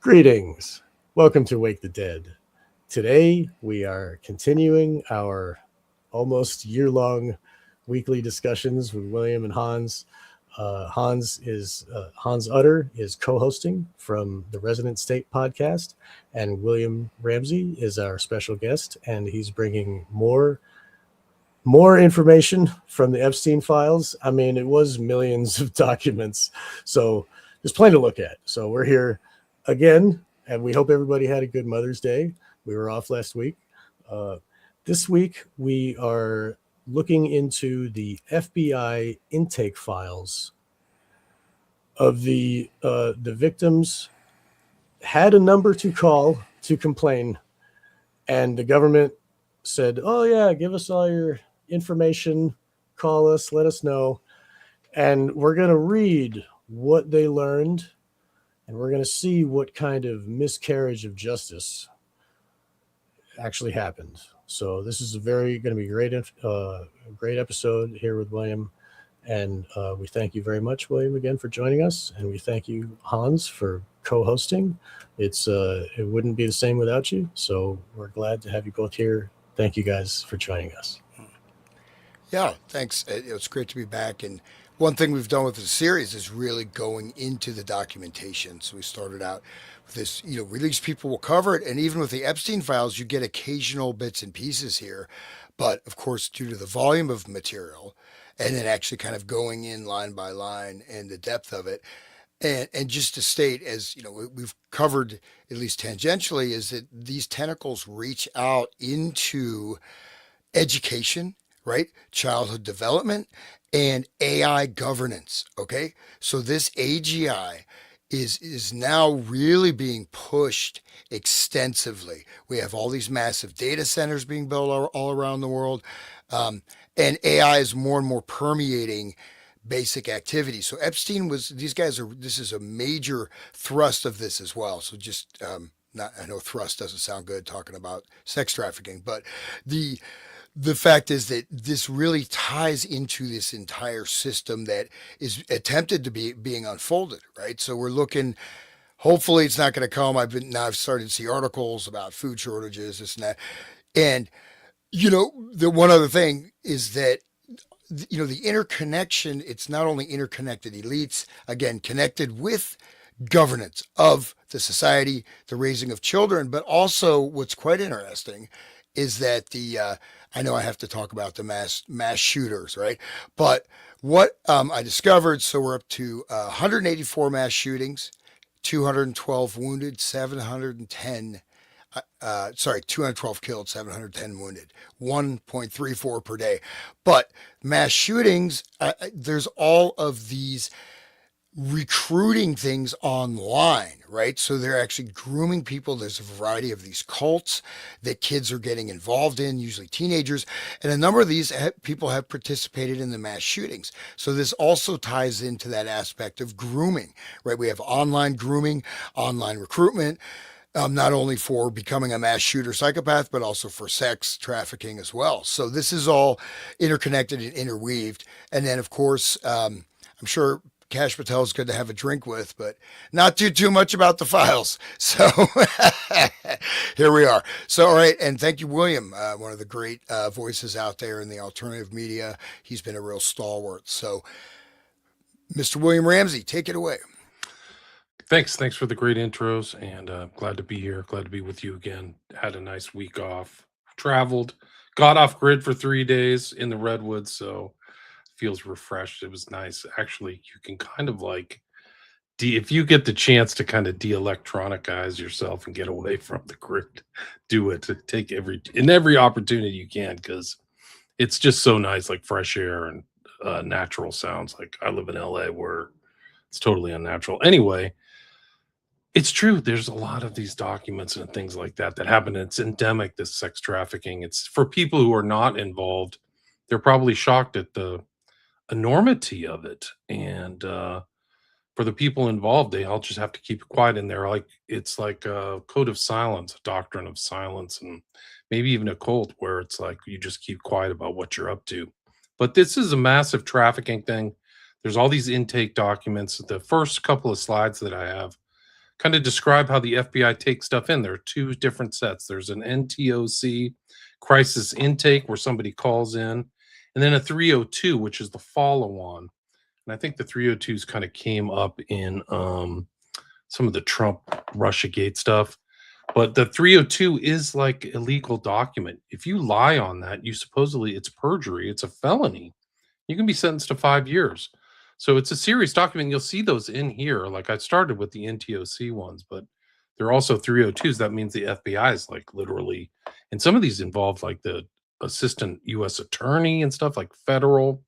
Greetings. Welcome to Wake the Dead. Today we are continuing our almost year-long weekly discussions with William and Hans. Hans Utter is co-hosting from the Resident State podcast, and William Ramsey is our special guest, and he's bringing more information from the Epstein files. I mean, it was millions of documents, so there's plenty to look at. So we're here again, and we hope everybody had a good Mother's Day. We were off last week. Uh, this week, we are looking into the FBI intake files of the victims had a number to call to complain, and the government said, "Oh yeah, give us all your information, call us, let us know," and we're going to read what they learned, and we're going to see what kind of miscarriage of justice actually happened. So this is a very going to be great episode here with William, and we thank you very much, William, again for joining us, and we thank you, Hans, for co-hosting. It wouldn't be the same without you, so we're glad to have you both here. Thank you guys for joining us. Yeah, thanks. It's great to be back. And one thing we've done with the series is really going into the documentation. So we started out with this, release people will cover it. And even with the Epstein files, you get occasional bits and pieces here. But of course, due to the volume of material and then actually kind of going in line by line and the depth of it, and just to state, as we've covered at least tangentially, is that these tentacles reach out into education, right? Childhood development and AI governance. Okay. So this AGI is now really being pushed extensively. We have all these massive data centers being built all around the world. And AI is more and more permeating basic activity. So this is a major thrust of this as well. So just, not, I know thrust doesn't sound good talking about sex trafficking, but the, the fact is that this really ties into this entire system that is attempted to be being unfolded, right? So we're looking. Hopefully, it's not going to come. I've started to see articles about food shortages, this and that, and the one other thing is that the interconnection. It's not only interconnected elites, again connected with governance of the society, the raising of children, but also what's quite interesting is that the I know I have to talk about the mass shooters, right? But what I discovered, so we're up to 184 mass shootings, 212 wounded, 710. 212 killed, 710 wounded, 1.34 per day. But mass shootings, there's all of these recruiting things online, right? So they're actually grooming people. There's a variety of these cults that kids are getting involved in, usually teenagers. And a number of these people have participated in the mass shootings. So this also ties into that aspect of grooming, right? We have online grooming, online recruitment. Not only for becoming a mass shooter psychopath, but also for sex trafficking as well. So this is all interconnected and interweaved. And then, of course, I'm sure Cash Patel is good to have a drink with, but not too much about the files. So here we are. So, all right. And thank you, William, one of the great voices out there in the alternative media. He's been a real stalwart. So, Mr. William Ramsey, take it away. Thanks for the great intros, and glad to be here. Glad to be with you again. Had a nice week off. Traveled, got off grid for 3 days in the redwoods, so feels refreshed. It was nice. Actually, you can kind of like, if you get the chance to kind of de-electronicize yourself and get away from the grid, do it. Take every opportunity you can, because it's just so nice, like fresh air and natural sounds. Like I live in LA, where it's totally unnatural. Anyway, it's true. There's a lot of these documents and things like that happen. It's endemic, this sex trafficking. It's for people who are not involved. They're probably shocked at the enormity of it. And for the people involved, they all just have to keep it quiet in there. Like it's like a code of silence, a doctrine of silence, and maybe even a cult where it's like you just keep quiet about what you're up to. But this is a massive trafficking thing. There's all these intake documents. The first couple of slides that I have kind of describe how the FBI takes stuff in. There are two different sets. There's an NTOC, crisis intake, where somebody calls in, and then a 302, which is the follow-on. And I think the 302s kind of came up in some of the Trump Russiagate stuff. But the 302 is like a legal document. If you lie on that, you supposedly, it's perjury, it's a felony. You can be sentenced to 5 years. So it's a serious document. You'll see those in here. Like I started with the NTOC ones, but there are also 302s. That means the FBI is like literally, and some of these involve like the assistant U.S. attorney and stuff, like federal,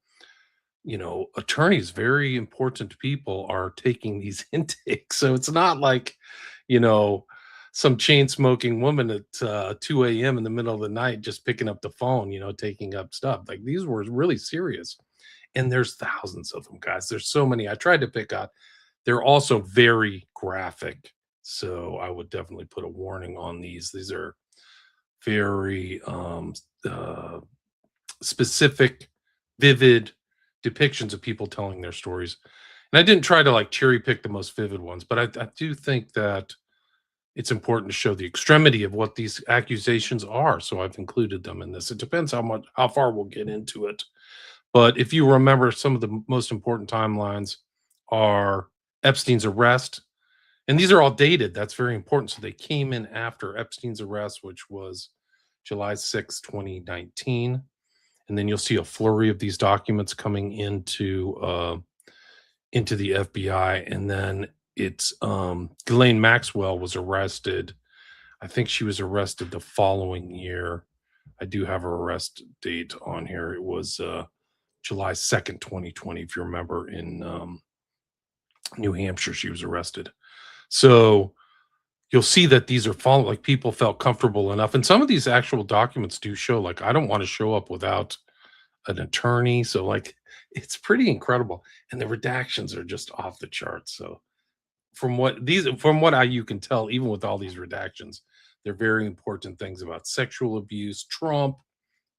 attorneys, very important people, are taking these intakes. So it's not like, you know, some chain smoking woman at 2 a.m. in the middle of the night just picking up the phone, taking up stuff. Like these were really serious. And there's thousands of them, guys. There's so many. I tried to pick out. They're also very graphic. So I would definitely put a warning on these. These are very specific, vivid depictions of people telling their stories. And I didn't try to like cherry pick the most vivid ones, but I do think that it's important to show the extremity of what these accusations are. So I've included them in this. It depends how far we'll get into it. But if you remember, some of the most important timelines are Epstein's arrest. And these are all dated. That's very important. So they came in after Epstein's arrest, which was July 6, 2019. And then you'll see a flurry of these documents coming into the FBI. And then it's Ghislaine Maxwell was arrested. I think she was arrested the following year. I do have her arrest date on here. It was July 2nd, 2020. If you remember, in New Hampshire, she was arrested. So you'll see that these are like people felt comfortable enough. And some of these actual documents do show, like, I don't want to show up without an attorney. So like, it's pretty incredible. And the redactions are just off the charts. So from what you can tell, even with all these redactions, they're very important things about sexual abuse, Trump,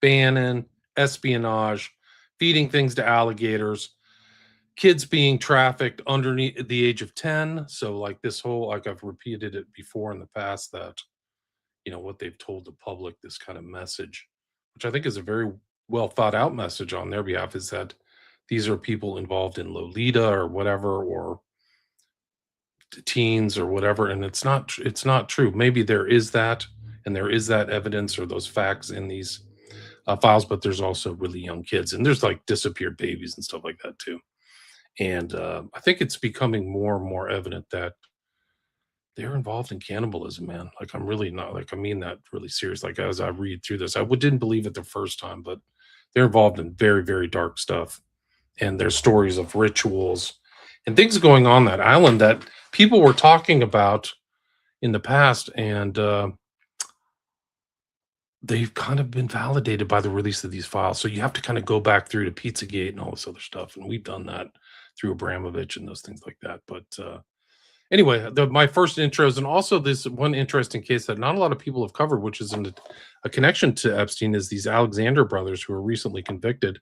Bannon, espionage, feeding things to alligators, kids being trafficked underneath the age of 10. So like this whole, like I've repeated it before in the past, that, what they've told the public, this kind of message, which I think is a very well thought out message on their behalf, is that these are people involved in Lolita or whatever, or teens or whatever. And it's not true. Maybe there is that, and there is that evidence or those facts in these files, but there's also really young kids, and there's like disappeared babies and stuff like that too. And I think it's becoming more and more evident that they're involved in cannibalism, man. Like, I'm really not, like, I mean that really serious. Like, as I read through this, didn't believe it the first time, but they're involved in very, very dark stuff. And there's stories of rituals and things going on that island that people were talking about in the past. And they've kind of been validated by the release of these files. So you have to kind of go back through to Pizzagate and all this other stuff. And we've done that through Abramovich and those things like that. But anyway, my first intros, and also this one interesting case that not a lot of people have covered, which is in a connection to Epstein, is these Alexander brothers who were recently convicted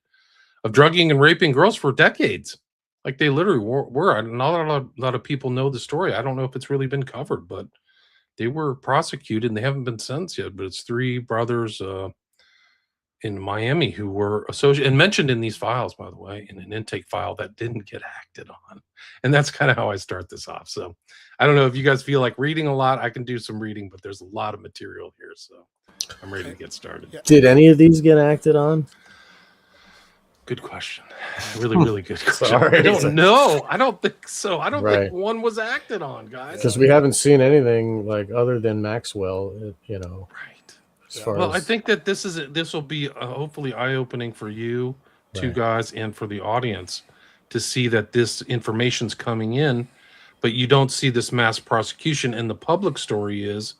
of drugging and raping girls for decades. Like, they literally were. Not a lot of people know the story. I don't know if it's really been covered, but they were prosecuted and they haven't been sentenced yet. But it's three brothers in Miami who were associated and mentioned in these files, by the way, in an intake file that didn't get acted on. And that's kind of how I start this off. So I don't know if you guys feel like reading a lot. I can do some reading, but there's a lot of material here. So I'm ready to get started. Yeah. Did any of these get acted on? Good question. Really, really good question. Sorry. I don't know. I don't think so. I don't Right. think one was acted on, guys. Because we haven't seen anything like other than Maxwell, Right. as far Well, I as think that this will be hopefully eye-opening for you two Right. guys and for the audience to see that this information's coming in, but you don't see this mass prosecution. And the public story is,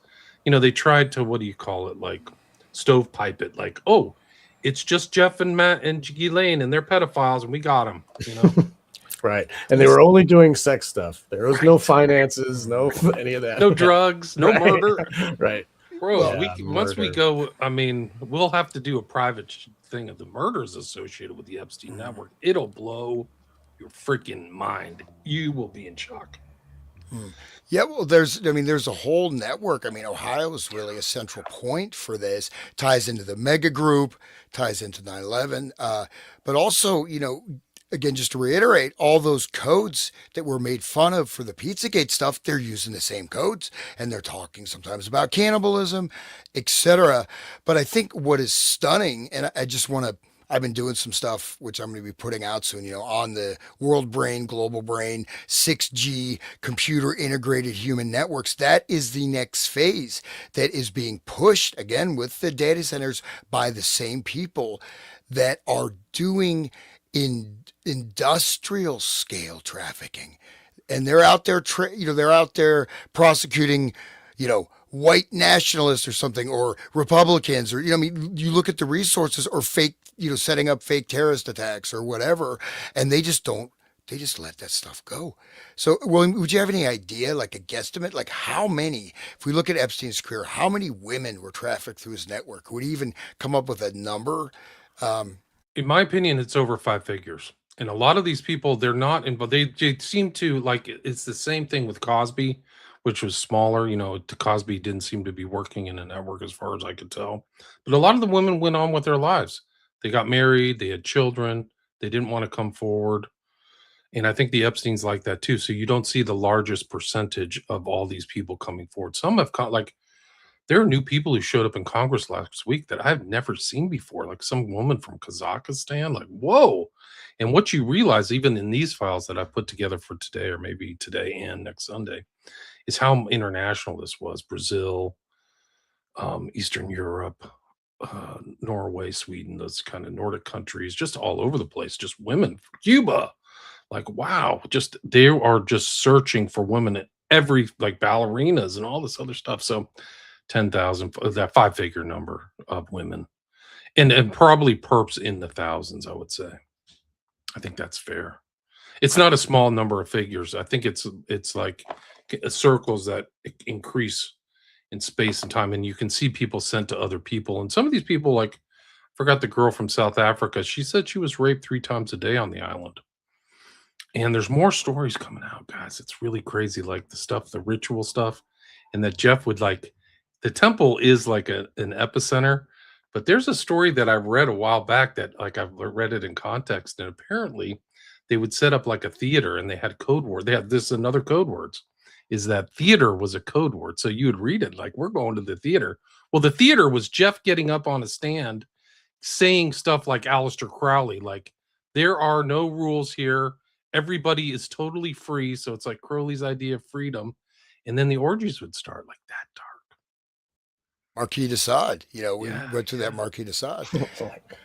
they tried to, what do you call it, like stovepipe it, like, oh, it's just Jeff and Matt and Ghislaine and they're pedophiles and we got them, right. And they were only doing sex stuff. There was no finances, no any of that. No drugs, no Right. murder. Right. Bro, Yeah, once we murder. go, I mean, we'll have to do a private thing of the murders associated with the Epstein network. It'll blow your freaking mind. You will be in shock. Yeah, well, there's a whole network. I mean, Ohio is really a central point for this. Ties into the mega group, ties into 9/11, but also, again, just to reiterate, all those codes that were made fun of for the Pizzagate stuff, they're using the same codes, and they're talking sometimes about cannibalism, etc. But I think what is stunning, and I just want to. I've been doing some stuff which I'm going to be putting out soon, on the world brain, global brain, 6G, computer integrated human networks. That is the next phase that is being pushed again with the data centers by the same people that are doing industrial scale trafficking, and they're out there, they're out there prosecuting, white nationalists or something, or Republicans, or I mean, you look at the resources, or fake, setting up fake terrorist attacks or whatever, and they just don't. They just let that stuff go. So, William, would you have any idea, like a guesstimate, like how many, if we look at Epstein's career, how many women were trafficked through his network? Would he even come up with a number? Um, In my opinion, it's over 5 figures. And a lot of these people, they're not in, but they seem to like it's the same thing with Cosby, which was smaller. Cosby didn't seem to be working in a network as far as I could tell. But a lot of the women went on with their lives. They got married, they had children, they didn't want to come forward. And I think the Epstein's like that too. So you don't see the largest percentage of all these people coming forward. Some have like there are new people who showed up in Congress last week that I've never seen before, like some woman from Kazakhstan. Like, whoa. And what you realize, even in these files that I put together for today, or maybe today and next Sunday, is how international this was. Brazil, Eastern Europe, Norway, Sweden, those kind of Nordic countries, just all over the place, just women, Cuba. Like, wow, just they are just searching for women at every, like, ballerinas and all this other stuff. So 10,000, that 5 figure number of women, and probably perps in the thousands, I would say. I think that's fair. It's not a small number of figures. I think it's like circles that increase in space and time, and you can see people sent to other people. And some of these people, like, forgot the girl from South Africa. She said she was raped 3 times a day on the island. And there's more stories coming out, guys. It's really crazy, like the stuff, the ritual stuff, and that Jeff would like. The temple is like an epicenter, but there's a story that I read a while back that, like, I've read it in context, and apparently they would set up like a theater, and they had code word. They had this another code words. Is that theater was a code word, so you would read it like, "We're going to the theater." Well, the theater was Jeff getting up on a stand saying stuff like Aleister Crowley, like, there are no rules here. Everybody is totally free. So it's like Crowley's idea of freedom. And then the orgies would start like that dark. Marquis de Sade, we Yeah, went to that yeah. Marquis de Sade,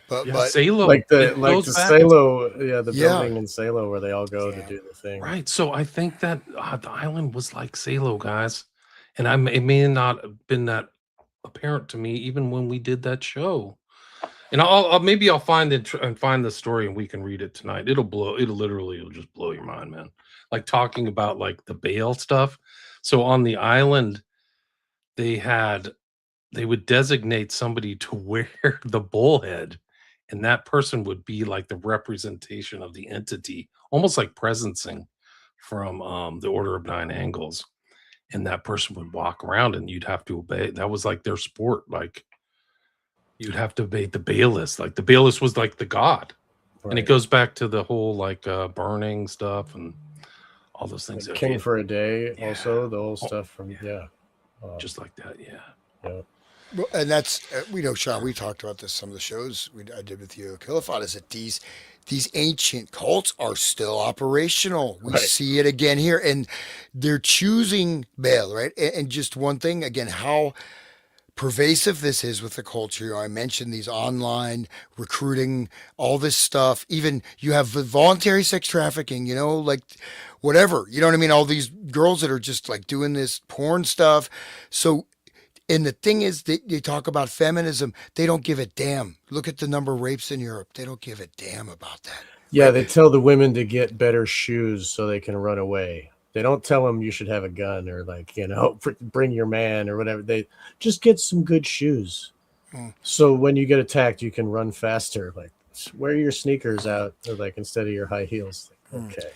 but Yeah, but Salo. like the It like goes the back. Salo, the yeah, building in Salo where they all go to yeah. do the thing. Right. So I think that the island was like Salo, guys. And it may not have been that apparent to me even when we did that show. And maybe I'll find it and find the story, and we can read it tonight. It'll just blow your mind, man. Like talking about like the Baal stuff. So on the island, they had they would designate somebody to wear the bullhead, and that person would be like the representation of the entity, almost like presencing from the Order of Nine Angles. And that person would walk around, and you'd have to obey. That was like their sport. Like, you'd have to obey the Baaliss. Like the Baaliss was like the god. And it Right. goes back to the whole like burning stuff and all those things. Like King for a Day, Yeah. also the whole Oh, stuff from yeah. Just like that, yeah. yeah. Well, and that's we know, Sean. We talked about this some of the shows I did with you, Kilifat, is that these ancient cults are still operational. We Right. see it again here, and they're choosing Baal, right? And just one thing again, how pervasive this is with the culture. I mentioned these online recruiting, all this stuff. Even you have the voluntary sex trafficking, like whatever. You know what I mean? All these girls that are just like doing this porn stuff. So, and the thing is, they talk about feminism. They don't give a damn. Look at the number of rapes in Europe. They don't give a damn about that. Yeah, Right? they tell the women to get better shoes so they can run away. They don't tell them you should have a gun or like, bring your man or whatever. They just get some good shoes. Mm. So when you get attacked, you can run faster. Like, wear your sneakers out or like instead of your high heels. Like, Mm. okay.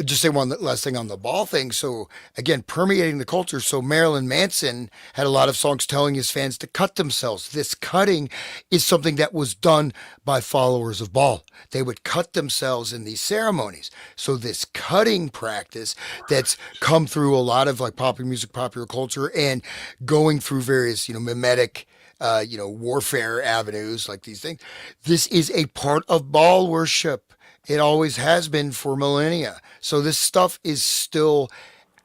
Just say one last thing on the ball thing. So again, permeating the culture. So Marilyn Manson had a lot of songs telling his fans to cut themselves. This cutting is something that was done by followers of ball. They would cut themselves in these ceremonies. So this cutting practice that's come through a lot of like popular music, popular culture, and going through various, mimetic warfare avenues like these things. This is a part of ball worship. It always has been for millennia. So this stuff is still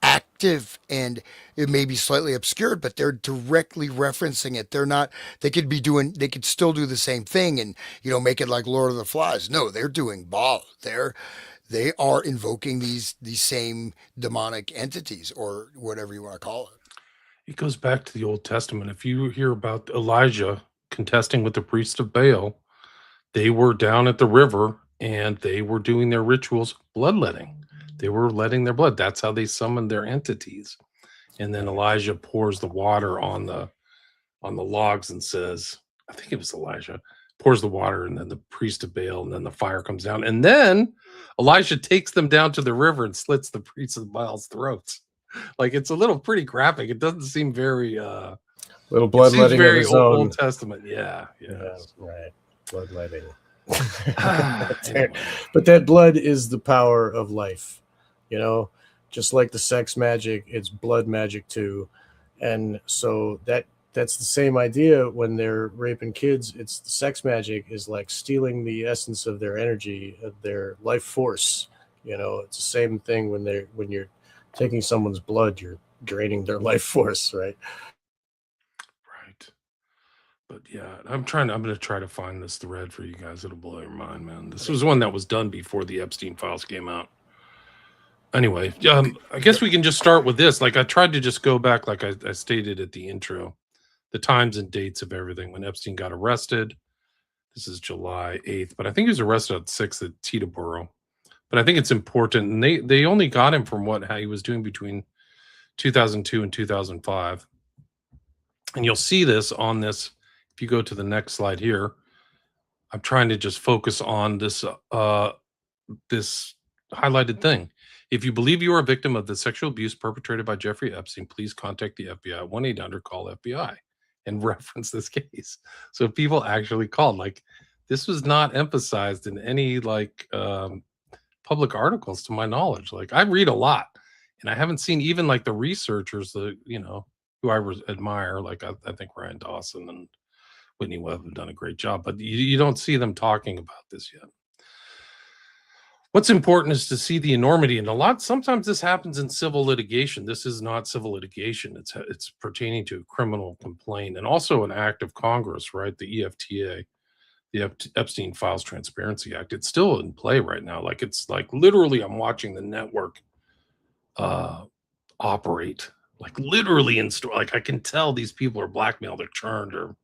active and it may be slightly obscured, but they're directly referencing it. They could still do the same thing and, make it like Lord of the Flies. No, they're doing ball. They are invoking these same demonic entities or whatever you want to call it. It goes back to the Old Testament. If you hear about Elijah contesting with the priest of Baal, they were down at the river and they were doing their rituals, bloodletting. They were letting their blood. That's how they summoned their entities. And then Elijah pours the water on the logs and says, I think it was Elijah, pours the water, and then the priest of Baal, and then the fire comes down. And then Elijah takes them down to the river and slits the priest of Baal's throats. Like, it's a little pretty graphic. It doesn't seem very little bloodletting of very his own. Old Testament. Yeah, right. Bloodletting. Anyway. But that blood is the power of life, just like the sex magic, it's blood magic too. And so that's the same idea when they're raping kids. It's the sex magic is like stealing the essence of their energy, of their life force. It's the same thing when you're taking someone's blood, you're draining their life force, right? Right. But yeah, I'm going to try to find this thread for you guys. It'll blow your mind, man. This was one that was done before the Epstein files came out. Anyway, I guess we can just start with this. Like, I tried to just go back, like I stated at the intro, the times and dates of everything when Epstein got arrested. This is July 8th, but I think he was arrested on 6th at Teterboro. But I think it's important. And they only got him from how he was doing between 2002 and 2005. And you'll see this on this. If you go to the next slide here, I'm trying to just focus on this this highlighted thing. If you believe you are a victim of the sexual abuse perpetrated by Jeffrey Epstein, please contact the FBI at 1-800-CALL-FBI and reference this case. So people actually called. Like, this was not emphasized in any public articles to my knowledge. Like, I read a lot and I haven't seen even like the researchers that, who I admire, like I think Ryan Dawson and Whitney Webb have done a great job, but you don't see them talking about this yet. What's important is to see the enormity, and sometimes this happens in civil litigation. This is not civil litigation. It's pertaining to a criminal complaint and also an act of Congress, right? The EFTA, the Epstein Files Transparency Act. It's still in play right now. Like, it's like literally I'm watching the network operate, like literally in store. Like, I can tell these people are blackmailed or churned, or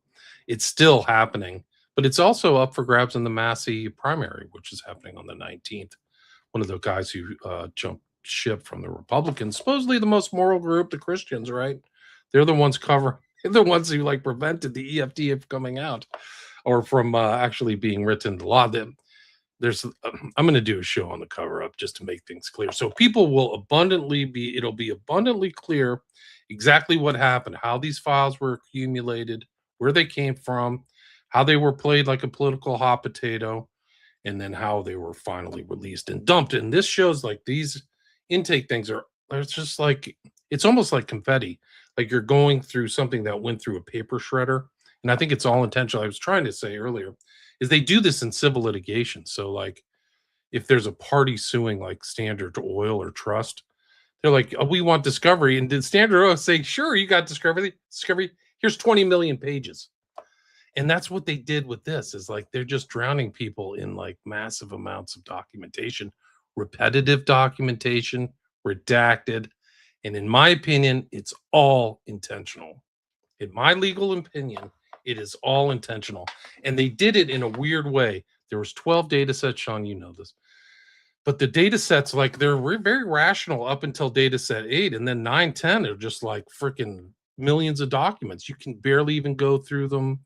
it's still happening. But it's also up for grabs in the Massey primary, which is happening on the 19th. One of the guys who jumped ship from the Republicans, supposedly the most moral group, the Christians, right? They're the ones they're the ones who prevented the EFT from coming out or from actually being written into law. I'm going to do a show on the cover up just to make things clear. So people will it'll be abundantly clear exactly what happened, how these files were accumulated, where they came from, how they were played like a political hot potato, and then how they were finally released and dumped. And this shows like these intake things it's just like, it's almost like confetti. Like you're going through something that went through a paper shredder. And I think it's all intentional. I was trying to say earlier is they do this in civil litigation. So like if there's a party suing like Standard Oil or Trust, they're like, oh, we want discovery. And did Standard Oil say, sure, you got discovery? Here's 20 million pages. And that's what they did with this is like, they're just drowning people in like massive amounts of documentation, repetitive documentation, redacted. And in my opinion, it's all intentional. In my legal opinion, it is all intentional. And they did it in a weird way. There was 12 data sets, Sean, you know this. But the data sets, like they're very rational up until data set 8. And then 9, 10 are just like freaking millions of documents. You can barely even go through them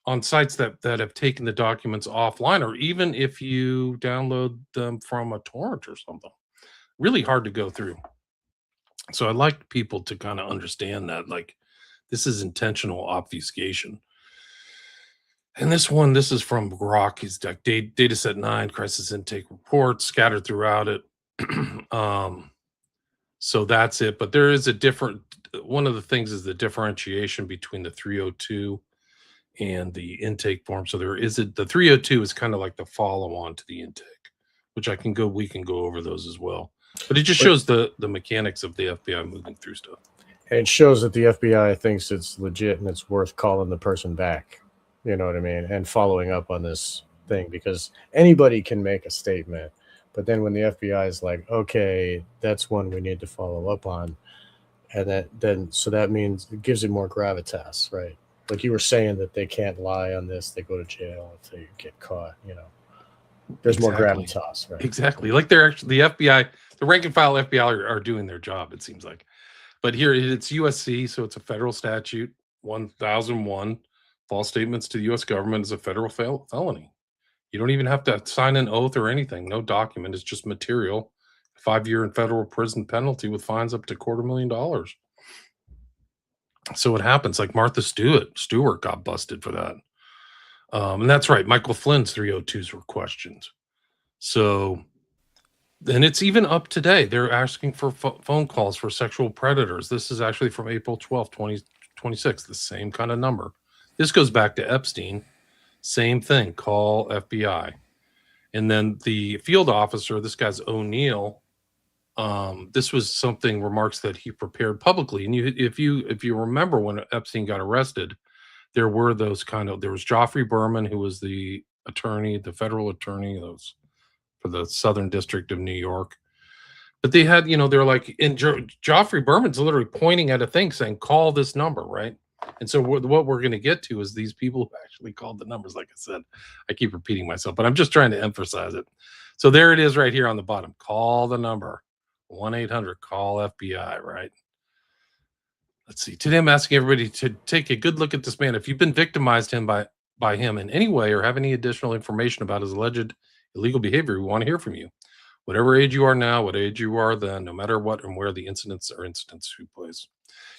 on sites that have taken the documents offline, or even if you download them from a torrent or something. Really hard to go through. So I like people to kind of understand that, like, this is intentional obfuscation. And this is from Grok. He's like data set 9, crisis intake reports scattered throughout it. um, so that's it. But there is a different, one of the things is the differentiation between the 302 and the intake form. So the 302 is kind of like the follow on to the intake, which we can go over those as well. But it just shows the mechanics of the FBI moving through stuff. And it shows that the FBI thinks it's legit and it's worth calling the person back. You know what I mean? And following up on this thing, because anybody can make a statement. But then when the FBI is like, okay, that's one we need to follow up on. And so that means it gives it more gravitas, right? Like you were saying that they can't lie on this. They go to jail if they get caught, There's more gravitas, right? Exactly. Like they're actually, the FBI, the rank and file FBI are doing their job, it seems like. But here it's USC, so it's a federal statute, 1001. False statements to the U.S. government is a federal felony. You don't even have to sign an oath or anything. No document. It's just material. 5-year in federal prison penalty with fines up to $250,000. So it happens. Like Martha Stewart got busted for that. And that's right. Michael Flynn's 302s were questioned. So, and it's even up today. They're asking for phone calls for sexual predators. This is actually from April 12th, 2026, the same kind of number. This goes back to Epstein. Same thing. Call FBI. And then the field officer, this guy's O'Neill. This was something, remarks that he prepared publicly. And if you remember when Epstein got arrested, there was Joffrey Berman, who was the attorney, the federal attorney for the Southern District of New York. But they had, they're like, and Joffrey Berman's literally pointing at a thing saying, call this number, right? And so what we're going to get to is these people who actually called the numbers. Like I said, I keep repeating myself, but I'm just trying to emphasize it. So there it is right here on the bottom. Call the number, 1-800-CALL FBI, right? Let's see. Today I'm asking everybody to take a good look at this man. If you've been victimized by him in any way or have any additional information about his alleged illegal behavior, we want to hear from you. Whatever age you are now, what age you are then, no matter what and where the incidents took place.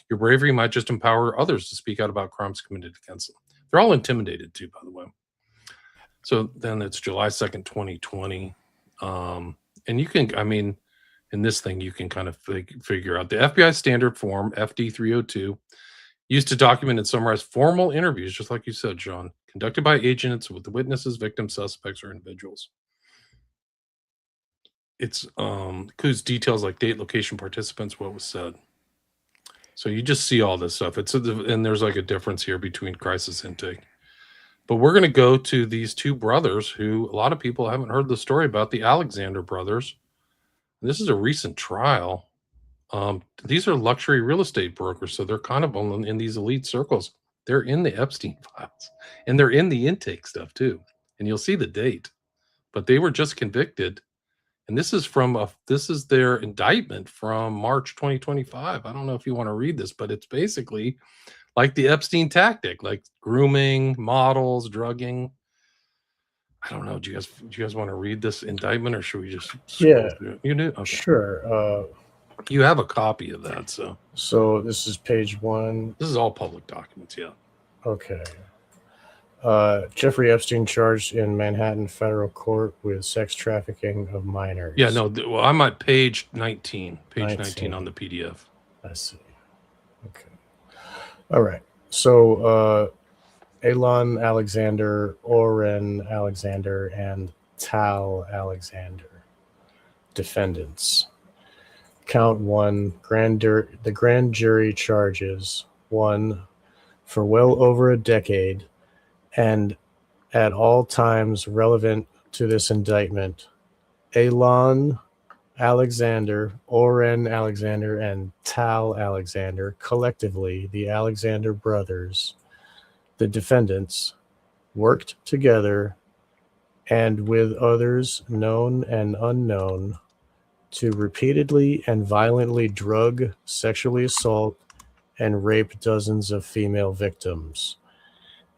Your bravery might just empower others to speak out about crimes committed against them. They're all intimidated too, by the way. So then it's July 2nd, 2020. And you can, in this thing, you can kind of figure out the FBI standard form, FD 302, used to document and summarize formal interviews, just like you said, John, conducted by agents with the witnesses, victims, suspects, or individuals. It's includes details like date, location, participants, what was said. So you just see all this stuff. And there's like a difference here between crisis intake. But we're going to go to these two brothers who a lot of people haven't heard the story about, the Alexander brothers. This is a recent trial. These are luxury real estate brokers, so they're kind of in these elite circles. They're in the Epstein files, and they're in the intake stuff too. And you'll see the date. But they were just convicted. And this is their indictment from March 2025. I don't know if you want to read this, but it's basically like the Epstein tactic, like grooming, models, drugging. I don't know. Do you guys want to read this indictment, or should we just scroll through it? You do? Okay. Sure. You have a copy of that, So this is page 1. This is all public documents, yeah. Okay. Jeffrey Epstein charged in Manhattan federal court with sex trafficking of minors. Yeah, no. Well, I'm at page 19. Page 19 on the PDF. I see. Okay. All right. So Elon Alexander, Oren Alexander, and Tal Alexander, defendants. Count 1, the grand jury charges 1, for well over a decade, and at all times relevant to this indictment, Elon Alexander, Oren Alexander, and Tal Alexander, collectively the Alexander brothers, the defendants, worked together and with others known and unknown to repeatedly and violently drug, sexually assault, and rape dozens of female victims.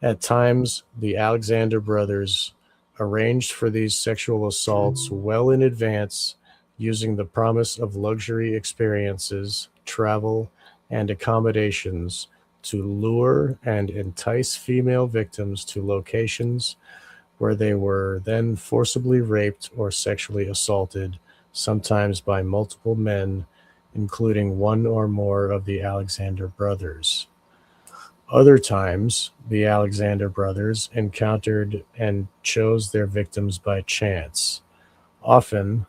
At times, the Alexander brothers arranged for these sexual assaults well in advance, using the promise of luxury experiences, travel, and accommodations to lure and entice female victims to locations where they were then forcibly raped or sexually assaulted, sometimes by multiple men, including one or more of the Alexander brothers. Other times, the Alexander brothers encountered and chose their victims by chance. Often,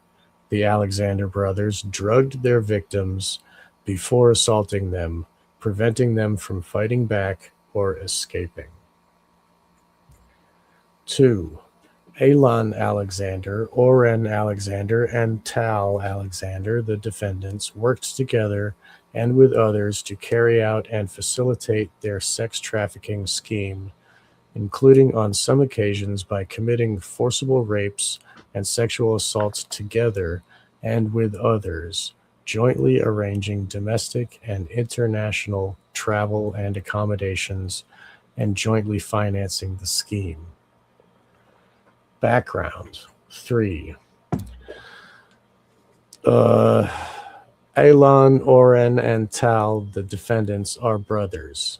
the Alexander brothers drugged their victims before assaulting them, preventing them from fighting back or escaping. 2. Alon Alexander, Oren Alexander, and Tal Alexander, the defendants, worked together and with others to carry out and facilitate their sex trafficking scheme, including on some occasions by committing forcible rapes and sexual assaults together and with others, jointly arranging domestic and international travel and accommodations, and jointly financing the scheme. Background 3. Alon, Oren, and Tal, the defendants, are brothers.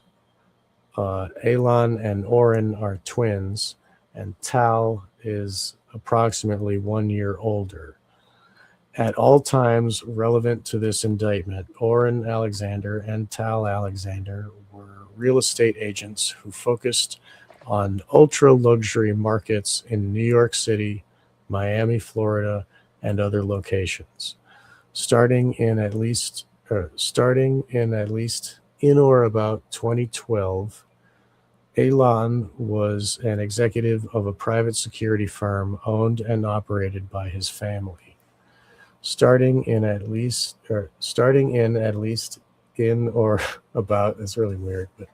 Alon and Oren are twins, and Tal is approximately 1 year older. At all times relevant to this indictment, Oren Alexander and Tal Alexander were real estate agents who focused on ultra-luxury markets in New York City, Miami, Florida, and other locations. Starting in at least in or about 2012, Alon was an executive of a private security firm owned and operated by his family. Starting in or about, it's really weird, but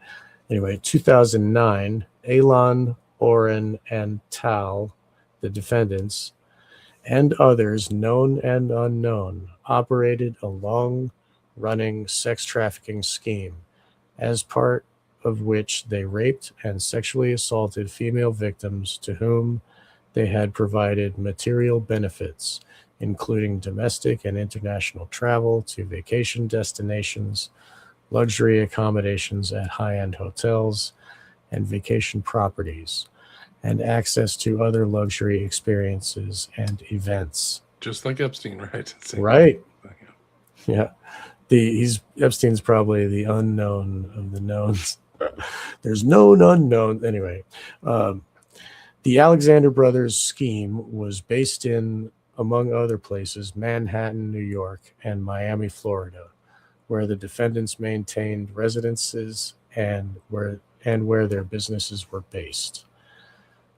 anyway, 2009, Alon, Oren, and Tal, the defendants, and others known and unknown, operated a long-running sex trafficking scheme, as part of which they raped and sexually assaulted female victims to whom they had provided material benefits, including domestic and international travel to vacation destinations, luxury accommodations at high-end hotels and vacation properties, and access to other luxury experiences and events. Just like Epstein, right? Same Right. thing. Yeah. Epstein's probably the unknown of the knowns. There's known unknown. Anyway, the Alexander brothers' scheme was based in, among other places, Manhattan, New York, and Miami, Florida, where the defendants maintained residences and where their businesses were based.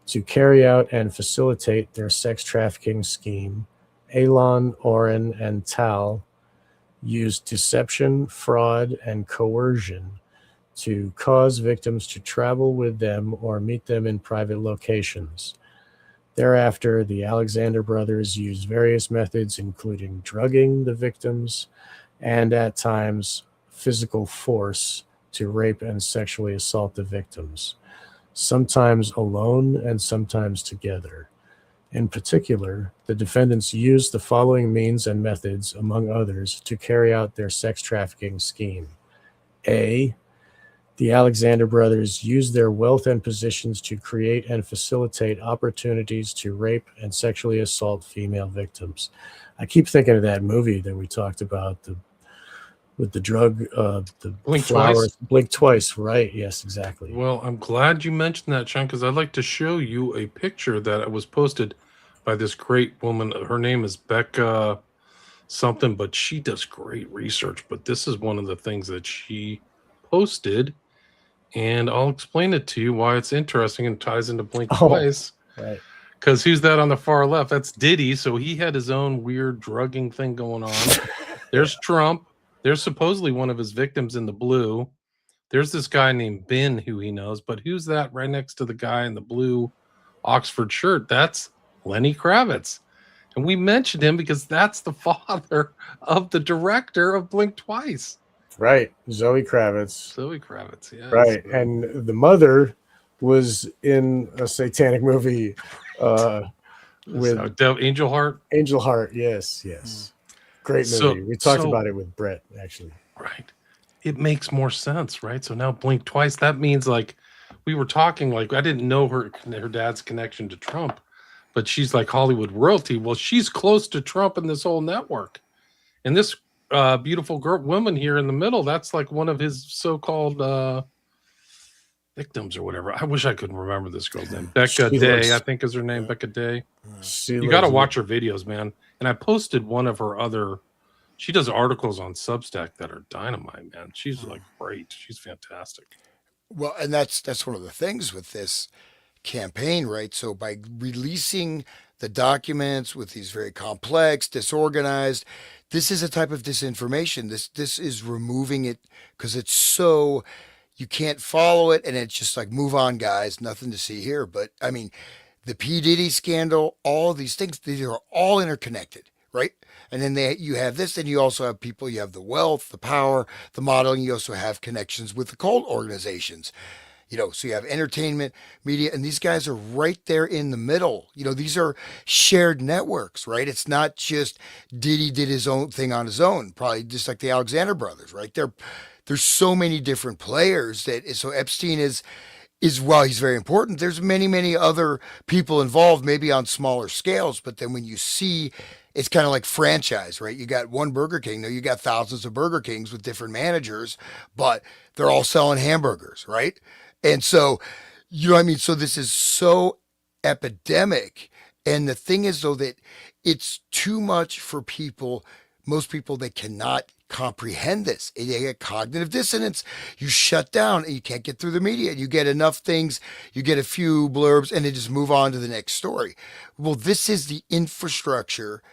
To carry out and facilitate their sex trafficking scheme, Alon, Oren, and Tal used deception, fraud, and coercion to cause victims to travel with them or meet them in private locations. Thereafter, the Alexander brothers used various methods, including drugging the victims and, at times, physical force to rape and sexually assault the victims, sometimes alone and sometimes together. In particular, the defendants used the following means and methods, among others, to carry out their sex trafficking scheme. A. The Alexander brothers used their wealth and positions to create and facilitate opportunities to rape and sexually assault female victims. I keep thinking of that movie that we talked about, with the drug, the Blink flowers. Twice? Blink Twice, right? Yes, exactly. Well, I'm glad you mentioned that, Sean, because I'd like to show you a picture that was posted by this great woman. Her name is Becca something, but she does great research. But this is one of the things that she posted, and I'll explain it to you why it's interesting and ties into Blink Twice. Right. Because who's that on the far left? That's Diddy. So he had his own weird drugging thing going on. There's Trump. There's supposedly one of his victims in the blue. There's this guy named Ben who he knows, but who's that right next to the guy in the blue Oxford shirt? That's Lenny Kravitz. And we mentioned him because that's the father of the director of Blink Twice. Right. Zoe Kravitz. Zoe Kravitz, yeah. Right. So, And the mother was in a satanic movie with Angel Heart. Angel Heart. Yes, yes. Great movie. We talked about it with Brett, actually. Right. It makes more sense, right? So now blink twice. That means like we were talking, like I didn't know her dad's connection to Trump, but she's like Hollywood royalty. Well, she's close to Trump in this whole network. And this beautiful woman here in the middle, that's like one of his so-called victims or whatever. I wish I could remember this girl's name. Becca Day, I think is her name. Becca Day. You got to watch her videos, man. And I posted one of her other. She does articles on Substack that are dynamite, man. She's like great. She's fantastic. Well, and that's one of the things with this campaign, right? So by releasing the documents with these very complex, disorganized, this is a type of disinformation. This is removing it because it's so you can't follow it, and it's just like move on, guys. Nothing to see here. But I mean, the P Diddy scandal, all these things, these are all interconnected, right? And then you have this, then you also have people, you have the wealth, the power, the modeling. You also have connections with the cult organizations. So you have entertainment, media, and these guys are right there in the middle. These are shared networks, right? It's not just Diddy did his own thing on his own, probably just like the Alexander brothers, right? There's so many different players so Epstein is while he's very important, there's many other people involved, maybe on smaller scales. But then when you see, it's kind of like franchise, right? You got one Burger King. Now you got thousands of Burger Kings with different managers, but they're all selling hamburgers, right? And so, you know what I mean? So this is so epidemic. And the thing is, though, that it's too much for most people that cannot comprehend this. And you get cognitive dissonance. You shut down and you can't get through the media. You get enough things, you get a few blurbs, and they just move on to the next story. Well, this is the infrastructure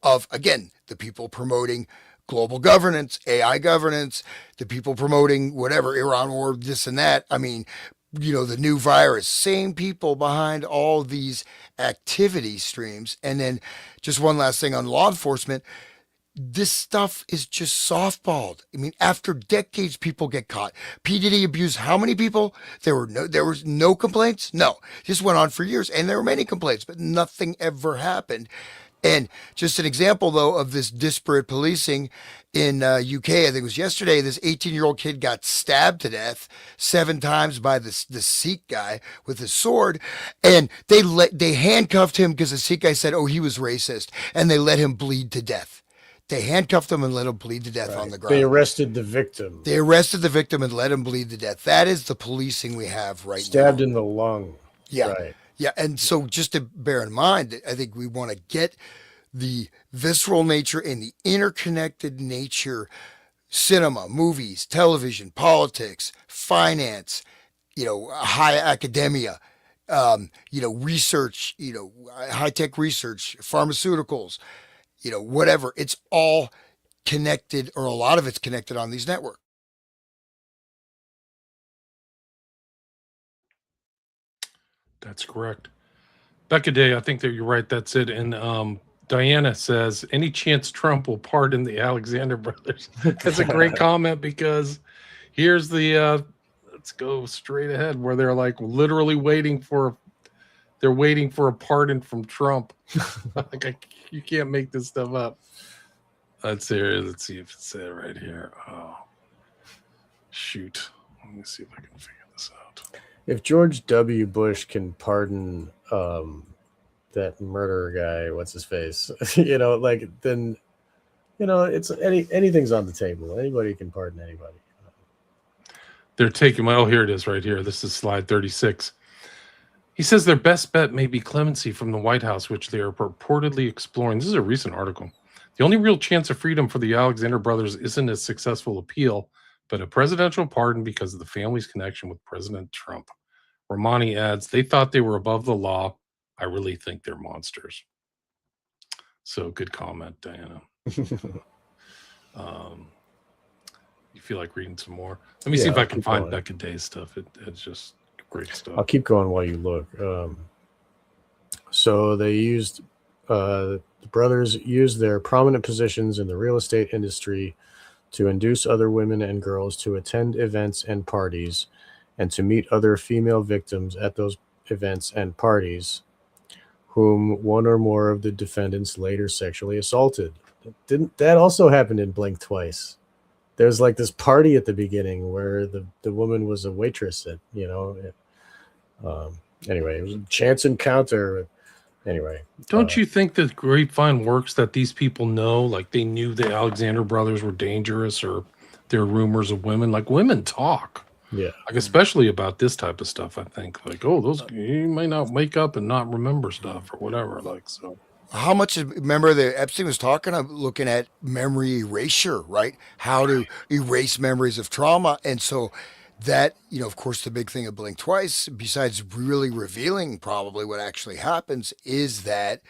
of, again, the people promoting global governance, AI governance, the people promoting whatever, Iran war, this and that. I mean, the new virus, same people behind all these activity streams. And then just one last thing on law enforcement. This stuff is just softballed. I mean, after decades, people get caught. P. Diddy abused how many people? There was no complaints? No. This went on for years, and there were many complaints, but nothing ever happened. And just an example, though, of this disparate policing in UK, I think it was yesterday, this 18-year-old kid got stabbed to death 7 times by the Sikh guy with a sword. And they handcuffed him because the Sikh guy said, oh, he was racist. And they let him bleed to death. They handcuffed him and let him bleed to death on the ground. They arrested the victim. They arrested the victim and let him bleed to death. That is the policing we have right now. Stabbed in the lung. Yeah. Right. Yeah. And so just to bear in mind, I think we want to get the visceral nature and the interconnected nature, cinema, movies, television, politics, finance, high academia, research, high-tech research, pharmaceuticals, whatever. It's all connected, or a lot of it's connected on these networks. That's correct. Becca Day, I think that you're right. That's it. And Diana says, any chance Trump will pardon the Alexander brothers? That's a great comment, because here's the let's go straight ahead, where they're like literally waiting for a pardon from Trump. You can't make this stuff up. Let's see if it's there right here. Oh, shoot. Let me see if I can figure this out. If George W. Bush can pardon that murderer guy, what's his face? Then it's anything's on the table. Anybody can pardon anybody. They're taking here it is right here. This is slide 36. He says their best bet may be clemency from the White House, which they are purportedly exploring. This is a recent article. The only real chance of freedom for the Alexander brothers isn't a successful appeal, but a presidential pardon because of the family's connection with President Trump. Romani adds, they thought they were above the law. I really think they're monsters. So good comment, Diana. You feel like reading some more? Let me see if I can find Becca Day's stuff. It's just great stuff. I'll keep going while you look. So they used the brothers used their prominent positions in the real estate industry to induce other women and girls to attend events and parties and to meet other female victims at those events and parties whom one or more of the defendants later sexually assaulted. Didn't that also happened in Blink Twice? There's like this party at the beginning where the woman was a waitress at, anyway, it was a chance encounter. Anyway, Don't you think the grapevine works that these people know, like they knew the Alexander brothers were dangerous, or there are rumors of women? Like women talk, yeah, like especially about this type of stuff. I think like, oh, those you might not wake up and not remember stuff or whatever. Like so. How much remember the Epstein was talking of looking at memory erasure, right? How to erase memories of trauma. And so that, of course, the big thing of Blink Twice, besides really revealing probably what actually happens, is that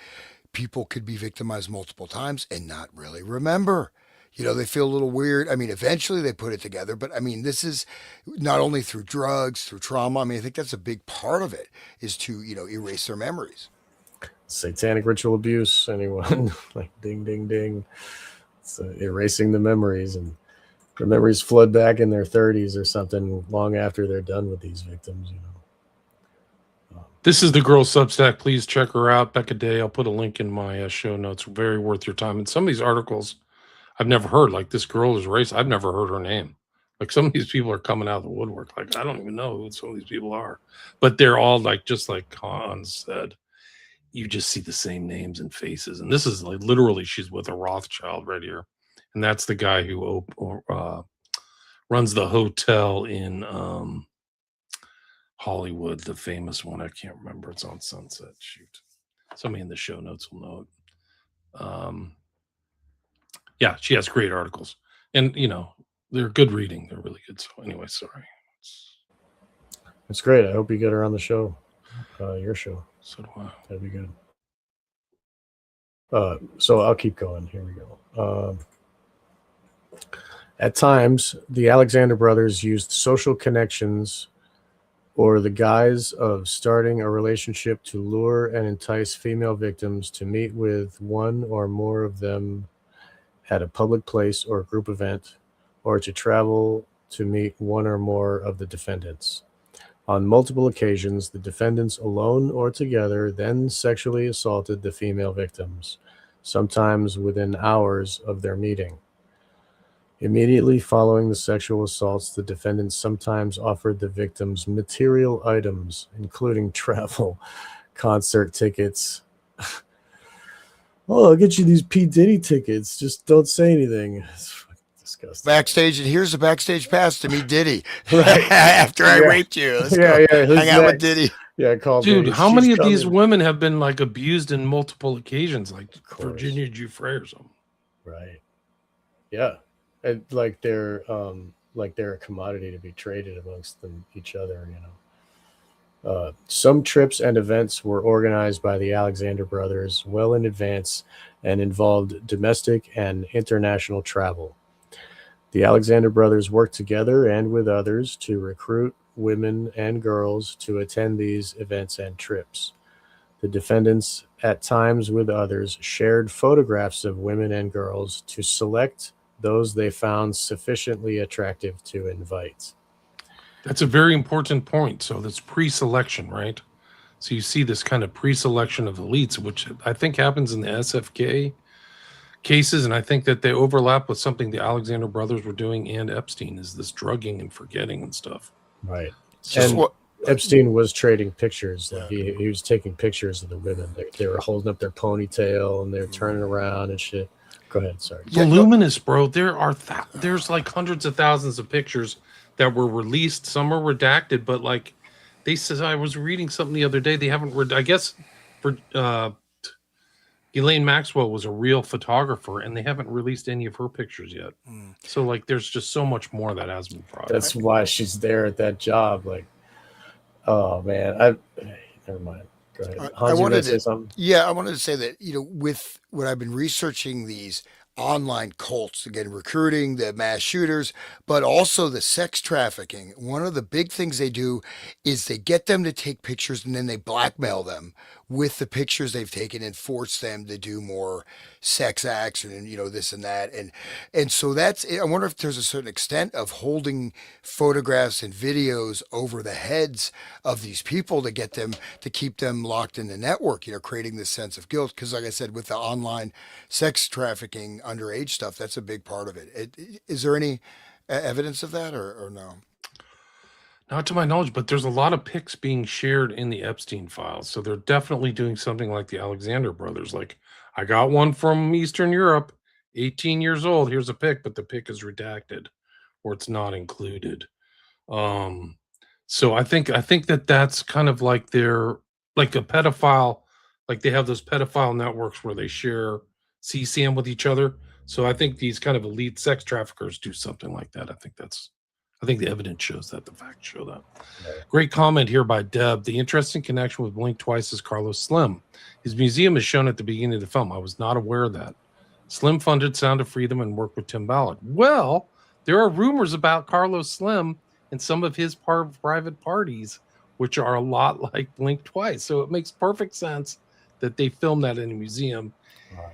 people could be victimized multiple times and not really remember. They feel a little weird. I mean, eventually they put it together, but I mean, this is not only through drugs, through trauma. I mean, I think that's a big part of it is to, erase their memories. Satanic ritual abuse. Anyone like ding, ding, ding. It's erasing the memories, and the memories flood back in their 30s or something long after they're done with these victims. This is the girl Substack. Please check her out, Becca Day. I'll put a link in my show notes. Very worth your time. And some of these articles I've never heard. Like this girl is race. I've never heard her name. Like some of these people are coming out of the woodwork. Like I don't even know who some of these people are, but they're all like just like Hans said. You just see the same names and faces. And this is like literally she's with a Rothschild right here. And that's the guy who runs the hotel in Hollywood, the famous one. I can't remember. It's on Sunset. Shoot. Somebody in the show notes will know it. Yeah, she has great articles. And, they're good reading. They're really good. So anyway, sorry. It's great. I hope you get her on the show, your show. So do I. That'd be good. So I'll keep going. Here we go. At times, the Alexander brothers used social connections or the guise of starting a relationship to lure and entice female victims to meet with one or more of them at a public place or group event, or to travel to meet one or more of the defendants. On multiple occasions, the defendants, alone or together, then sexually assaulted the female victims, sometimes within hours of their meeting. Immediately following the sexual assaults, the defendants sometimes offered the victims material items, including travel, concert tickets. Oh, I'll get you these P. Diddy tickets. Just don't say anything. It's fucking disgusting. Backstage, and here's a backstage pass to meet Diddy. Right. After I raped you. Let's go hang out with Diddy. Yeah, call Dude, me. how She's many of coming. these women have been like abused in multiple occasions, like Virginia Giuffre or something? Right. Yeah. And like they're a commodity to be traded amongst each other, Some trips and events were organized by the Alexander brothers well in advance and involved domestic and international travel. The Alexander brothers worked together and with others to recruit women and girls to attend these events and trips. The defendants, at times with others, shared photographs of women and girls to select those they found sufficiently attractive to invite. That's a very important point. So that's pre-selection, right? So you see this kind of pre-selection of elites, which I think happens in the SFK cases, and I think that they overlap with something the Alexander brothers were doing and Epstein, is this drugging and forgetting and stuff. Right. And Epstein was trading pictures. Like he was taking pictures of the women. They were holding up their ponytail and they're turning around and shit. Go ahead. Sorry. Voluminous, bro. There's like hundreds of thousands of pictures that were released. Some are redacted, but like they said, I was reading something the other day. They haven't. I guess for Elaine Maxwell was a real photographer, and they haven't released any of her pictures yet. So like, there's just so much more that has been brought. That's why she's there at that job. Like, oh man, never mind. Go ahead. I wanted to say something. Yeah, I wanted to say that with what I've been researching these online cults, again, recruiting the mass shooters, but also the sex trafficking. One of the big things they do is they get them to take pictures and then they blackmail them with the pictures they've taken and force them to do more sex acts and this and that, and so that's I wonder if there's a certain extent of holding photographs and videos over the heads of these people to get them to keep them locked in the network, creating this sense of guilt, because like I said, with the online sex trafficking underage stuff, that's a big part of it. Is there any evidence of that, or no? Not to my knowledge, but there's a lot of pics being shared in the Epstein files. So they're definitely doing something like the Alexander brothers. Like, I got one from Eastern Europe, 18 years old. Here's a pic, but the pic is redacted or it's not included. Um, so I think that that's kind of like they're like a pedophile, like they have those pedophile networks where they share CSAM with each other. So I think these kind of elite sex traffickers do something like that. I think the evidence shows that, the facts show that. Great comment here by Deb. The interesting connection with Blink Twice is Carlos Slim. His museum is shown at the beginning of the film. I was not aware of that. Slim funded Sound of Freedom and worked with Tim Ballard. Well, there are rumors about Carlos Slim and some of his private parties, which are a lot like Blink Twice. So it makes perfect sense that they filmed that in a museum. Wow.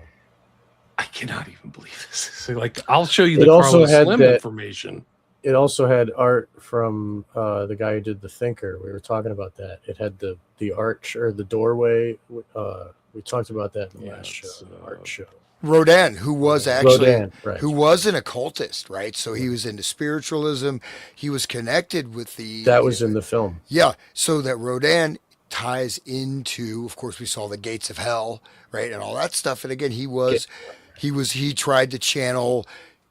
I cannot even believe this. So, like, I'll show you the It also Carlos had Slim that- information. It also had art from the guy who did The Thinker. We were talking about that. It had the arch or the doorway. We talked about that in the last show. Art show. Rodin, who was actually Rodin, right. who was an occultist, right? So he was into spiritualism. He was connected with the That was in the film. Yeah, so that Rodin ties into, of course, we saw the gates of hell, right, and all that stuff. And again, he tried to channel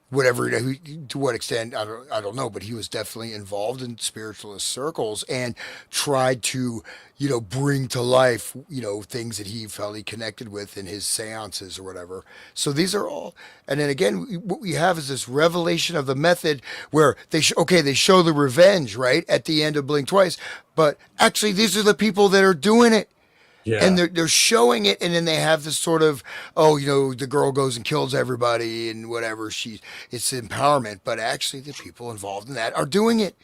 whatever, to what extent, I don't know, but he was definitely involved in spiritualist circles and tried to bring to life things that he felt he connected with in his seances or whatever. So these are all, and then again, what we have is this revelation of the method where they show the revenge right at the end of Blink Twice, but actually these are the people that are doing it. Yeah. And they're showing it, and then they have this sort of, the girl goes and kills everybody and whatever. It's empowerment, but actually the people involved in that are doing it.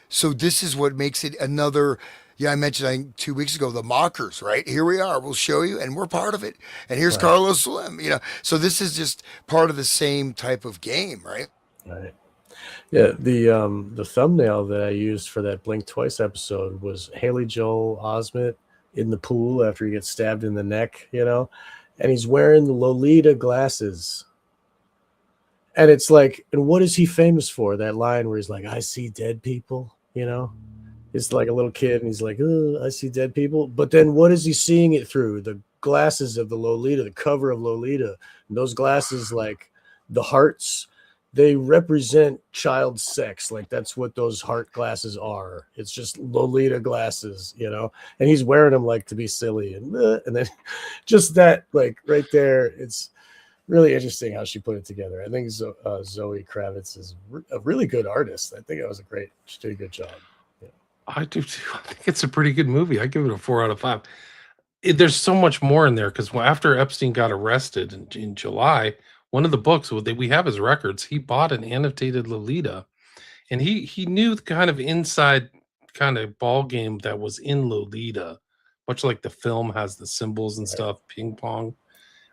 So this is what makes it another. Yeah, I mentioned, I think 2 weeks ago, the mockers, right? Here we are. We'll show you, and we're part of it. And here's Carlos Slim. So this is just part of the same type of game, right? Right. Yeah. The thumbnail that I used for that Blink Twice episode was Haley Joel Osment in the pool after he gets stabbed in the neck, and he's wearing the Lolita glasses. And it's like, and what is he famous for? That line where he's like, I see dead people, It's like a little kid and he's like, oh, I see dead people. But then what is he seeing it through? The glasses of the Lolita, the cover of Lolita. And those glasses, like the hearts, they represent child sex. Like that's what those heart glasses are. It's just Lolita glasses, and he's wearing them like to be silly, and then just that, like right there. It's really interesting how she put it together. I think Zoe Kravitz is a really good artist. I think it was she did a good job. Yeah. I do too. I think it's a pretty good movie. I give it a 4 out of 5. There's so much more in there because after Epstein got arrested in July, one of the books we have his records. He bought an annotated Lolita, and he knew the kind of inside kind of ball game that was in Lolita, much like the film has the symbols and stuff, ping pong.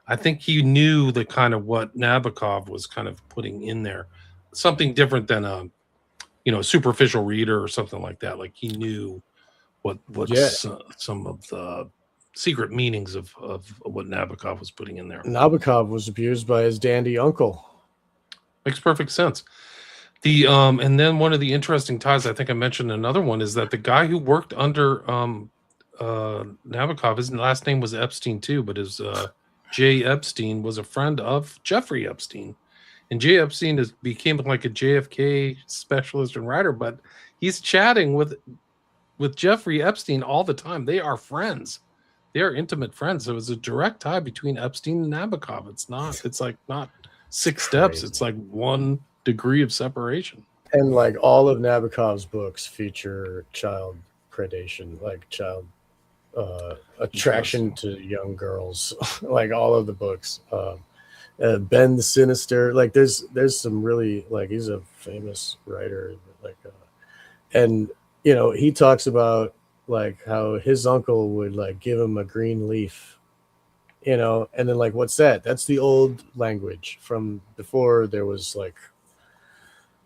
I think he knew the kind of what Nabokov was kind of putting in there, something different than a superficial reader or something like that. Like he knew what some of the secret meanings of what Nabokov was putting in there. Nabokov was abused by his dandy uncle. Makes perfect sense. The and then one of the interesting ties, I think I mentioned another one, is that the guy who worked under Nabokov, his last name was Epstein too, but his Jay Epstein was a friend of Jeffrey Epstein. And Jay Epstein became like a JFK specialist and writer, but he's chatting with Jeffrey Epstein all the time. They are friends. They are intimate friends. So it was a direct tie between Epstein and Nabokov. It's not 6 steps. It's like 1 degree of separation. And like all of Nabokov's books feature child predation, like child attraction to young girls. Like all of the books. Ben the Sinister. Like there's some really, like, he's a famous writer. Like, and he talks about like how his uncle would like give him a green leaf, you know, and then like, what's that? That's the old language from before there was like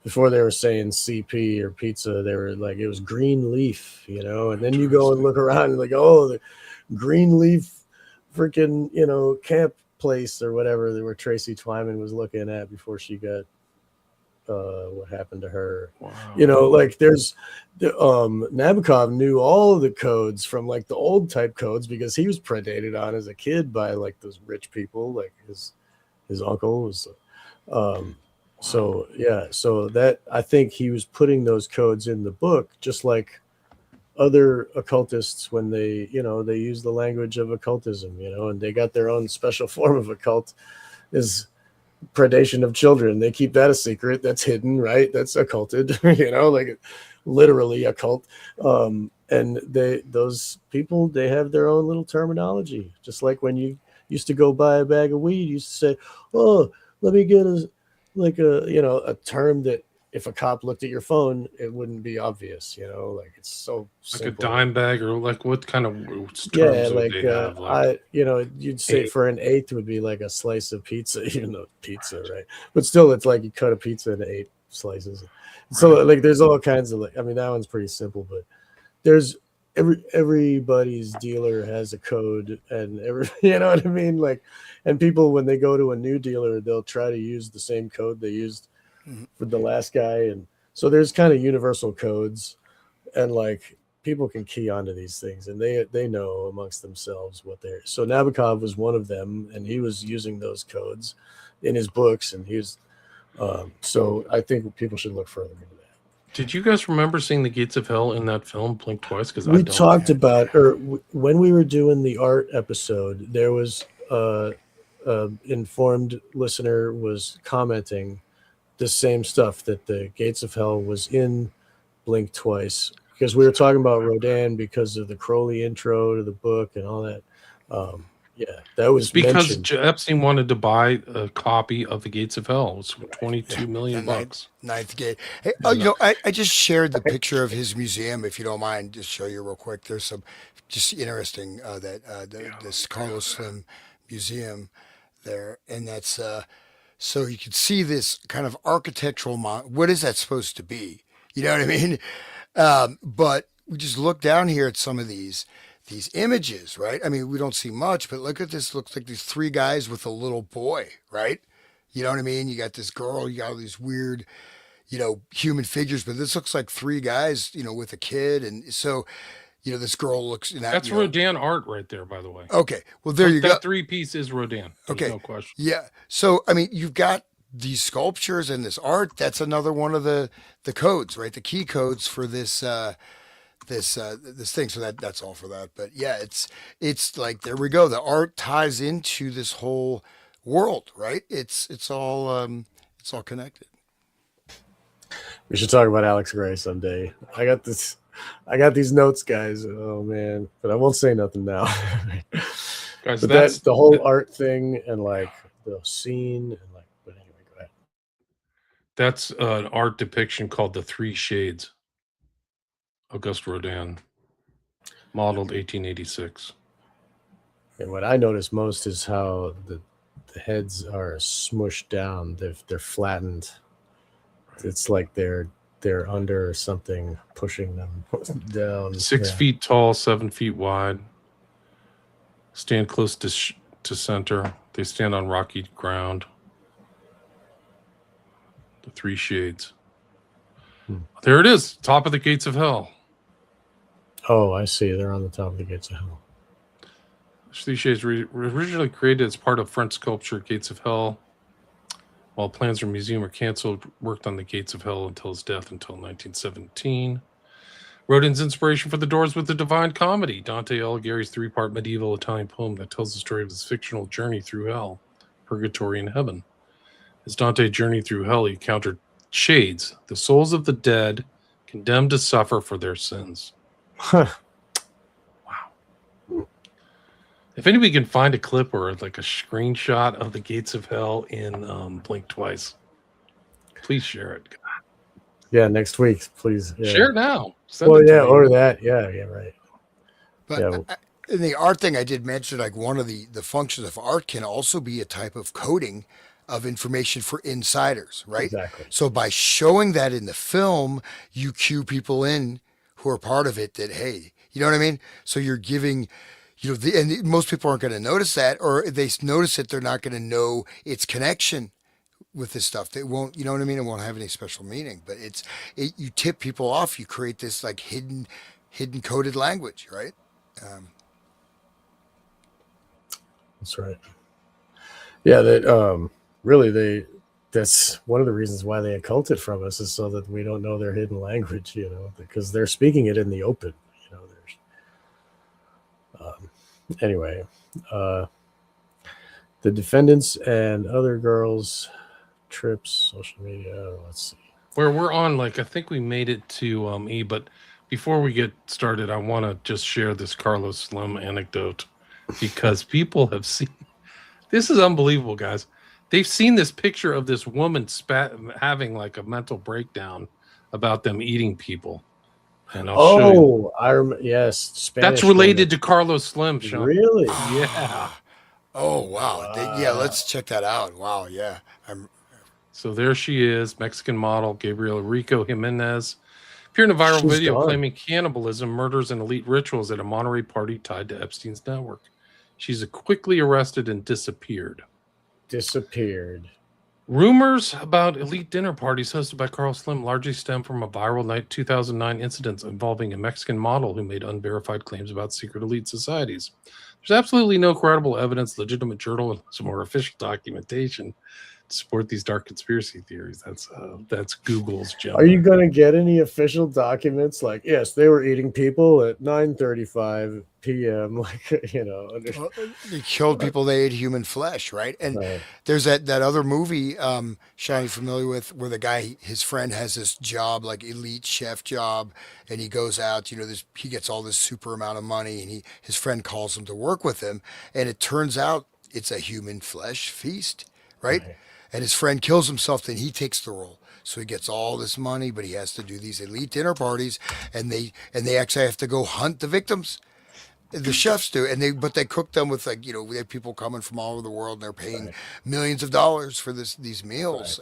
before they were saying CP or pizza, they were like it was green leaf, you know, and then you go and Interesting. look around and like, oh, the green leaf freaking, you know, camp place or whatever that where Tracy Twyman was looking at before she got what happened to her. Wow. You know, like there's Nabokov knew all of the codes from like the old type codes because he was predated on as a kid by like those rich people, like his uncle was um so yeah, so that I think he was putting those codes in the book just like other occultists when they, you know, they use the language of occultism, you know, and they got their own special form of occult is predation of children. They keep that a secret. That's hidden, right? That's occulted, you know, like literally occult. And those people, they have their own little terminology. Just like when you used to go buy a bag of weed, you used to say, "Oh, let me get a like a you know a term that if a cop looked at your phone, it wouldn't be obvious. You know, like it's so Like a simple. dime bag, or like what kind of Yeah, terms would like they have? Like I, you know, you'd say eight, for an eighth would be like a slice of pizza, even though pizza, right? But still, it's like you cut a pizza into 8 slices. So right? like, there's all kinds of like, I mean, that one's pretty simple, but there's everybody's dealer has a code, and every you know what I mean, like, and people when they go to a new dealer, they'll try to use the same code they used Mhm. for the last guy, and so there's kind of universal codes and like people can key onto these things and they know amongst themselves what they're so Nabokov was one of them and he was using those codes in his books and he was so I think people should look further into that. Did you guys remember seeing the Gates of Hell in that film Blink Twice? Because I We don't. talked about or when we were doing the art episode there was informed listener was commenting the same stuff that the Gates of Hell was in Blink Twice because we were talking about Rodin because of the Crowley intro to the book and all that. Um, yeah, that It's was because mentioned. Epstein wanted to buy a copy of the Gates of Hell. It's Yeah, 22 million the bucks. ninth gate. Hey, oh, And I just shared the picture of his museum. If you don't mind, just show you real quick. There's some just interesting that Yeah, let this me go Carlos to that. Slim museum there, and that's so you can see this kind of architectural what is that supposed to be? You know what I mean? But we just look down here at some of these images, right? I mean, we don't see much, but look at this. Looks like these three guys with a little boy, right? You know what I mean? You got this girl, you got all these weird, human figures, but this looks like three guys, with a kid. And so, this girl looks in that, That's Rodin art right there, by the way. okay, well, there you go. That three piece is Rodin. There's Okay. no question. Yeah. So, I mean, you've got these sculptures and this art. That's another one of the codes, right? The key codes for this thing. So that's all for that. But yeah, it's like there we go. The art ties into this whole world, right? It's all connected. we should talk about Alex Gray someday. I got these notes, guys. Oh man, but I won't say nothing now. Guys, But that the whole art thing and like the scene and like. But anyway, go ahead. that's an art depiction called The Three Shades, Auguste Rodin, modeled 1886. And what I notice most is how the heads are smushed down. They're flattened. It's like they're under something pushing them down. 6 feet tall, 7 feet wide. Stand close to center. They stand on rocky ground. The Three Shades. Hmm. There it is, top of the Gates of Hell. Oh, I see. They're on the top of the gates of hell. Three Shades originally created as part of French sculpture Gates of Hell. While plans for a museum were canceled, worked on the Gates of Hell until his death until 1917. Rodin's inspiration for The Doors was the Divine Comedy, Dante Alighieri's three-part medieval Italian poem that tells the story of his fictional journey through hell, purgatory, and heaven. As Dante journeyed through hell, he encountered shades, the souls of the dead, condemned to suffer for their sins. Huh. Wow. If anybody can find a clip or like a screenshot of the Gates of Hell in Blink Twice, please share it. Yeah, next week, please. Yeah. Share it now. Send Well, it to yeah, me. or that. Yeah, right. But Yeah, in the art thing, I did mention like one of the functions of art can also be a type of coding of information for insiders, right? exactly. So by showing that in the film, you cue people in who are part of it that hey, you know what I mean? So you're giving, and most people aren't going to notice that, or if they notice it, they're not going to know its connection with this stuff. They won't, you know what I mean? It won't have any special meaning. But you tip people off. You create this like hidden coded language, right? Um, That's right. Yeah, that really that's one of the reasons why they occult it from us is so that we don't know their hidden language, because they're speaking it in the open. There's anyway, uh, the defendants and other girls trips social media. Let's see. Where we're on, like I think we made it to E, but before we get started, I want to just share this Carlos Slim anecdote because people have seen this is unbelievable, guys. They've seen this picture of this woman having like a mental breakdown about them eating people, and I'll show you. Oh, yes, That's Spanish woman. related to Carlos Slim, Sean. Really? Yeah. ah, oh wow, yeah, Wow. let's check that out. Wow, yeah, I'm. So there she is, Mexican model Gabriela Rico Jimenez, appeared in a viral She's video gone. claiming cannibalism, murders, and elite rituals at a Monterey party tied to Epstein's network. She's quickly arrested and disappeared. Disappeared. Rumors about elite dinner parties hosted by Carl Slim largely stem from a viral 2009 incident involving a Mexican model who made unverified claims about secret elite societies. There's absolutely no credible evidence, legitimate journalism, or official documentation to support these dark conspiracy theories. That's Google's Are you gem. going to get any official documents like, yes, they were eating people at 9:35 p.m. Like, Well, they killed people. They ate human flesh, right? And right, there's that other movie, Sean, you familiar with, where the guy, his friend has this job, like elite chef job, and he goes out. He gets all this super amount of money, and his friend calls him to work with him, and it turns out it's a human flesh feast, right? right, And his friend kills himself, then he takes the role. So he gets all this money, but he has to do these elite dinner parties, and they actually have to go hunt the victims. The chefs do, but they cook them with like we have people coming from all over the world, and they're paying right, millions of dollars for these right. meals.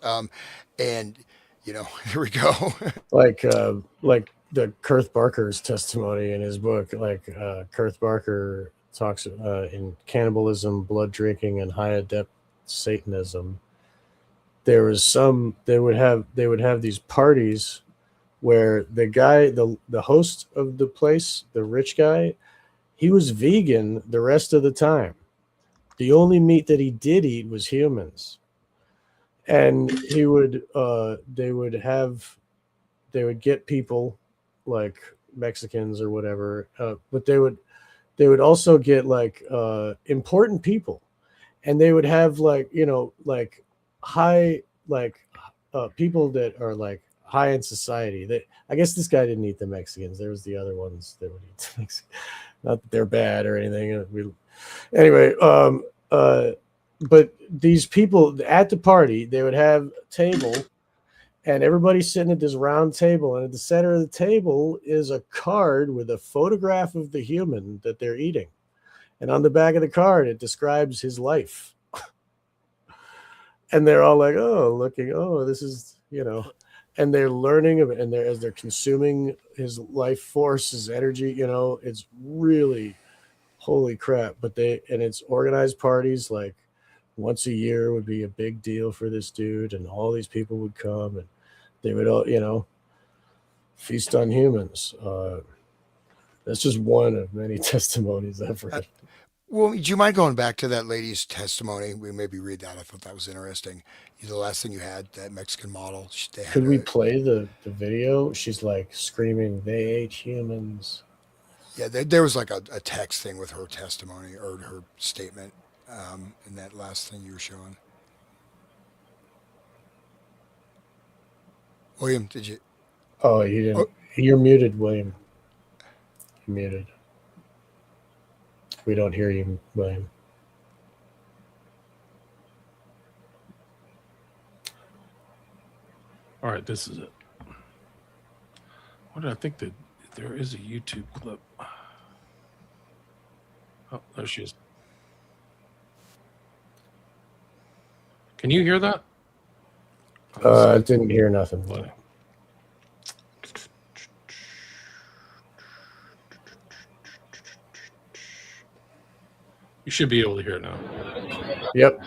And here we go. Like the Kurth Barker's testimony in his book. Like Kurth Barker talks in Cannibalism, Blood Drinking, and High Adept Satanism. There was they would have these parties where the host of the place, the rich guy, he was vegan the rest of the time. The only meat that he did eat was humans. And they would get people like Mexicans or whatever, but they would also get like important people, and they would have like like high like people that are like high in society. That I guess this guy didn't eat the Mexicans. There was the other ones that would eat the Mexicans. Not that they're bad or anything. Anyway, but these people at the party, they would have a table, and everybody's sitting at this round table, and at the center of the table is a card with a photograph of the human that they're eating, and on the back of the card it describes his life, and they're all like, oh, looking, oh, this is, and they're learning of it, and as they're consuming his life force, his energy, it's really holy crap. And it's organized parties, like once a year would be a big deal for this dude, and all these people would come, and they would all, feast on humans. That's just one of many testimonies I've Uh, read. well, do you mind going back to that lady's testimony? We maybe read that. I thought that was interesting. The last thing you had, that Mexican model, they had Could we a play the video? She's like screaming, they ate humans. yeah. There was like a text thing with her testimony or her statement in that last thing you were showing. William, did you? Oh, you Oh, didn't. You're muted, William. You're muted. We don't hear you, William. All right, this is it. What did I think that there is a YouTube clip? Oh, there she is. Can you hear that? I didn't hear nothing. Funny. You should be able to hear it now. Yep.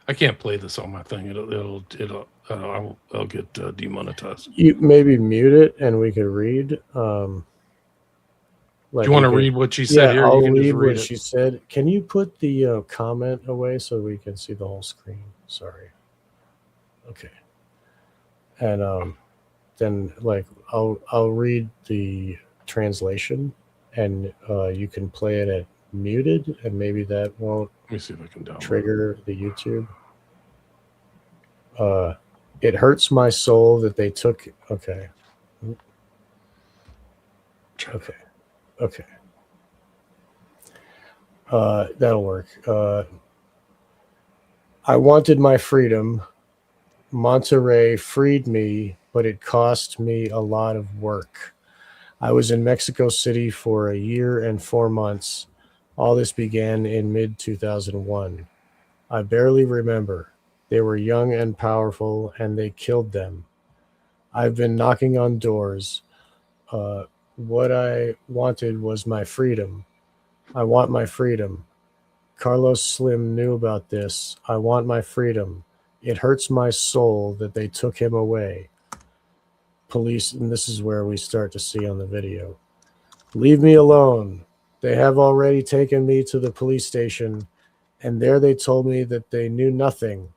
I can't play this on my thing. I'll get demonetized. You maybe mute it and we could read. Do you want to read what she said here? I'll You can just read read what it. she said. Can you put the comment away so we can see the whole screen? Sorry. Okay. And then I'll read the translation, and you can play it at muted, and maybe that won't Let me see if I can download trigger the YouTube. It hurts my soul that they took. Okay. That'll work. I wanted my freedom. Monterrey freed me, but it cost me a lot of work. I was in Mexico City for a year and 4 months. All this began in mid-2001. I barely remember. They were young and powerful, and they killed them. I've been knocking on doors. What I wanted was my freedom. I want my freedom. Carlos Slim knew about this. I want my freedom. It hurts my soul that they took him away. Police, and this is where we start to see on the video. Leave me alone. They have already taken me to the police station, and there they told me that they knew nothing.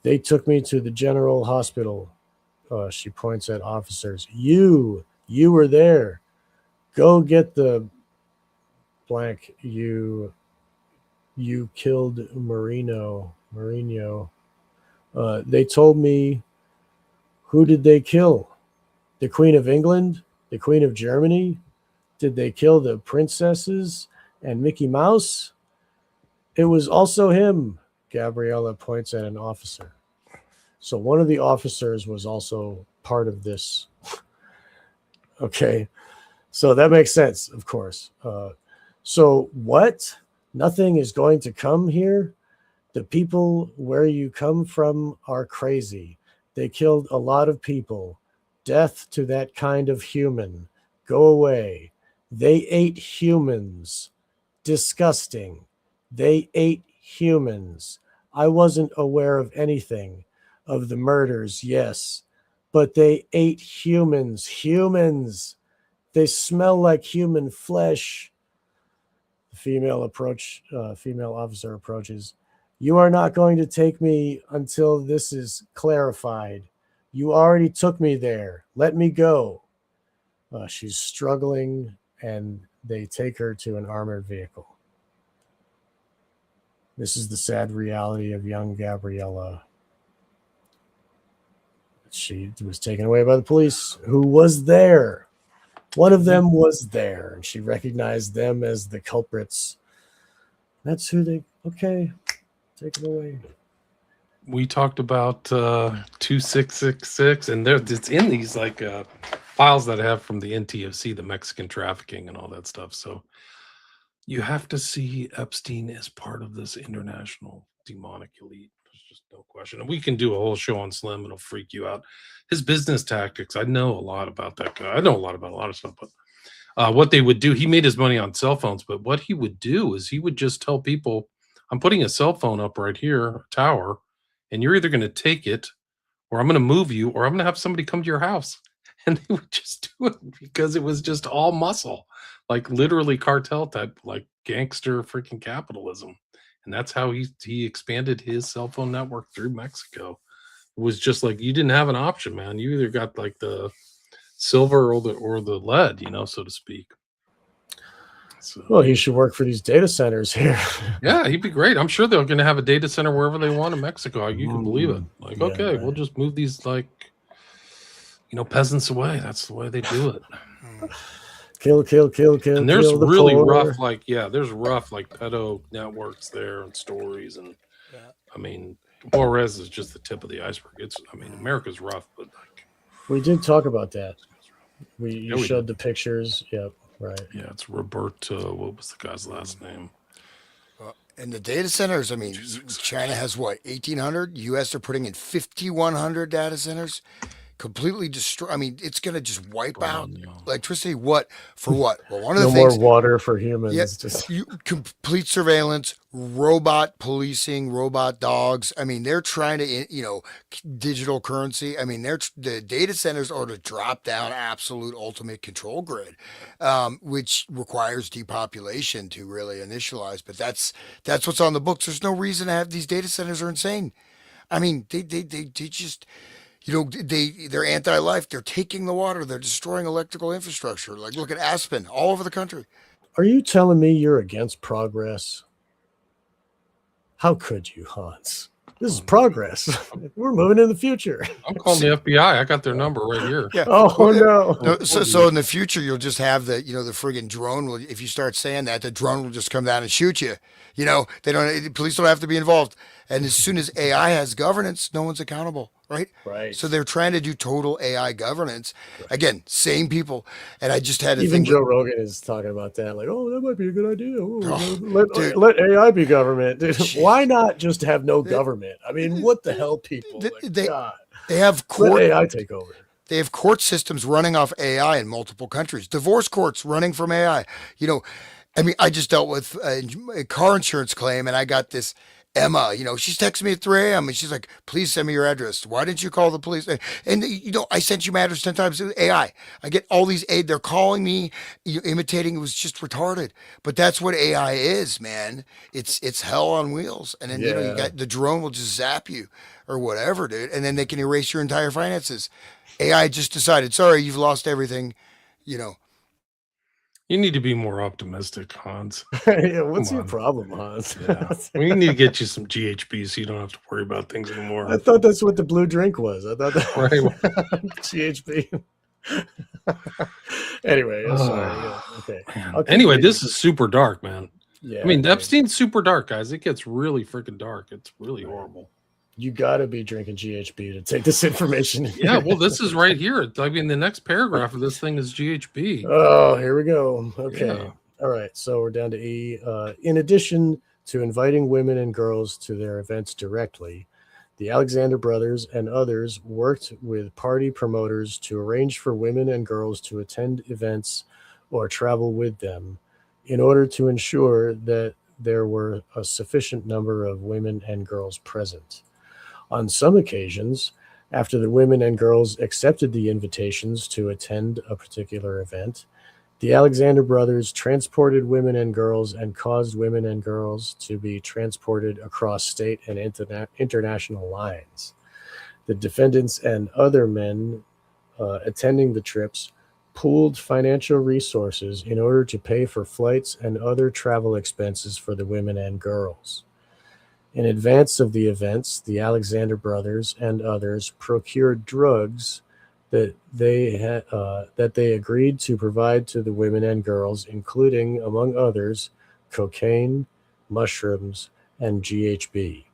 They took me to the general hospital. She points at officers. You were there. Go get the blank. You killed Mourinho. They told me, who did they kill? The Queen of England? The Queen of Germany? Did they kill the princesses and Mickey Mouse? It was also him. Gabriella points at an officer. So one of the officers was also part of this. Okay. So that makes sense, of course. So what? Nothing is going to come here? The people where you come from are crazy. They killed a lot of people. Death to that kind of human. Go away. They ate humans. Disgusting. They ate humans. I wasn't aware of anything. Of the murders, yes. But they ate humans. Humans. They smell like human flesh. The female officer approaches. You are not going to take me until this is clarified. You already took me there. Let me go. She's struggling, and they take her to an armored vehicle. This is the sad reality of young Gabriella. She was taken away by the police, who was there. One of them was there, and she recognized them as the culprits. That's who they... Okay, take it away. We talked about 2666, and it's in these files that I have from the NTOC, the Mexican trafficking and all that stuff. So you have to see Epstein as part of this international demonic elite. There's just no question. And we can do a whole show on Slim. It'll freak you out. His business tactics, I know a lot about that guy. I know a lot about a lot of stuff, but what they would do, he made his money on cell phones, but what he would do is he would just tell people, I'm putting a cell phone up right here, a tower, and you're either going to take it, or I'm going to move you, or I'm going to have somebody come to your house. And they would just do it because it was just all muscle, like literally cartel type, like gangster freaking capitalism. And that's how he expanded his cell phone network through Mexico. It was just like, you didn't have an option, man. You either got like the silver or the lead, so to speak. So, well, he should work for these data centers here. Yeah, he'd be great. I'm sure they're going to have a data center wherever they want in Mexico. You can believe it. Like, okay, we'll just move these peasants away. That's the way they do it. Kill. And there's kill the really poor. rough, there's rough pedo networks there and stories. And I mean, Juarez is just the tip of the iceberg. America's rough, but like We did talk about that. You Yeah, we showed did. the pictures. Yep, right. Yeah, it's Roberto. What was the guy's last name? And the data centers, I mean, China has what, 1,800? US are putting in 5,100 data centers, completely destroy. I mean, it's going to just wipe out electricity. What? For what? Well, one of the No more things, water for yeah, humans. Just you complete surveillance, robot policing, robot dogs. I mean, they're trying to, digital currency. I mean, the data centers are to drop down absolute ultimate control grid, which requires depopulation to really initialize. But that's what's on the books. There's no reason to have these data centers are insane. I mean, they just they're anti-life. They're taking the water. They're destroying electrical infrastructure. Like look at Aspen, all over the country. are you telling me you're against progress? How could you, Hans? This is progress. We're moving in the future. I'm calling the FBI. I got their number right here. Yeah. Oh no. No, so in the future you'll just have the the friggin' drone will, if you start saying that, the drone will just come down and shoot you. They don't, police don't have to be involved. And as soon as AI has governance, no one's accountable, right? Right. So they're trying to do total AI governance. Again, same people. And I just had a Even thing Joe Rogan is talking about that. Like, oh, that might be a good idea. Dude. Let AI be government. Dude, why not just have no government? I mean, what the hell, people? God. They have Let court AI take over. They have court systems running off AI in multiple countries. Divorce courts running from AI. I just dealt with a car insurance claim, and I got this Emma. She's texting me at 3 a.m. and she's like, "Please send me your address. Why didn't you call the police?" And I sent you my address 10 times. AI. I get all these aid. They're calling me, imitating. It was just retarded. But that's what AI is, man. It's hell on wheels. And then you got the drone will just zap you or whatever, dude. And then they can erase your entire finances. AI just decided, sorry, you've lost everything. You need to be more optimistic, Hans. Yeah, what's Come your on. problem, Hans? Yeah. We need to get you some GHB so you don't have to worry about things anymore. I thought that's what the blue drink was. I thought that Right. GHB. Anyway, sorry. Yeah, okay. Anyway, this is super dark, man. Yeah. I mean, Epstein's super dark, guys. It gets really freaking dark. It's really horrible. You got to be drinking GHB to take this information. Yeah, well, this is right here. I mean, the next paragraph of this thing is GHB. Oh, here we go. Okay. Yeah. All right. So we're down to E. In addition to inviting women and girls to their events directly, the Alexander brothers and others worked with party promoters to arrange for women and girls to attend events or travel with them in order to ensure that there were a sufficient number of women and girls present. On some occasions, after the women and girls accepted the invitations to attend a particular event, the Alexander brothers transported women and girls and caused women and girls to be transported across state and international lines. The defendants and other men attending the trips pooled financial resources in order to pay for flights and other travel expenses for the women and girls. In advance of the events, the Alexander brothers and others procured drugs that they agreed to provide to the women and girls, including, among others, cocaine, mushrooms, and GHB.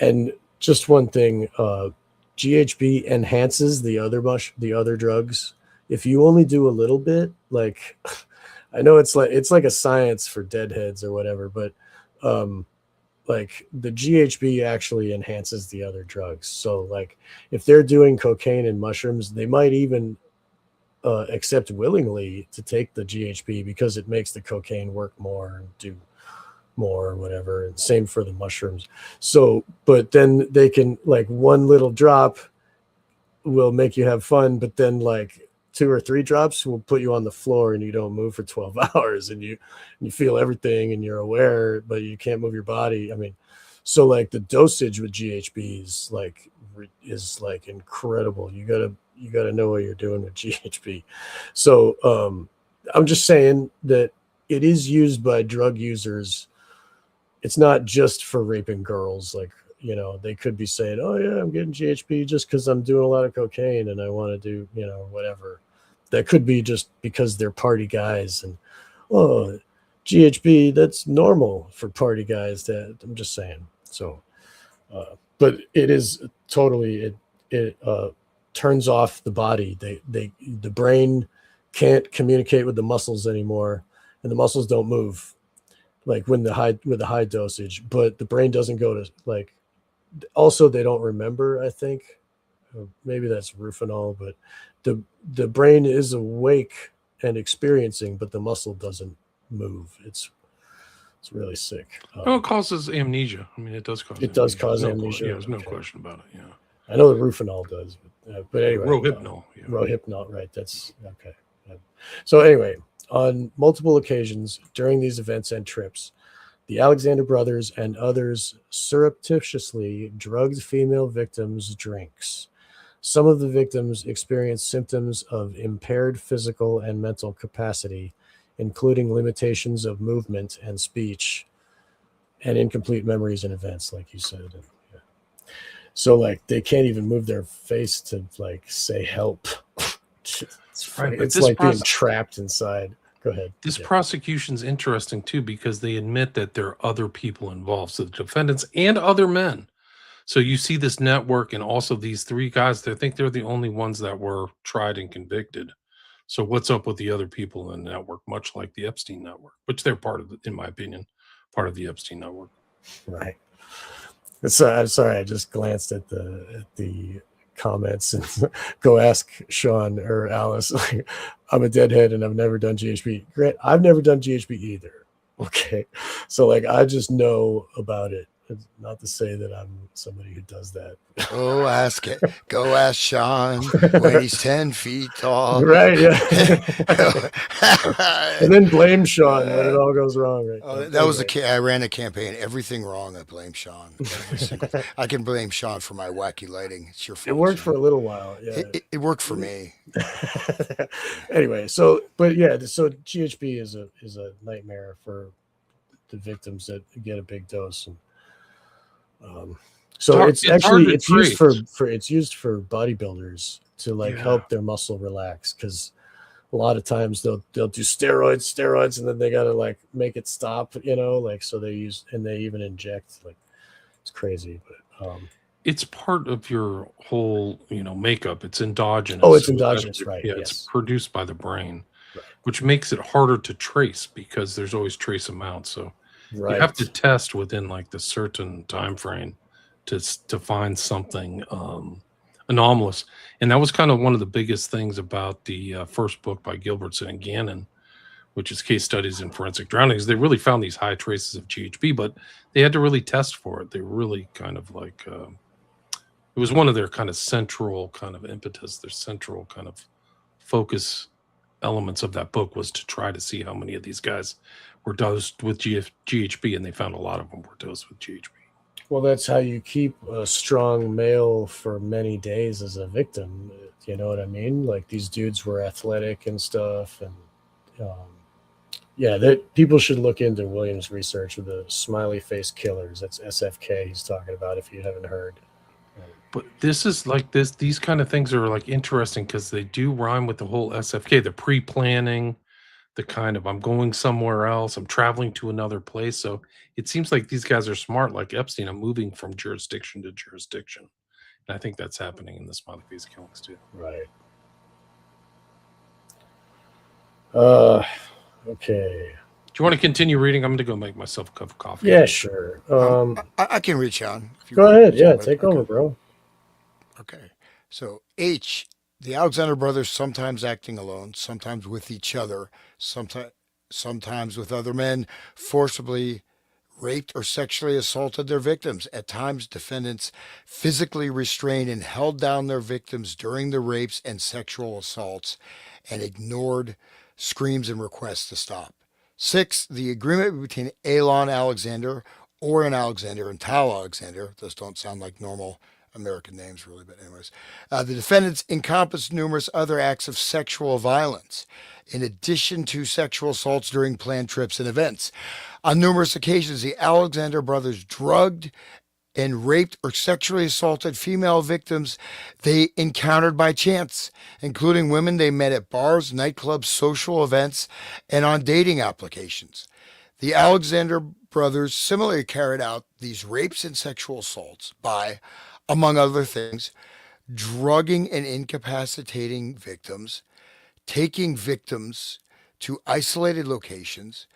And just one thing, GHB enhances the other drugs. If you only do a little bit, like I know it's like a science for deadheads or whatever, but like the GHB actually enhances the other drugs. So like if they're doing cocaine and mushrooms, they might even accept willingly to take the GHB because it makes the cocaine work more and do more or whatever. And same for the mushrooms. So, but then they can, like, one little drop will make you have fun, but then like 2 or 3 drops will put you on the floor and you don't move for 12 hours and you feel everything and you're aware, but you can't move your body. I mean, so like the dosage with GHB is like incredible. You gotta know what you're doing with GHB. So I'm just saying that it is used by drug users. It's not just for raping girls. Like, you know, they could be saying, oh yeah, I'm getting GHB just because I'm doing a lot of cocaine and I want to do, you know, whatever. That could be just because they're party guys and, GHB, that's normal for party guys. That I'm just saying. So But it is totally it turns off the body. The brain can't communicate with the muscles anymore, and the muscles don't move like when the high dosage. But the brain doesn't go to like. Also, they don't remember. I think maybe that's Rufinol, but the brain is awake and experiencing, but the muscle doesn't move. It's really sick. No, it causes amnesia. I mean, it does cause. It does amnesia. cause No, amnesia. Yeah, there's no Okay. question about it. Yeah. I know the Rufinol does, but anyway, Rohypnol. Yeah. Rohypnol, right? That's okay. So anyway, on multiple occasions during these events and trips, the Alexander brothers and others surreptitiously drugged female victims' drinks. Some of the victims experienced symptoms of impaired physical and mental capacity, including limitations of movement and speech, and incomplete memories and events, like you said. And, yeah. So, like, they can't even move their face to like say help. It's Right, funny. but It's this like being process, trapped inside. Go ahead. this Yeah. prosecution's interesting too because they admit that there are other people involved, so the defendants and other men. So you see this network and also these three guys. They think they're the only ones that were tried and convicted. So what's up with the other people in the network? Much like the Epstein network, which they're part of, in my opinion, part of the Epstein network. Right. I'm sorry. I just glanced at the comments and go ask Sean or Alice. Like, I'm a deadhead and I've never done GHB. Grant, I've never done GHB either. Okay, so like I just know about it. It's not to say that I'm somebody who does that. Go ask it. Go ask Sean when he's 10 feet tall. Right? Yeah. And then blame Sean when it all goes wrong. Right? That was I ran a campaign. Everything wrong, I blame Sean. Every single. I can blame Sean for my wacky lighting. It's your fault. It worked Sean. for a little while. Yeah. It worked for me. Anyway, so GHB is a nightmare for the victims that get a big dose. And, so it's used for bodybuilders to like help their muscle relax, because a lot of times they'll do steroids, and then they gotta like make it stop, like, so they even inject, like, it's crazy, but it's part of your whole, makeup. It's endogenous. Oh, it's endogenous, right? Yeah, yes. It's produced by the brain, right, which makes it harder to trace because there's always trace amounts. So right. You have to test within like the certain time frame to find something anomalous. And that was kind of one of the biggest things about the first book by Gilbertson and Gannon, which is Case Studies in Forensic Drownings. They really found these high traces of GHB, but they had to really test for it. They really kind of like it was one of their kind of central kind of impetus, their central kind of focus elements of that book was to try to see how many of these guys were dosed with GHB, and they found a lot of them were dosed with GHB. Well, that's how you keep a strong male for many days as a victim. You know what I mean? Like, these dudes were athletic and stuff, and that people should look into Williams' research with the smiley face killers. That's SFK he's talking about, if you haven't heard. But this is like these kind of things are like interesting because they do rhyme with the whole SFK, the pre-planning, the kind of I'm going somewhere else, I'm traveling to another place. So it seems like these guys are smart, like Epstein. I'm moving from jurisdiction to jurisdiction. And I think that's happening in the smiley face killings too. Right. Okay. Do you want to continue reading? I'm going to go make myself a cup of coffee. Yeah, sure. I can reach on. Go ahead. Yeah, take over, bro. Okay. So H, the Alexander brothers, sometimes acting alone, sometimes with each other, sometimes with other men, forcibly raped or sexually assaulted their victims. At times, defendants physically restrained and held down their victims during the rapes and sexual assaults and ignored screams and requests to stop. 6, the agreement between Elon Alexander, Oren Alexander, and Tal Alexander, those don't sound like normal American names, really, but anyways. The defendants encompassed numerous other acts of sexual violence, in addition to sexual assaults during planned trips and events. On numerous occasions, the Alexander brothers drugged and raped or sexually assaulted female victims they encountered by chance, including women they met at bars, nightclubs, social events, and on dating applications. The Alexander brothers similarly carried out these rapes and sexual assaults by, among other things, drugging and incapacitating victims, taking victims to isolated locations,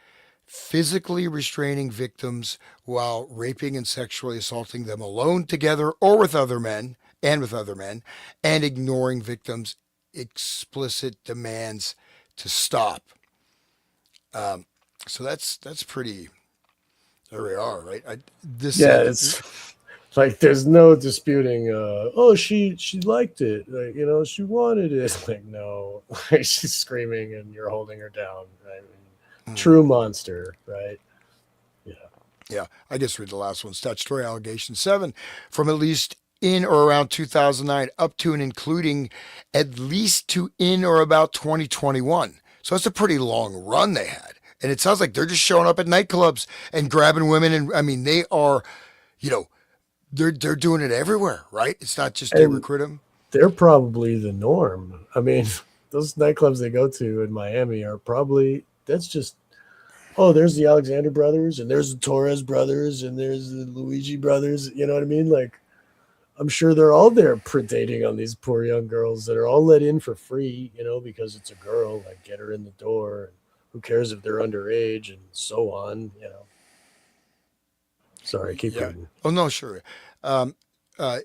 physically restraining victims while raping and sexually assaulting them alone, together, or with other men, and ignoring victims' explicit demands to stop. Um, so that's pretty. There we are, right? This Yeah, said, it's like there's no disputing. Oh, she liked it. Like, she wanted it. Like, no, she's screaming and you're holding her down. Right? True monster, right? Yeah. yeah, I guess read the last one. Statutory allegation 7 from at least in or around 2009 up to and including at least to in or about 2021. So it's a pretty long run they had. And it sounds like they're just showing up at nightclubs and grabbing women. And I mean, they are, you know, they're doing it everywhere, right? It's not just they And recruit them. they're probably the norm. I mean, those nightclubs they go to in Miami are probably that's just oh, there's the Alexander brothers and there's the Torres brothers and there's the Luigi brothers. You know what I mean? Like I'm sure they're all there predating on these poor young girls that are all let in for free, because it's a girl, like get her in the door. And who cares if they're underage and so on. Sorry, keep Yeah. reading. Oh no, sure. Um,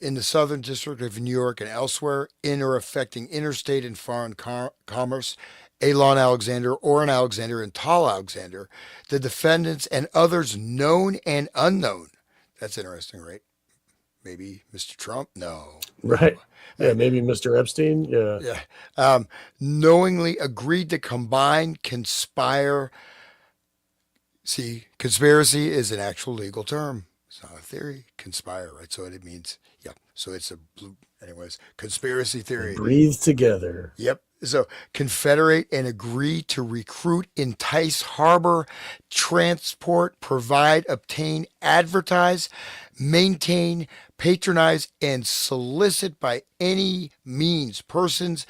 in the Southern District of New York and elsewhere, in or affecting interstate and foreign commerce, Elon Alexander or an Alexander and Tal Alexander, the defendants and others known and unknown. That's interesting, right? Maybe Mr. Trump? No, no. Right. Uh, Yeah, maybe Mr. Epstein. Yeah. yeah. Um, knowingly agreed to combine, conspire. See, conspiracy is an actual legal term. It's not a theory. Conspire, right? So it means, yeah. So it's a blue, anyways, conspiracy And theory. breathe together. Yep. So confederate and agree to recruit, entice, harbor, transport, provide, obtain, advertise, maintain, patronize, and solicit by any means persons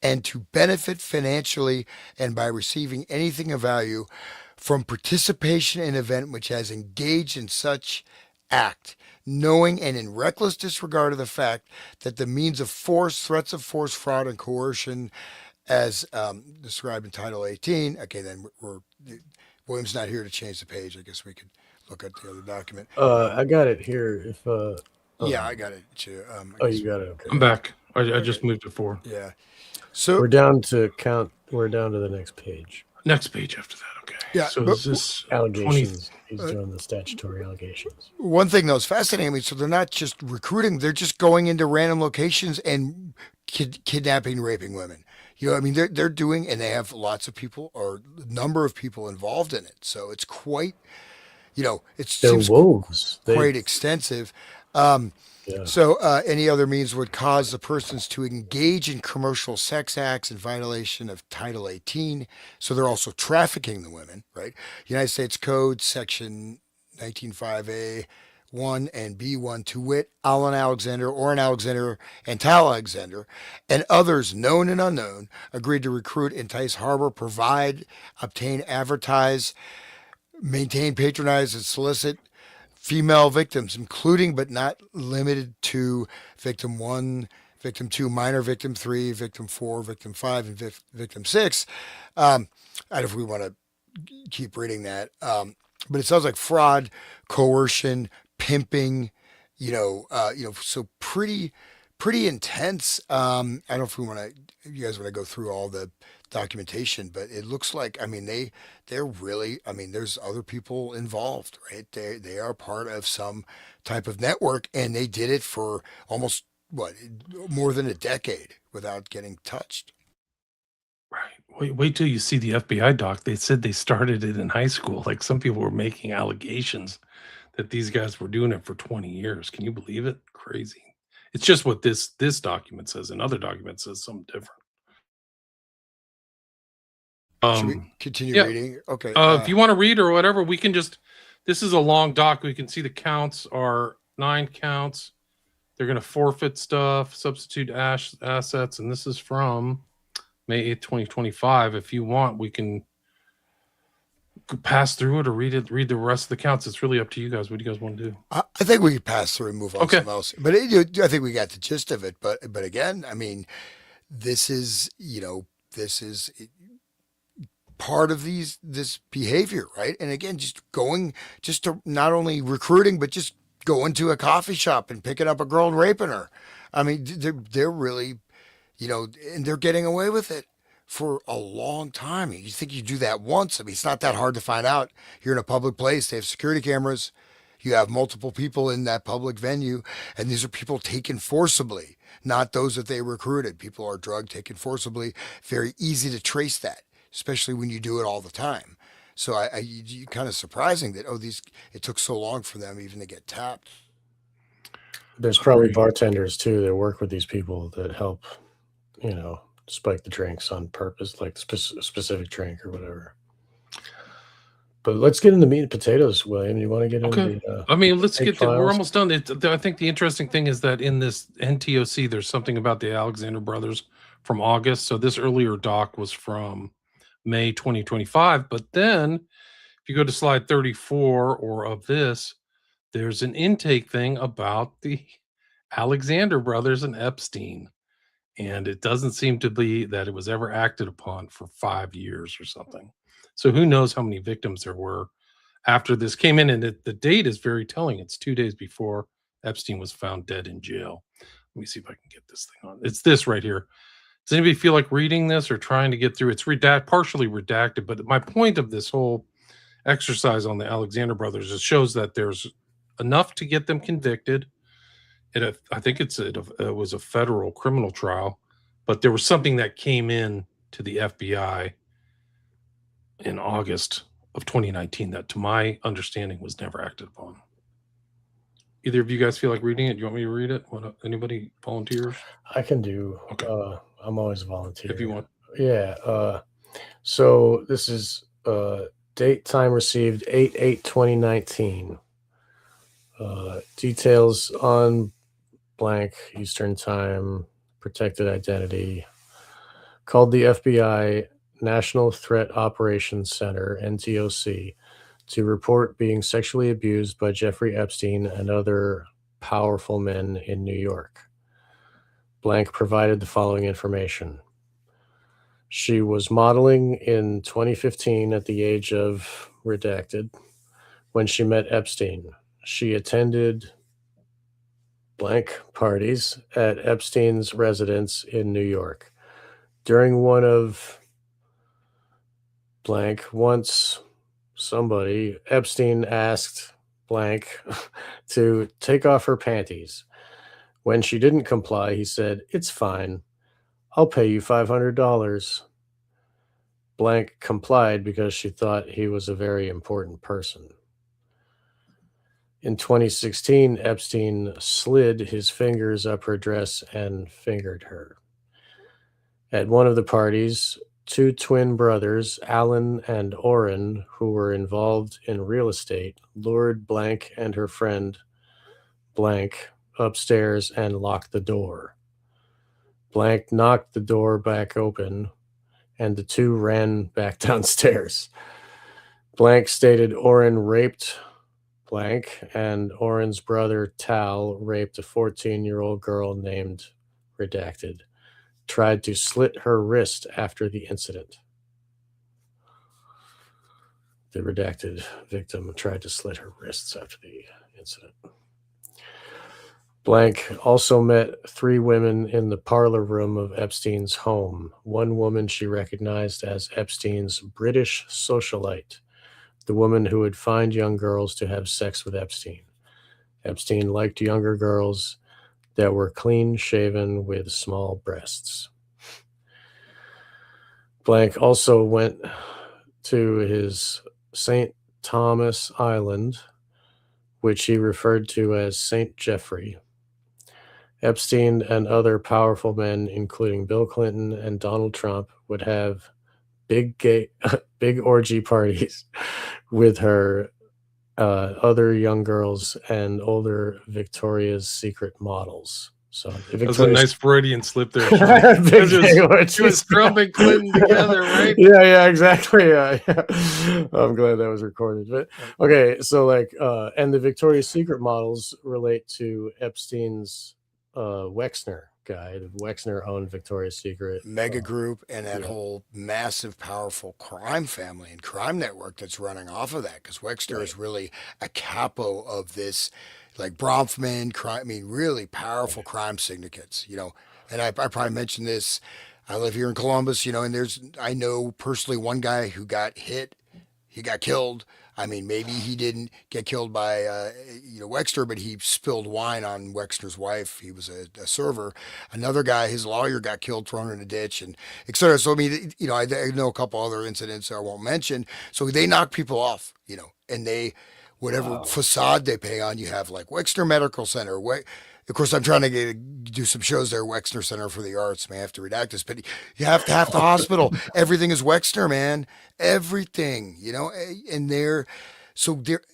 and to benefit financially and by receiving anything of value from participation in an event which has engaged in such act, knowing and in reckless disregard of the fact that the means of force, threats of force, fraud, and coercion, as described in Title 18. Okay, then William's not here to change the page. I guess we could look at the other document. I got it here. If Yeah, I got it too. Oh, you got it. Okay. I'm back. I Okay. just moved it forward. Yeah. So We're down to count. We're down to the next page. Next page after that. Okay. Yeah, So but- is this 20? Allegations. He's doing the statutory allegations. one thing that was fascinating me, so they're not just recruiting; they're just going into random locations and kidnapping, raping women. I mean, they're doing, and they have lots of people or a number of people involved in it. So it's quite, it They're seems wolves. quite extensive. Um, Yeah. so any other means would cause the persons to engage in commercial sex acts in violation of Title 18. So they're also trafficking the women, right? United States Code, Section 195A. 1 and B1 to wit, Alan Alexander or an Alexander and Tal Alexander and others known and unknown agreed to recruit, entice, harbor, provide, obtain, advertise, maintain, patronize, and solicit female victims, including but not limited to victim 1, victim 2, minor victim 3, victim 4, victim 5, and victim 6. I don't know if we want to keep reading that. But it sounds like fraud, coercion, pimping, so pretty intense. I don't know if you guys want to go through all the documentation, but it looks like, I mean, they're really, I mean, there's other people involved, right? They are part of some type of network, and they did it for almost more than a decade without getting touched. Right. Wait till you see the FBI doc. They said they started it in high school. Like some people were making allegations that these guys were doing it for 20 years. Can you believe it? Crazy. It's just what this document says. Another document says something different. Should we continue yeah. reading? Okay. If you want to read or whatever, we can just. This is a long doc. We can see the counts are 9 counts. They're going to forfeit stuff, substitute assets, and this is from May 8th, 2025. If you want, we can pass through it or read the rest of the counts? It's really up to you guys. What do you guys want to do? I think we could pass through and move on to Okay. something else. But I think we got the gist of it. But again, I mean, this is this is part of this behavior, right? And again, just to not only recruiting, but just going to a coffee shop and picking up a girl and raping her. I mean, they're really, and they're getting away with it for a long time. You think you do that once? I mean, it's not that hard to find out. You're in a public place. They have security cameras. You have multiple people in that public venue, and these are people taken forcibly, not those that they recruited. People are drugged, taken forcibly. Very easy to trace that, especially when you do it all the time. So you kind of surprising that it took so long for them even to get tapped. There's probably Agreed. bartenders too that work with these people that help, spike the drinks on purpose, like specific drink or whatever. But let's get into meat and potatoes, William. You want to get Okay. into I mean, let's intake get there. We're files? almost done. I think the interesting thing is that in this NTOC, there's something about the Alexander brothers from August. So this earlier doc was from May 2025. But then if you go to slide 34 or of this, there's an intake thing about the Alexander brothers and Epstein. And it doesn't seem to be that it was ever acted upon for 5 years or something. So who knows how many victims there were after this came in. And the date is very telling. It's 2 days before Epstein was found dead in jail. Let me see if I can get this thing on. It's this right here. Does anybody feel like reading this or trying to get through? It's partially redacted, but my point of this whole exercise on the Alexander brothers, it shows that there's enough to get them convicted. I think it was a federal criminal trial, but there was something that came in to the FBI in August of 2019 that, to my understanding, was never acted upon. Either of you guys feel like reading it? Do you want me to read it? Anybody volunteers? I can do. Okay. I'm always a volunteer. If you want. Yeah. So this is date time received 8/8/2019. Details on blank Eastern time, protected identity. Called the FBI National Threat Operations Center, NTOC, to report being sexually abused by Jeffrey Epstein and other powerful men in New York. Blank provided the following information. She was modeling in 2015 at the age of redacted when she met Epstein. She attended blank parties at Epstein's residence in New York. During one of blank, once Epstein asked blank to take off her panties. When she didn't comply, he said, "It's fine. I'll pay you $500. Blank complied because she thought he was a very important person. In 2016, Epstein slid his fingers up her dress and fingered her. At one of the parties, two twin brothers, Alan and Orrin, who were involved in real estate, lured blank and her friend blank upstairs and locked the door. Blank knocked the door back open, and the two ran back downstairs. Blank stated Orrin raped blank, and Orrin's brother Tal raped a 14-year-old girl named redacted. Tried to slit her wrist after the incident. The redacted victim tried to slit her wrists after the incident. Blank also met three women in the parlor room of Epstein's home. One woman she recognized as Epstein's British socialite, the woman who would find young girls to have sex with Epstein. Epstein liked younger girls that were clean-shaven with small breasts. Blank also went to his St. Thomas Island, which he referred to as St. Jeffrey. Epstein and other powerful men, including Bill Clinton and Donald Trump, would have big orgy parties with her, other young girls, and older Victoria's Secret models. So the That was a Victoria's nice Freudian slip there, Sean. Big He was Trump and Clinton together, right? Yeah, exactly. Yeah. I'm glad that was recorded. But okay, so like and the Victoria's Secret models relate to Epstein's Wexner guy. Wexner owned Victoria's Secret. Mega group and that yeah. whole massive, powerful crime family and crime network that's running off of that. Because Wexner Right. is really a capo of this, like Bronfman, crime. I mean, really powerful crime syndicates. And I probably mentioned this. I live here in Columbus, and I know personally one guy who got hit. He got killed. I mean, maybe he didn't get killed by Wexner, but he spilled wine on Wexner's wife. He was a server. Another guy, his lawyer, got killed, thrown in a ditch, and et cetera. So I mean, I know a couple other incidents I won't mention. So they knock people off, and they whatever Wow. facade they pay on. You have like Wexner Medical Center. Of course, I'm trying to do some shows there, Wexner Center for the Arts. May have to redact this, but you have to have the hospital. Everything is Wexner, man. Everything, and they're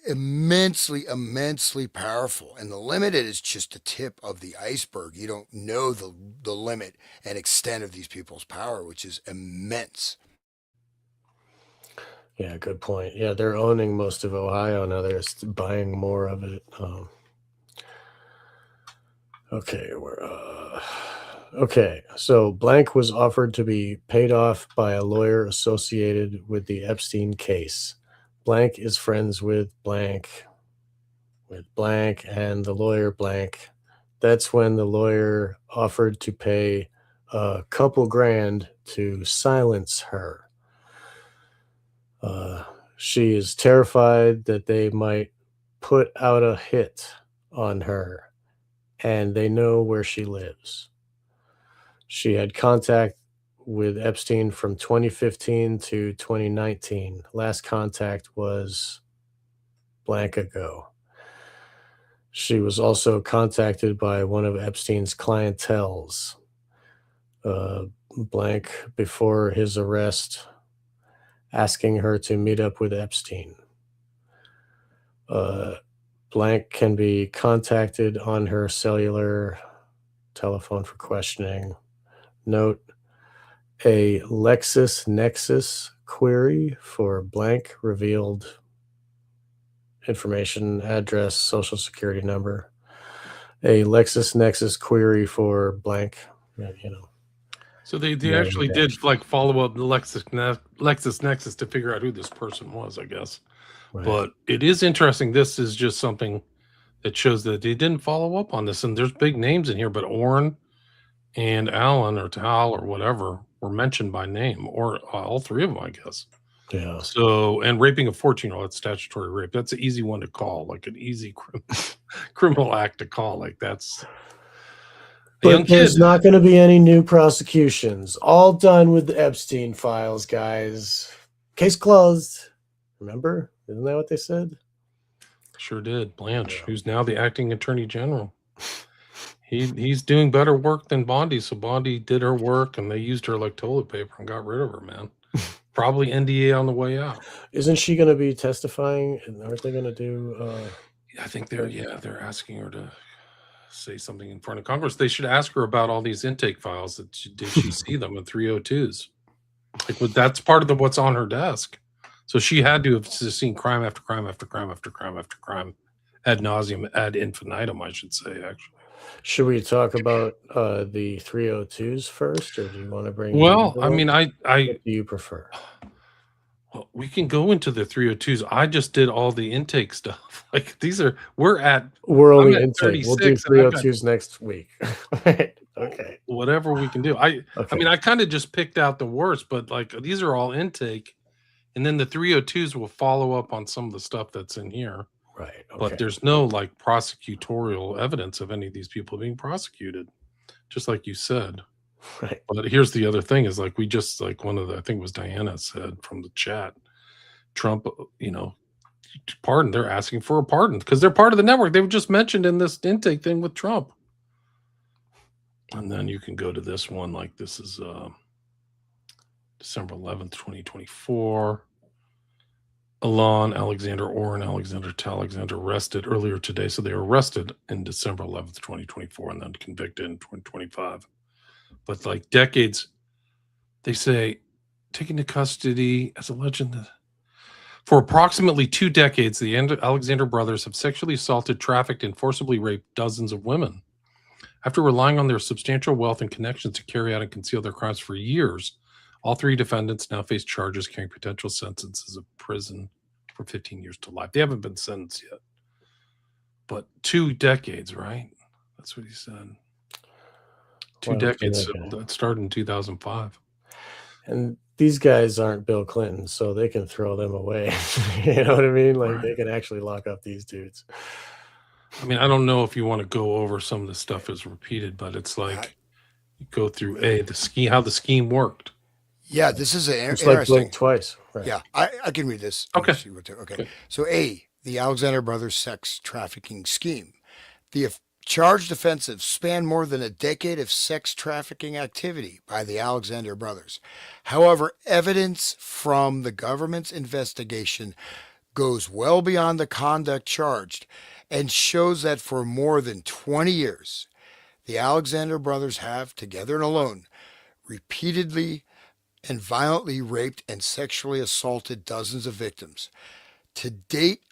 immensely, immensely powerful. And the limited is just the tip of the iceberg. You don't know the limit and extent of these people's power, which is immense. Yeah, good point. Yeah, they're owning most of Ohio now. They're buying more of it. Okay, okay. So blank was offered to be paid off by a lawyer associated with the Epstein case. Blank is friends with blank, and the lawyer blank. That's when the lawyer offered to pay a couple grand to silence her. She is terrified that they might put out a hit on her, and they know where she lives. She had contact with Epstein from 2015 to 2019. Last contact was blank ago. She was also contacted by one of Epstein's clientels, blank before his arrest, asking her to meet up with Epstein. Blank can be contacted on her cellular telephone for questioning. Note, a LexisNexis query for blank revealed information, address, social security number. A LexisNexis query for blank, So they Yeah, actually yeah. did like follow up the LexisNexis to figure out who this person was, I guess. Right. But it is interesting. This is just something that shows that they didn't follow up on this. And there's big names in here, but Orrin and Allen or Tal or whatever were mentioned by name, or all three of them, I guess. Yeah. So, and raping a 14-year-old, that's statutory rape. That's an easy one to call, like an easy criminal act to call. Like that's a young But there's kid. not going to be any new prosecutions. All done with the Epstein files, guys. Case closed. Remember? Isn't that what they said? Sure did. Blanche, Yeah. who's now the acting attorney general. He's doing better work than Bondi. So Bondi did her work and they used her like toilet paper and got rid of her, man. Probably NDA on the way out. Isn't she going to be testifying? And aren't they going to do? I think they're asking her to say something in front of Congress. They should ask her about all these intake files. Did she see them in 302s? Like, that's part of what's on her desk. So she had to have seen crime after crime after crime after crime after crime, ad nauseum, ad infinitum, I should say. Actually, should we talk about the 302s first, or do you want to bring? Well, I mean, what do you prefer? Well, we can go into the 302s. I just did all the intake stuff. Like we're only at intake. We'll do 302s next week. Okay. Whatever we can do. I mean, I kind of just picked out the worst, but like these are all intake, and then the 302s will follow up on some of the stuff that's in here. Right. Okay. But there's no like prosecutorial evidence of any of these people being prosecuted, just like you said. Right. But here's the other thing is like we just like one of the I think it was Diana said from the chat, Trump, pardon, they're asking for a pardon because they're part of the network. They were just mentioned in this intake thing with Trump. And then you can go to this one, like this is December 11th, 2024. Alon Alexander, Oren Alexander, Tal Alexander arrested earlier today. So they were arrested in December 11th, 2024, and then convicted in 2025. But like decades, they say, taken to custody as alleged for approximately 2 decades, the Alexander brothers have sexually assaulted, trafficked, and forcibly raped dozens of women. After relying on their substantial wealth and connections to carry out and conceal their crimes for years, all 3 defendants now face charges carrying potential sentences of prison for 15 years to life. They haven't been sentenced yet, but 2 decades, right? That's what he said. 2 Wow, decades. So okay. that started in 2005. And these guys aren't Bill Clinton, so they can throw them away. You know what I mean? Like, Right. they can actually lock up these dudes. I mean, I don't know if you want to go over some of the stuff as repeated, but it's like you go through the scheme, how the scheme worked. Yeah, this is an It's like interesting. Blink twice. Right. Yeah, I can read this. Okay. Okay. Good. So the Alexander Brothers sex trafficking scheme. The charged offenses span more than a decade of sex trafficking activity by the Alexander brothers. However, evidence from the government's investigation goes well beyond the conduct charged and shows that for more than 20 years, the Alexander brothers have, together and alone, repeatedly and violently raped and sexually assaulted dozens of victims. To date,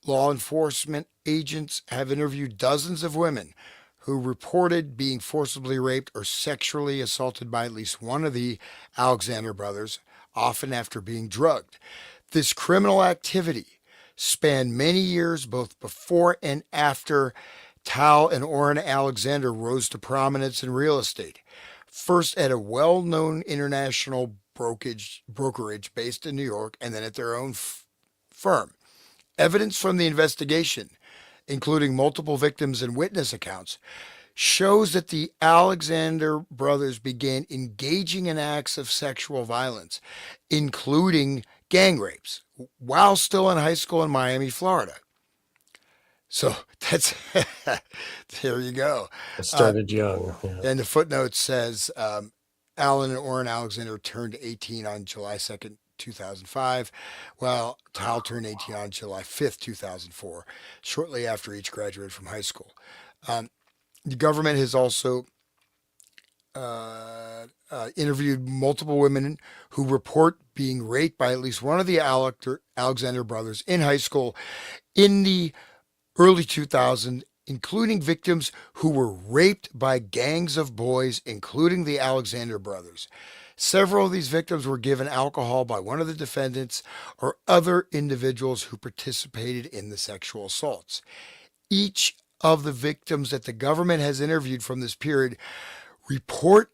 law enforcement agents have interviewed dozens of women who reported being forcibly raped or sexually assaulted by at least one of the Alexander brothers, often after being drugged. This criminal activity spanned many years both before and after Tal and Orrin Alexander rose to prominence in real estate. First at a well known international brokerage based in New York, and then at their own firm. Evidence from the investigation, including multiple victims and witness accounts, shows that the Alexander brothers began engaging in acts of sexual violence, including gang rapes, while still in high school in Miami, Florida. So that's there you go. It started young. Yeah. And the footnote says Alan and Orrin Alexander turned 18 on July 2nd, 2005, while Tal turned 18 on July 5th, 2004, shortly after each graduated from high school. The government has also interviewed multiple women who report being raped by at least one of the Alexander brothers in high school in the early 2000s, including victims who were raped by gangs of boys, including the Alexander brothers. Several of these victims were given alcohol by one of the defendants or other individuals who participated in the sexual assaults. Each of the victims that the government has interviewed from this period report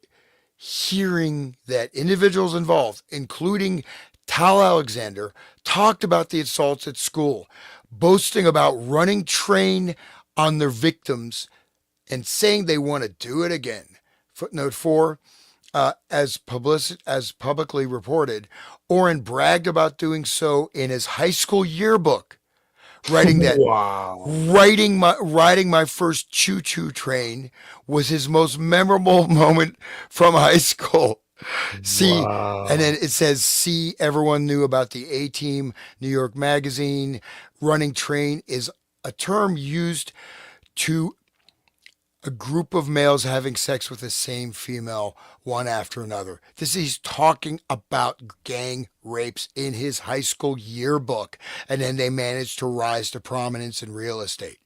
hearing that individuals involved, including Tal Alexander, talked about the assaults at school, boasting about running train on their victims and saying they want to do it again. Footnote 4, as publicly reported, Orrin bragged about doing so in his high school yearbook, writing that Wow. riding my first choo-choo train was his most memorable moment from high school. See, Wow. and then it says, see, everyone knew about the A-Team, New York Magazine. Running train is a term used to a group of males having sex with the same female one after another. He's talking about gang rapes in his high school yearbook, and then they managed to rise to prominence in real estate.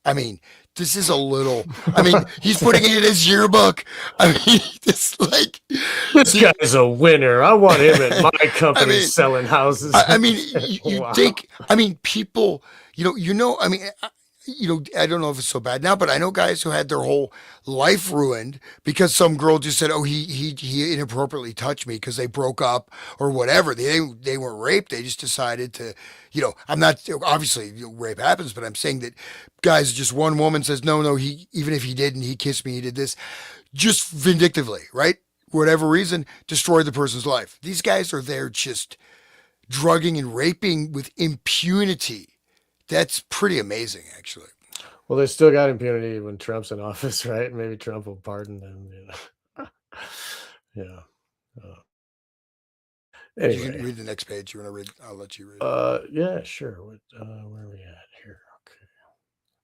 I mean, this is a little. I mean, he's putting it in his yearbook. I mean, this guy's a winner. I want him at my company selling houses. I mean, you Wow. think. I mean, people. I mean. I don't know if it's so bad now, but I know guys who had their whole life ruined because some girl just said, "Oh, he inappropriately touched me," because they broke up or whatever. They weren't raped. They just decided to, I'm not obviously rape happens, but I'm saying that guys, just one woman says, "No, he even if he didn't, he kissed me, he did this," just vindictively, right? Whatever reason, destroyed the person's life. These guys are there just drugging and raping with impunity. That's pretty amazing, actually. Well, they still got impunity when Trump's in office, right? Maybe Trump will pardon them. Yeah. You can Anyway, read the next page. You want to read? I'll let you read. yeah, sure. Where are we at here?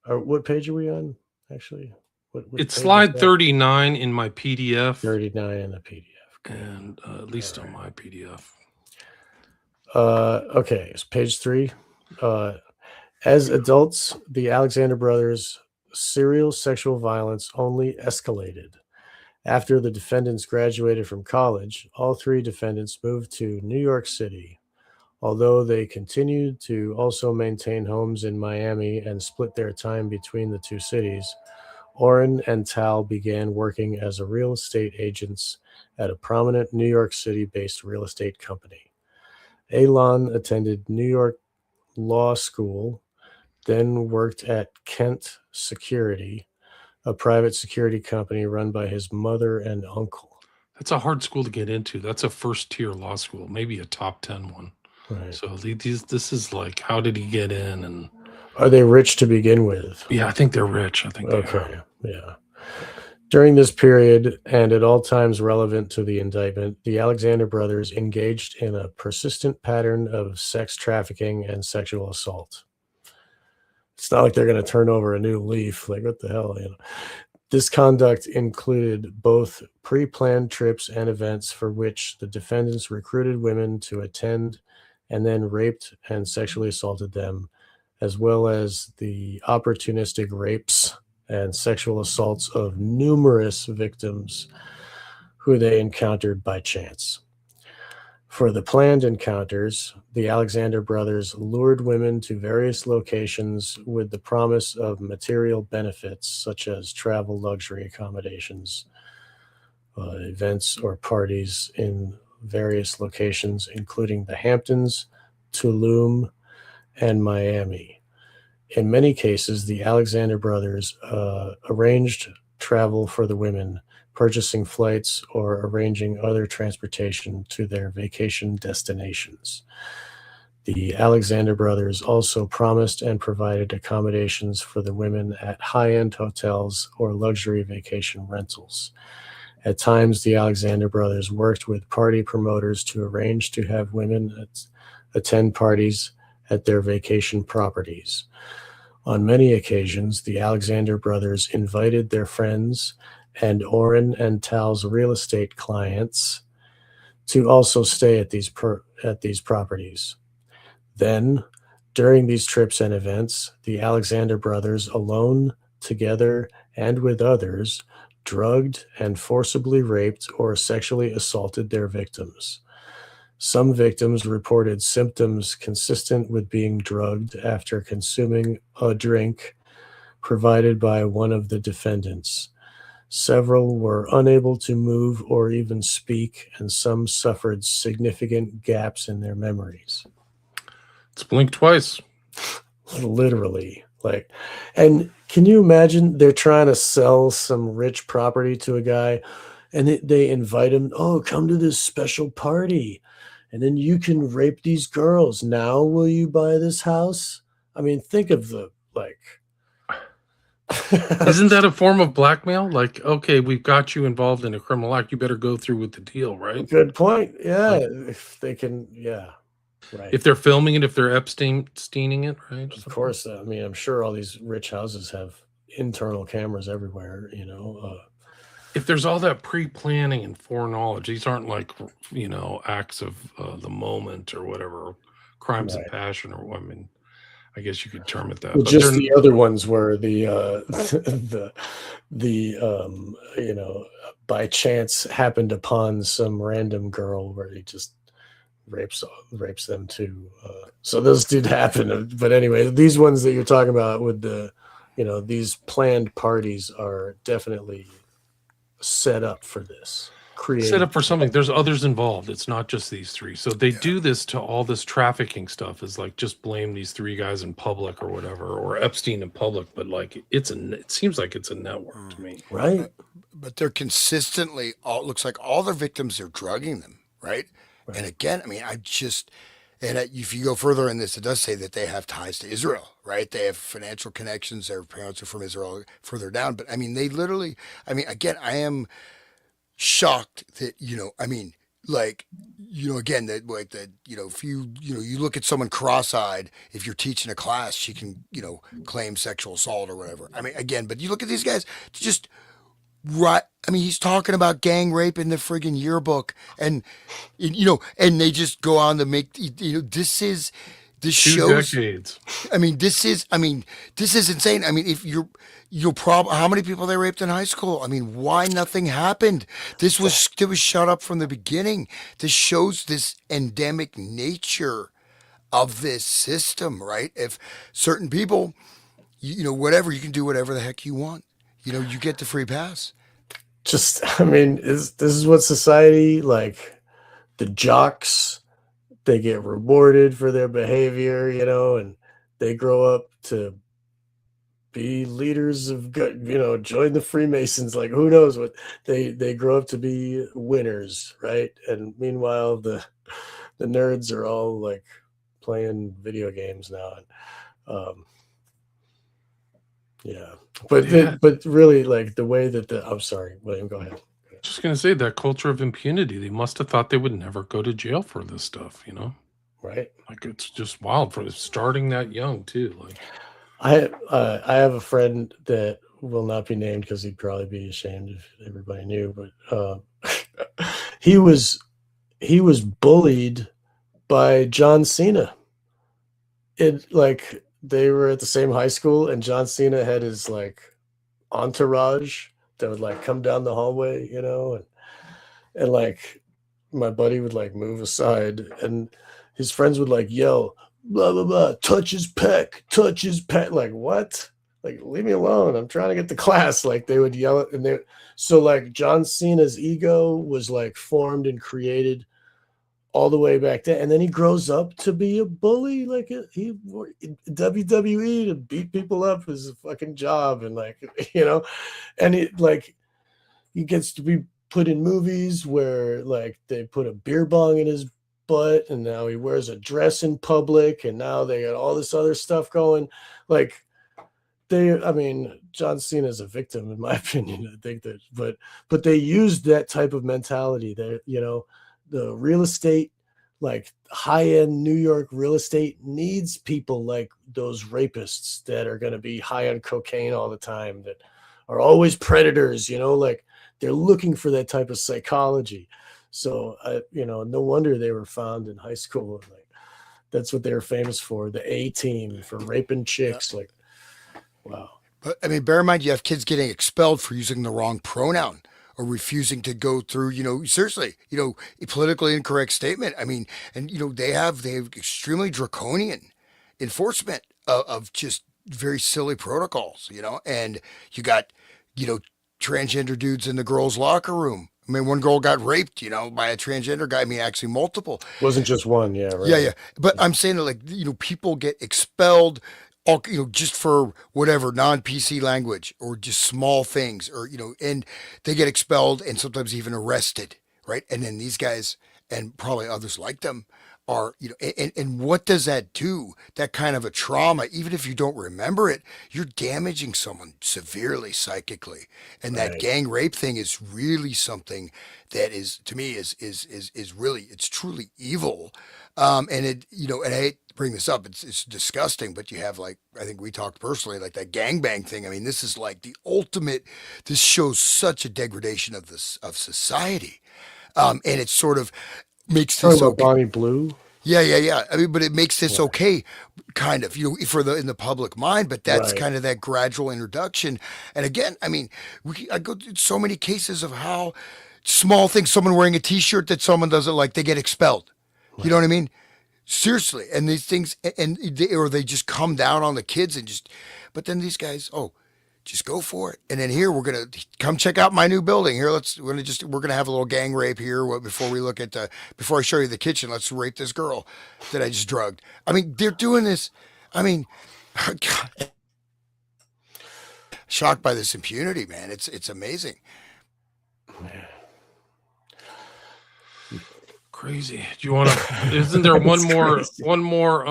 Okay. What page are we on? Actually, what It's page is slide that? 39 in my PDF, 39 in the PDF. Okay. and at least on my PDF. Okay, it's page 3. As adults, the Alexander brothers' serial sexual violence only escalated. After the defendants graduated from college, all 3 defendants moved to New York City, although they continued to also maintain homes in Miami and split their time between the 2 cities. Orrin and Tal began working as a real estate agents at a prominent New York City-based real estate company. Alon attended New York Law School, then worked at Kent Security, a private security company run by his mother and uncle. That's a hard school to get into. That's a first tier law school, maybe a top 10 one. Right. So this is like, how did he get in? And Are they rich to begin with? yeah, I think they're rich. I think they are. Okay, yeah. During this period, and at all times relevant to the indictment, the Alexander brothers engaged in a persistent pattern of sex trafficking and sexual assault. It's not like they're going to turn over a new leaf. Like, what the hell? This conduct included both pre-planned trips and events for which the defendants recruited women to attend and then raped and sexually assaulted them, as well as the opportunistic rapes and sexual assaults of numerous victims who they encountered by chance. For the planned encounters, the Alexander brothers lured women to various locations with the promise of material benefits, such as travel luxury accommodations, events, or parties in various locations, including the Hamptons, Tulum, and Miami. In many cases, the Alexander brothers arranged travel for the women, purchasing flights or arranging other transportation to their vacation destinations. The Alexander brothers also promised and provided accommodations for the women at high-end hotels or luxury vacation rentals. At times, the Alexander brothers worked with party promoters to arrange to have women attend parties at their vacation properties. On many occasions, the Alexander brothers invited their friends and Orrin and Tal's real estate clients to also stay at these properties. Then, during these trips and events, the Alexander brothers, alone, together, and with others, drugged and forcibly raped or sexually assaulted their victims. Some victims reported symptoms consistent with being drugged after consuming a drink provided by one of the defendants. Several were unable to move or even speak, and some suffered significant gaps in their memories. It's blinked twice. Literally. Like, and can you imagine they're trying to sell some rich property to a guy and they invite him, oh, come to this special party and then you can rape these girls. Now, will you buy this house? I mean, think of the like. Isn't that a form of blackmail? Like, okay, we've got you involved in a criminal act. You better go through with the deal, right? Good point. Yeah. Like, If they can, yeah. Right. if they're filming it, if they're Epsteining it, right? Of course. I mean, I'm sure all these rich houses have internal cameras everywhere, If there's all that pre-planning and foreknowledge, these aren't like, acts of the moment or whatever, crimes of Right. passion or what. I mean, I guess you could term it that. Well, But just they're the other ones were the by chance happened upon some random girl where he just rapes them too. So those did happen. But anyway, these ones that you're talking about with these planned parties are definitely set up for this. set up for something. There's others involved. It's not just these 3. So they do this to all this trafficking stuff is like just blame these 3 guys in public or whatever, or Epstein in public. But like it seems like it's a network to me. Right. But they're consistently looks like all their victims are drugging them, right? Right. And again, I mean, if you go further in this, it does say that they have ties to Israel, right? They have financial connections. Their parents are from Israel further down. But I mean, they literally, I mean, again, I am shocked that, I mean, like, again, that like that, if you look at someone cross-eyed, if you're teaching a class, she can, claim sexual assault or whatever. I mean, again, but you look at these guys, just right. I mean, he's talking about gang rape in the friggin' yearbook, and they just go on to make, this Two shows. decades. This is insane. I mean, if you'll how many people they raped in high school? I mean, why nothing happened? It was shut up from the beginning. This shows this endemic nature of this system, right? If certain people, whatever, you can do whatever the heck you want. You get the free pass. Just, I mean, this is what society, like, the jocks, they get rewarded for their behavior, and they grow up to be leaders of good, join the Freemasons. Like, who knows what they grow up to be winners, right? And meanwhile, the nerds are all like playing video games now. And yeah, but Yeah. but really, like, the way that I'm sorry, William, go ahead. Just gonna say that culture of impunity. They must have thought they would never go to jail for this stuff, Right. Like it's just wild for starting that young too. Like I have a friend that will not be named because he'd probably be ashamed if everybody knew, but he was bullied by John Cena. It, like, they were at the same high school, and John Cena had his like entourage that would like come down the hallway, and like my buddy would like move aside, and his friends would like yell, blah blah blah, touch his peck, touch his peck. Like, what? Like, leave me alone. I'm trying to get to class. Like, they would yell it, and so like John Cena's ego was like formed and created all the way back then, and then he grows up to be a bully. Like, WWE, to beat people up is a fucking job, and like, and it like he gets to be put in movies where like they put a beer bong in his butt, and now he wears a dress in public, and now they got all this other stuff going. Like, I mean, John Cena is a victim, in my opinion. I think that, but they used that type of mentality that, the real estate, like high-end New York real estate, needs people like those rapists that are going to be high on cocaine all the time, that are always predators, like they're looking for that type of psychology. So, no wonder they were found in high school. Like, that's what they were famous for, the A team, for raping chicks. Like, wow. But I mean, bear in mind, you have kids getting expelled for using the wrong pronoun or refusing to go through, seriously, a politically incorrect statement. I mean, and they have extremely draconian enforcement of just very silly protocols, and you got, you know, transgender dudes in the girls' locker room. I mean, one girl got raped, by a transgender guy. I mean, actually multiple. Wasn't just one. Yeah, Yeah, right. yeah. But I'm saying that, like, people get expelled, all, just for whatever non PC language or just small things, or, and they get expelled and sometimes even arrested, right? And then these guys, and probably others like them, are, and what does that do? That kind of a trauma, even if you don't remember it, you're damaging someone severely psychically. And that Right. gang rape thing is really something that is, to me, is really, it's truly evil. And it, and I hate to bring this up, it's disgusting, but you have, like, I think we talked personally, like that gangbang thing. I mean, this is like the ultimate, this shows such a degradation of this, of society. And it sort of makes Talking this about okay. Bonnie Blue. Yeah, yeah, yeah. I mean, but it makes this Yeah. okay, kind of, for the in the public mind. But that's Right. kind of that gradual introduction. And again, I mean, I go through so many cases of how small things, someone wearing a T-shirt that someone doesn't like, they get expelled. You know Right. what I mean? Seriously, and these things, and or they just come down on the kids and just. But then these guys, oh, just go for it. And then here we're gonna come check out my new building. Here, we're gonna have a little gang rape here before we look at before I show you the kitchen. Let's rape this girl that I just drugged. I mean, they're doing this. I mean, God, shocked by this impunity, man. It's amazing. Crazy. Do you want to? Isn't there It's crazy. one more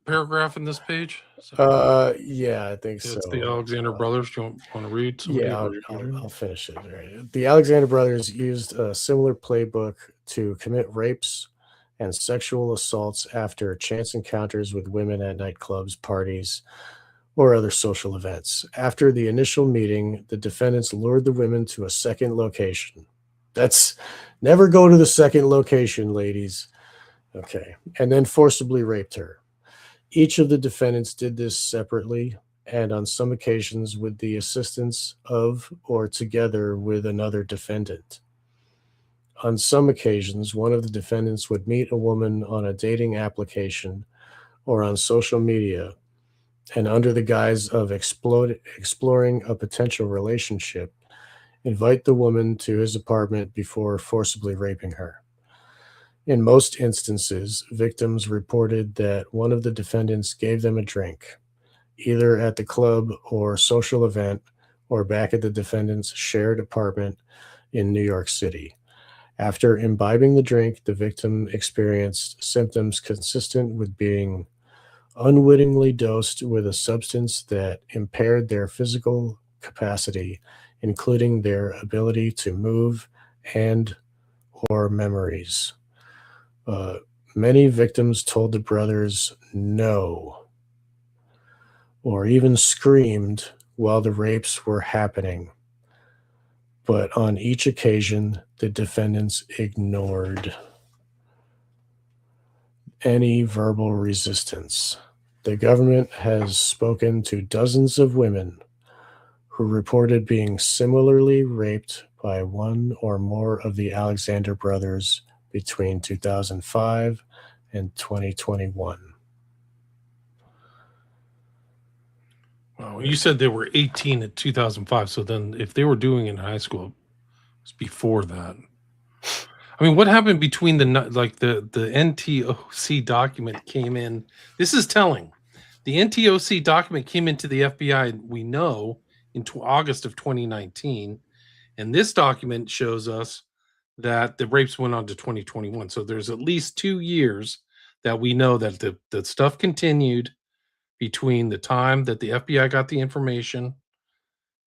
paragraph in this page? Yeah, I think It's so. the Alexander brothers. Do you want to read? Somebody Yeah, read it? I'll finish it. Right. The Alexander brothers used a similar playbook to commit rapes and sexual assaults after chance encounters with women at nightclubs, parties, or other social events. After the initial meeting, the defendants lured the women to a second location. That's never go to the second location, ladies. Okay. And then forcibly raped her. Each of the defendants did this separately and on some occasions with the assistance of or together with another defendant. On some occasions, one of the defendants would meet a woman on a dating application or on social media, and under the guise of exploring a potential relationship, invite the woman to his apartment before forcibly raping her. In most instances, victims reported that one of the defendants gave them a drink, either at the club or social event or back at the defendant's shared apartment in New York City. After imbibing the drink, the victim experienced symptoms consistent with being unwittingly dosed with a substance that impaired their physical capacity, including their ability to move and or memories. Uh, Many victims told the brothers no, or even screamed while the rapes were happening. But on each occasion, the defendants ignored any verbal resistance. The government has spoken to dozens of women who reported being similarly raped by one or more of the Alexander brothers between 2005 and 2021. Wow. You said they were 18 in 2005. So then, if they were doing it in high school, it's before that. I mean, what happened between the NTOC document came in? This is telling. The NTOC document came into the FBI, we know, in August of 2019. And this document shows us that the rapes went on to 2021. So there's at least 2 years that we know that the stuff continued between the time that the FBI got the information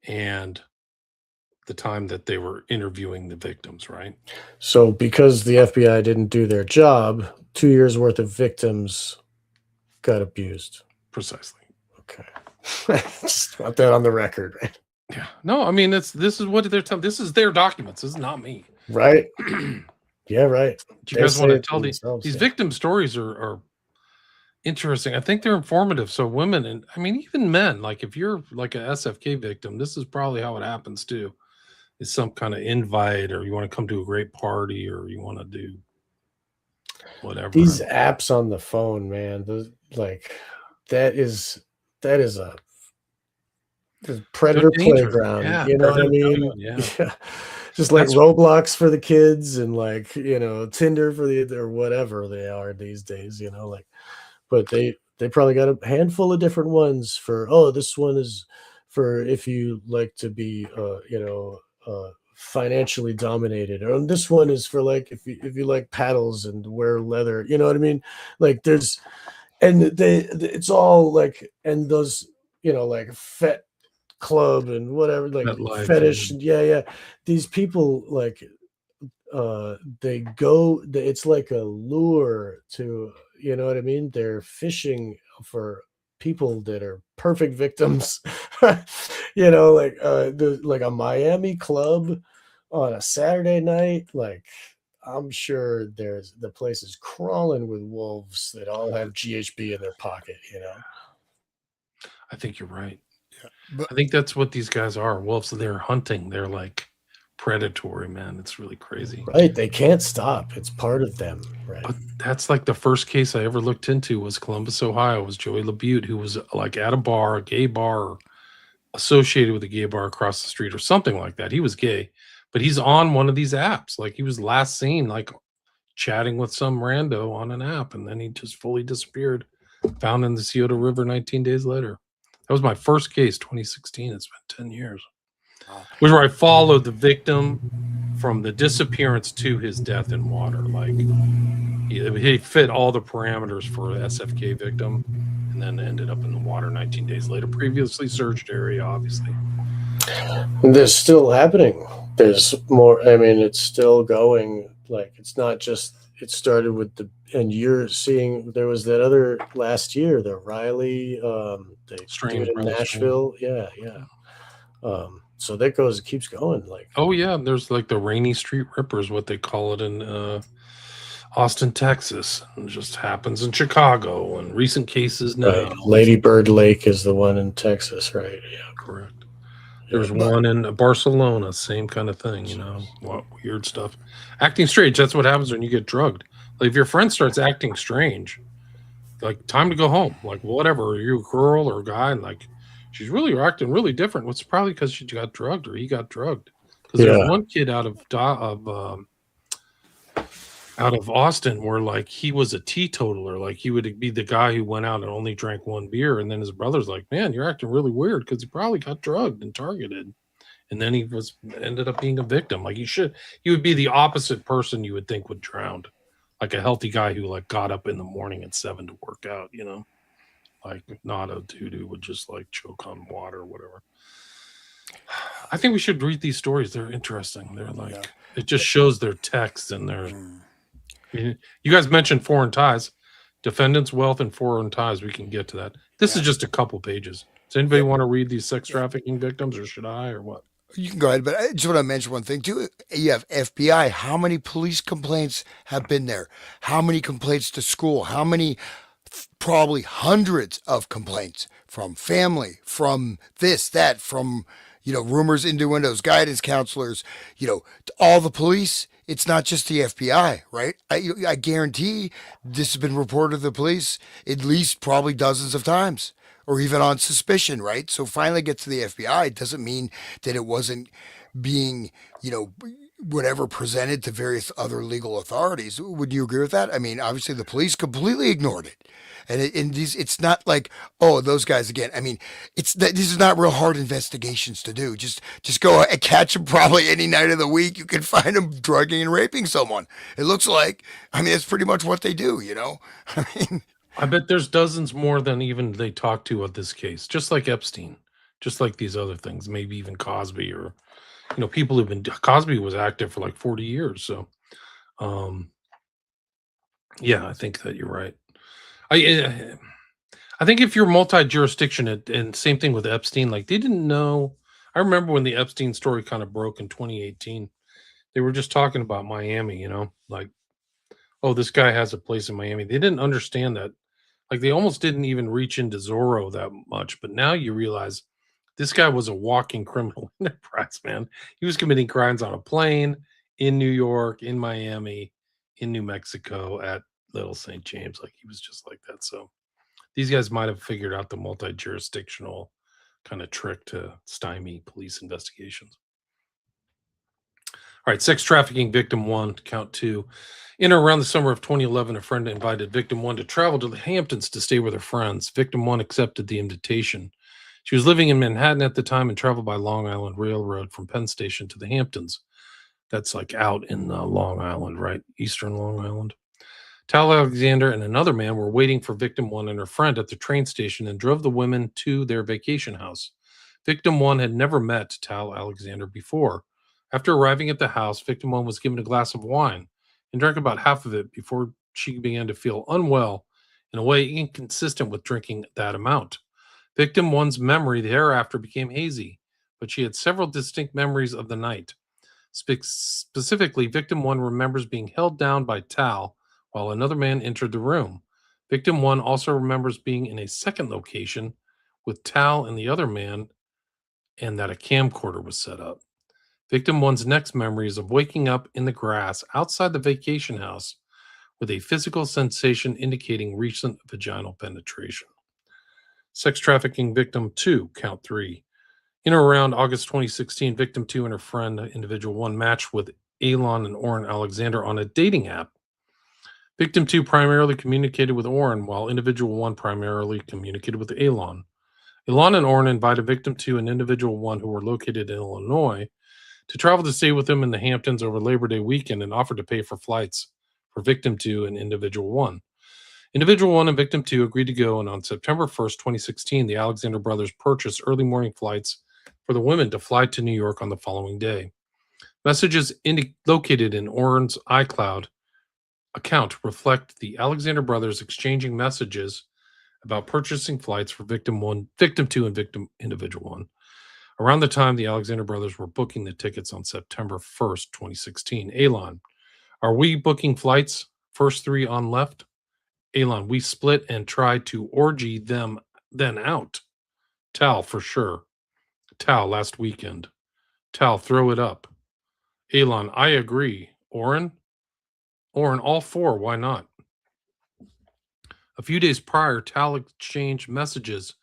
and the time that they were interviewing the victims, right? So, because the FBI didn't do their job, 2 years worth of victims got abused. Precisely. Okay. Just want that on the record, right? Yeah. No, I mean, this is what they're telling. This is their documents. This is not me. Right? Yeah, right. Do you guys They want say to it tell these themselves, yeah. victim stories are interesting. I think they're informative. So women, and I mean even men, like if you're like a SFK victim, this is probably how it happens too. It's some kind of invite, or you want to come to a great party, or you want to do whatever. These apps on the phone, man, like that is a predator playground. Yeah, You know what I mean? Yeah. Yeah. Just like That's- Roblox for the kids and like, Tinder for or whatever they are these days, like, but they probably got a handful of different ones for, oh, this one is for if you like to be, financially dominated, or this one is for like if you like paddles and wear leather, you know what I mean? Like and it's all like, and those, like fet club and whatever, like That life, fetish, yeah. These people like it's like a lure to, you know what I mean? They're fishing for people that are perfect victims. Like a Miami club on a Saturday night, like I'm sure the place is crawling with wolves that all have GHB in their pocket. I think you're right. Yeah, but I think that's what these guys are. Wolves, they're hunting. They're like predatory, man. It's really crazy. Right. They can't stop. It's part of them. Right. But that's like the first case I ever looked into was Columbus, Ohio. It was Joey LaBute, who was like at a gay bar, or associated with a gay bar across the street or something like that. He was gay, but he's on one of these apps. Like he was last seen like chatting with some rando on an app, and then he just fully disappeared, found in the Scioto River 19 days later. That was my first case, 2016. It's been 10 years. Which where I followed the victim from the disappearance to his death in water. Like he fit all the parameters for an SFK victim, and then ended up in the water 19 days later. Previously searched area, obviously. There's still happening. There's more. I mean, it's still going. Like, it's not just. It started with and you're seeing there was that other last year, the Riley, they Strain, did it in Riley Nashville. Yeah. So that goes. It keeps going. Like, oh yeah, there's like the Rainy Street Rippers, what they call it in Austin, Texas. And it just happens in Chicago, and recent cases now. Lady Bird Lake is the one in Texas, right? Yeah, correct. There's one in Barcelona, same kind of thing, you know, weird stuff. Acting strange, that's what happens when you get drugged. Like, if your friend starts acting strange, like, time to go home. Like, whatever, are you a girl or a guy? And like, she's really acting really different. What's probably because she got drugged or he got drugged. Because there's one kid out of Austin where, like, he was a teetotaler. Like, he would be the guy who went out and only drank one beer, and then his brother's like, man, you're acting really weird, because he probably got drugged and targeted, and then he ended up being a victim. Like, he would be the opposite person you would think would drown, like a healthy guy who, like, got up in the morning at 7 to work out, you know, like, not a dude who would just like choke on water or whatever. I think we should read these stories. They're interesting. They're like, it just shows their text and their you guys mentioned foreign ties, defendants' wealth and foreign ties. We can get to that. This is just a couple pages. Does anybody want to read these sex trafficking victims, or should I, or what? You can go ahead, but I just want to mention one thing too. You have FBI. How many police complaints have been there? How many complaints to school? How many? Probably hundreds of complaints from family, from this, that, from, rumors, innuendos, guidance counselors, all the police. It's not just the FBI, right? I guarantee this has been reported to the police at least probably dozens of times, or even on suspicion, right? So finally get to the FBI. It doesn't mean that it wasn't being, whatever presented to various other legal authorities. Would you agree with that? I mean, obviously the police completely ignored it. And it's not like, oh, those guys again. I mean, these are not real hard investigations to do. Just go and catch them probably any night of the week. You can find them drugging and raping someone. It looks like, I mean, it's pretty much what they do, I mean, I bet there's dozens more than even they talk to of this case, just like Epstein, just like these other things, maybe even Cosby, or, people who've been, Cosby was active for like 40 years. So, yeah, I think that you're right. I think if you're multi-jurisdiction, and same thing with Epstein, like, they didn't know. I remember when the Epstein story kind of broke in 2018, they were just talking about Miami, like, oh, this guy has a place in Miami. They didn't understand that. Like, they almost didn't even reach into Zorro that much. But now you realize this guy was a walking criminal enterprise, man. He was committing crimes on a plane, in New York, in Miami, in New Mexico, at Little St. James. Like, he was just like that. So these guys might have figured out the multi-jurisdictional kind of trick to stymie police investigations. All right, sex trafficking victim 1, count 2. In or around the summer of 2011, a friend invited victim 1 to travel to the Hamptons to stay with her friends. Victim 1 accepted the invitation. She was living in Manhattan at the time and traveled by Long Island Railroad from Penn Station to the Hamptons. That's like out in Long Island, right? Eastern Long Island. Tal Alexander and another man were waiting for victim 1 and her friend at the train station and drove the women to their vacation house. Victim 1 had never met Tal Alexander before. After arriving at the house, victim 1 was given a glass of wine and drank about half of it before she began to feel unwell in a way inconsistent with drinking that amount. Victim 1's memory thereafter became hazy, but she had several distinct memories of the night. Specifically, victim 1 remembers being held down by Tal while another man entered the room. Victim 1 also remembers being in a second location with Tal and the other man, and that a camcorder was set up. Victim 1's next memory is of waking up in the grass outside the vacation house with a physical sensation indicating recent vaginal penetration. Sex trafficking victim 2, count 3. In or around August 2016, victim 2 and her friend, individual 1, matched with Elon and Oren Alexander on a dating app. Victim 2 primarily communicated with Oren, while individual 1 primarily communicated with Elon. Elon and Oren invited victim 2 and individual 1, who were located in Illinois, to travel to stay with him in the Hamptons over Labor Day weekend and offered to pay for flights for victim 2 and individual 1. Individual 1 and victim 2 agreed to go, and on September 1st, 2016, the Alexander brothers purchased early morning flights for the women to fly to New York on the following day. Messages located in Orrin's iCloud account reflect the Alexander brothers exchanging messages about purchasing flights for victim 2, and victim individual 1. Around the time the Alexander brothers were booking the tickets on September 1st, 2016, Elon, are we booking flights? First 3 on left. Elon, we split and tried to orgy them then out. Tal, for sure. Tal, last weekend. Tal, throw it up. Elon, I agree. Orrin, all 4, why not? A few days prior, Tal exchanged messages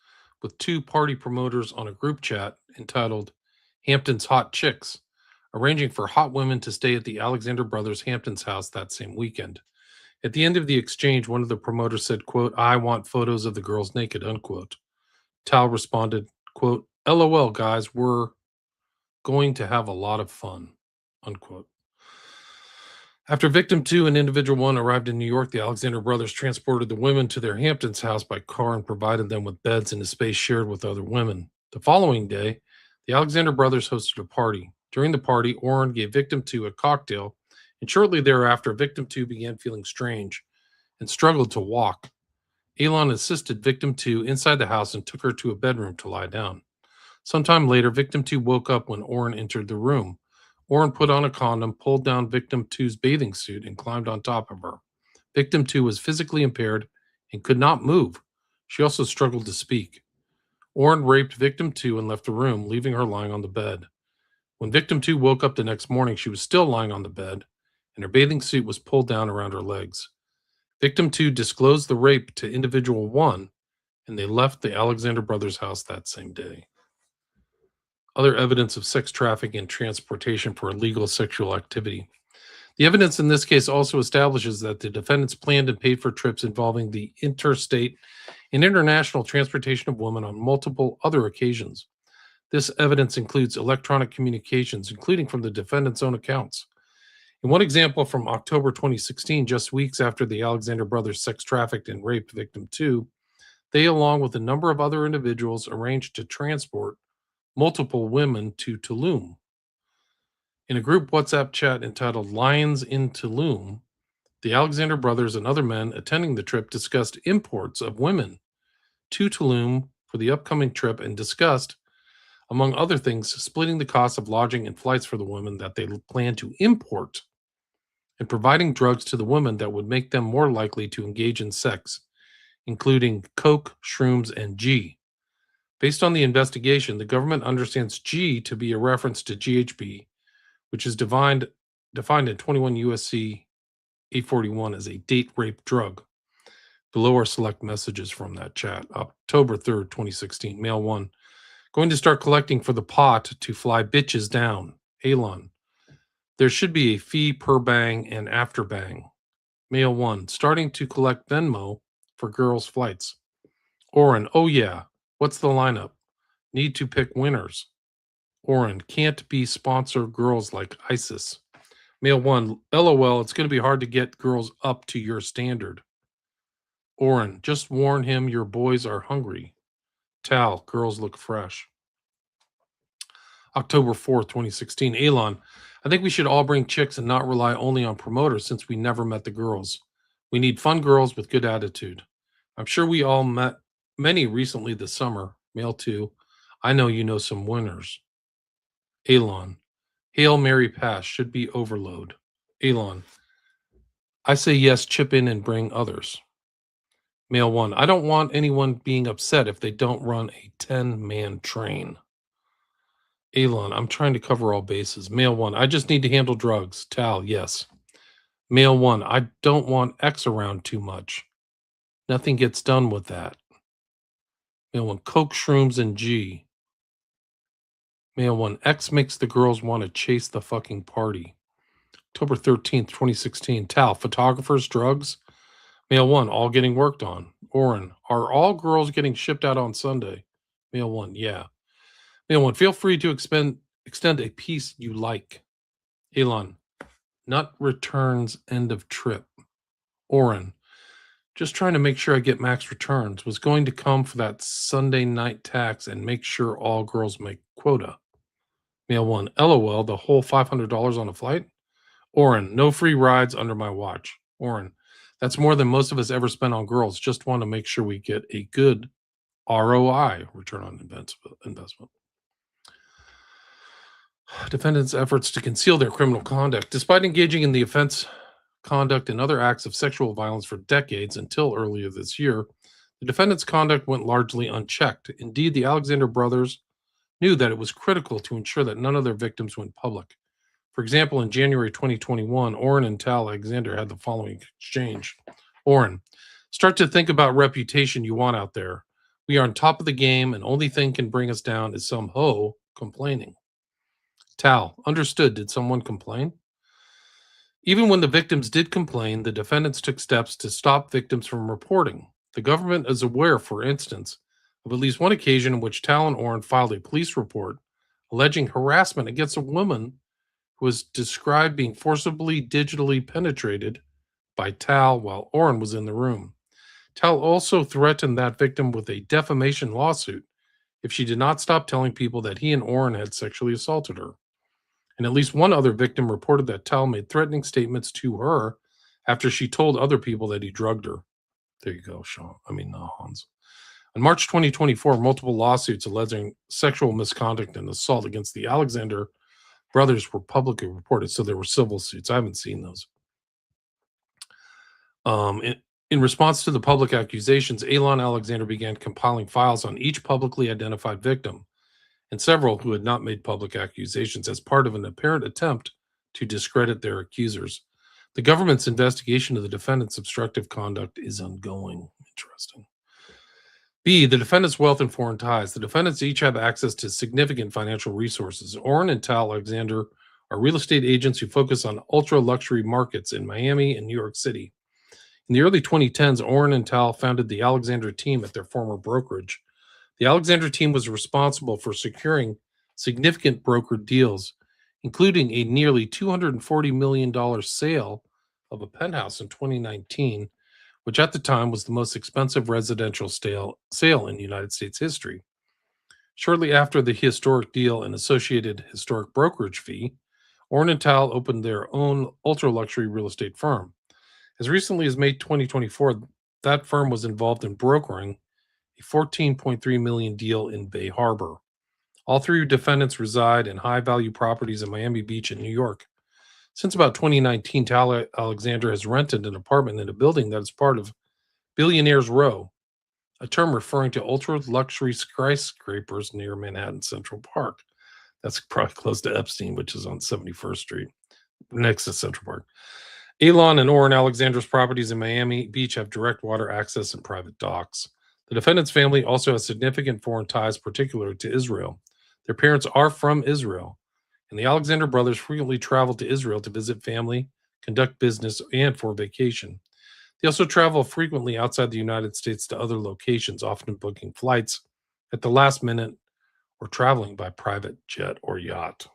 with 2 party promoters on a group chat entitled Hampton's Hot Chicks, arranging for hot women to stay at the Alexander brothers' Hamptons house that same weekend. At the end of the exchange, one of the promoters said, quote, I want photos of the girls naked, unquote. Tal responded, quote, LOL, guys, we're going to have a lot of fun, unquote. After victim 2 and individual 1 arrived in New York, the Alexander brothers transported the women to their Hamptons house by car and provided them with beds in a space shared with other women. The following day, the Alexander brothers hosted a party. During the party, Orrin gave victim 2 a cocktail, and shortly thereafter, victim 2 began feeling strange and struggled to walk. Elon assisted victim 2 inside the house and took her to a bedroom to lie down. Sometime later, victim 2 woke up when Orrin entered the room. Orrin put on a condom, pulled down victim 2's bathing suit, and climbed on top of her. Victim 2 was physically impaired and could not move. She also struggled to speak. Orrin raped victim 2 and left the room, leaving her lying on the bed. When victim 2 woke up the next morning, she was still lying on the bed, and her bathing suit was pulled down around her legs. Victim 2 disclosed the rape to individual 1, and they left the Alexander brothers' house that same day. Other evidence of sex trafficking and transportation for illegal sexual activity. The evidence in this case also establishes that the defendants planned and paid for trips involving the interstate and international transportation of women on multiple other occasions. This evidence includes electronic communications, including from the defendants' own accounts. In one example from October 2016, just weeks after the Alexander brothers sex trafficked and raped victim 2, they, along with a number of other individuals, arranged to transport multiple women to Tulum. In a group WhatsApp chat entitled Lions in Tulum, the Alexander brothers and other men attending the trip discussed imports of women to Tulum for the upcoming trip and discussed, among other things, splitting the cost of lodging and flights for the women that they plan to import and providing drugs to the women that would make them more likely to engage in sex, including coke, shrooms, and G. Based on the investigation, the government understands G to be a reference to GHB, which is defined in 21 U.S.C. 841 as a date rape drug. Below are select messages from that chat. October 3rd, 2016, Mail 1. Going to start collecting for the pot to fly bitches down. Elon. There should be a fee per bang and after bang. Mail 1. Starting to collect Venmo for girls' flights. Orrin. Oh yeah. What's the lineup? Need to pick winners. Orrin. Can't be sponsor girls like ISIS. Mail 1. LOL. It's going to be hard to get girls up to your standard. Orrin. Just warn him your boys are hungry. Tal. Girls look fresh. October 4th, 2016. Elon. I think we should all bring chicks and not rely only on promoters since we never met the girls. We need fun girls with good attitude. I'm sure we all met many recently this summer. Mail 2. I know you know some winners. Elon. Hail Mary Pass should be overload. Elon. I say yes, chip in and bring others. Mail 1. I don't want anyone being upset if they don't run a 10-man train. Elon. I'm trying to cover all bases. Mail 1. I just need to handle drugs. Tal. Yes. Mail 1. I don't want X around too much. Nothing gets done with that. Mail 1. Coke, shrooms, and G. Mail 1. X makes the girls want to chase the fucking party. October 13th, 2016. Tal. Photographers, drugs. Mail 1. All getting worked on. Orrin. Are all girls getting shipped out on Sunday? Mail 1. Yeah. Mail 1. Feel free to extend a piece you like. Elon, nut returns end of trip. Oren, just trying to make sure I get max returns. Was going to come for that Sunday night tax and make sure all girls make quota. Male 1, LOL, the whole $500 on a flight? Oren, no free rides under my watch. Oren, that's more than most of us ever spend on girls. Just want to make sure we get a good ROI, return on investment. Defendants' efforts to conceal their criminal conduct. Despite engaging in the offense conduct and other acts of sexual violence for decades until earlier this year, the defendants' conduct went largely unchecked. Indeed, the Alexander brothers knew that it was critical to ensure that none of their victims went public. For example, in January 2021, Oren and Tal Alexander had the following exchange. Oren, start to think about reputation you want out there. We are on top of the game, and only thing can bring us down is some hoe complaining. Tal, understood. Did someone complain? Even when the victims did complain, the defendants took steps to stop victims from reporting. The government is aware, for instance, of at least one occasion in which Tal and Oren filed a police report alleging harassment against a woman who was described being forcibly digitally penetrated by Tal while Oren was in the room. Tal also threatened that victim with a defamation lawsuit if she did not stop telling people that he and Oren had sexually assaulted her. And at least one other victim reported that Tal made threatening statements to her after she told other people that he drugged her. There you go, Hans. In March 2024, multiple lawsuits alleging sexual misconduct and assault against the Alexander brothers were publicly reported. So there were civil suits. I haven't seen those. In response to the public accusations, Elon Alexander began compiling files on each publicly identified victim and several who had not made public accusations as part of an apparent attempt to discredit their accusers. The government's investigation of the defendant's obstructive conduct is ongoing. Interesting. B, the defendant's wealth and foreign ties. The defendants each have access to significant financial resources. Oren and Tal Alexander are real estate agents who focus on ultra-luxury markets in Miami and New York City. In the early 2010s, Oren and Tal founded the Alexander team at their former brokerage. The Alexander team was responsible for securing significant broker deals, including a nearly $240 million sale of a penthouse in 2019, which at the time was the most expensive residential sale in United States history. Shortly after the historic deal and associated historic brokerage fee, Oren and Tal opened their own ultra-luxury real estate firm. As recently as May 2024, that firm was involved in brokering a $14.3 million deal in Bay Harbor. All three defendants reside in high-value properties in Miami Beach and New York. Since about 2019, Tal Alexander has rented an apartment in a building that is part of Billionaires Row, a term referring to ultra-luxury skyscrapers near Manhattan Central Park. That's probably close to Epstein, which is on 71st Street, next to Central Park. Elon and Oren Alexander's properties in Miami Beach have direct water access and private docks. The defendant's family also has significant foreign ties, particularly to Israel. Their parents are from Israel, and the Alexander brothers frequently travel to Israel to visit family, conduct business, and for vacation. They also travel frequently outside the United States to other locations, often booking flights at the last minute or traveling by private jet or yacht.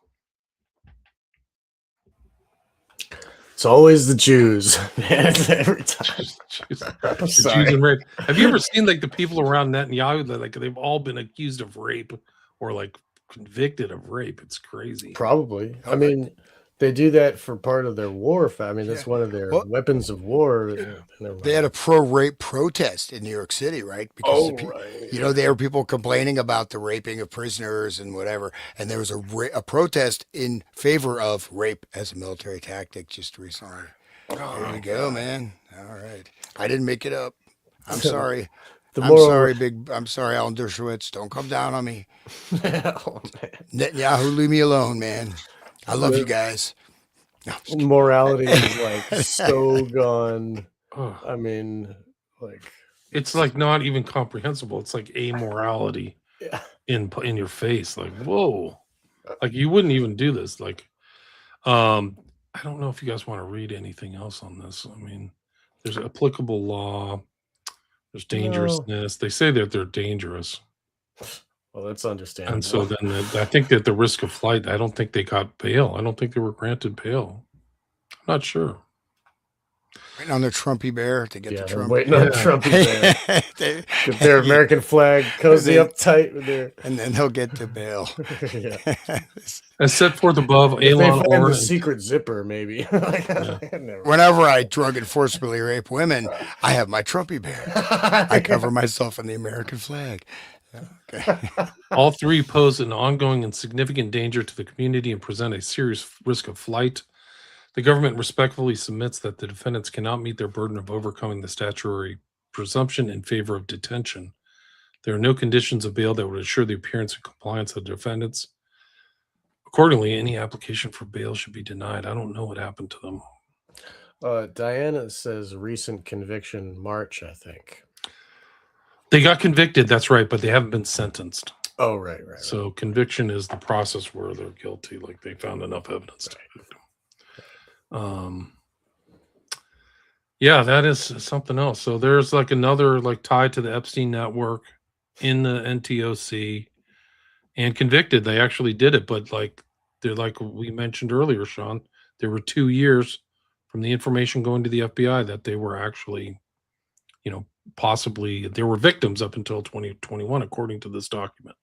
It's always the Jews, man. Every time. The Jews and rape. Have you ever seen like the people around Netanyahu that like they've all been accused of rape or like convicted of rape? It's crazy. Probably. I mean, they do that for part of their war. I mean, that's one of their Well, weapons of war. they had a pro-rape protest in New York City, right? Because there were people complaining about the raping of prisoners and whatever, and there was a protest in favor of rape as a military tactic just recently. There you go, man. All right, I didn't make it up. I'm sorry. I'm sorry, Alan Dershowitz. Don't come down on me. Oh, man. Netanyahu, leave me alone, man. I love you guys. No, morality is like so gone. I mean, like it's like not even comprehensible. It's like amorality in your face. Like, whoa, like you wouldn't even do this. Like, I don't know if you guys want to read anything else on this. I mean, there's applicable law. There's dangerousness. They say that they're dangerous. Well, that's understandable. And so then I think that the risk of flight, I don't think they got bail. I don't think they were granted bail. I'm not sure. Waiting on their Trumpy bear to get yeah, the they're Trump. waiting on Yeah. Trumpy bear. They- Get their American flag, cozy then- up tight with their. and then they'll get to bail. Yeah. As set forth above, If they Elon find Orr the and secret zipper, maybe. Never. Whenever I drug and forcibly rape women, I have my Trumpy bear. I cover myself in the American flag. Yeah, okay. all three pose an ongoing and significant danger to the community and present a serious risk of flight. The government respectfully submits that the defendants cannot meet their burden of overcoming the statutory presumption in favor of detention. There are no conditions of bail that would ensure the appearance and compliance of the defendants. Accordingly, any application for bail should be denied. I don't know what happened to them. Diana says recent conviction, March, I think. They got convicted, that's right, but they haven't been sentenced. Oh, right. So conviction is the process where they're guilty, like they found enough evidence to convict them. Yeah, that is something else. So there's like another like tied to the Epstein network in the NTOC and convicted. They actually did it, but like they're like we mentioned earlier, Sean, there were 2 years from the information going to the FBI that they were actually, possibly there were victims up until 2021, according to this document.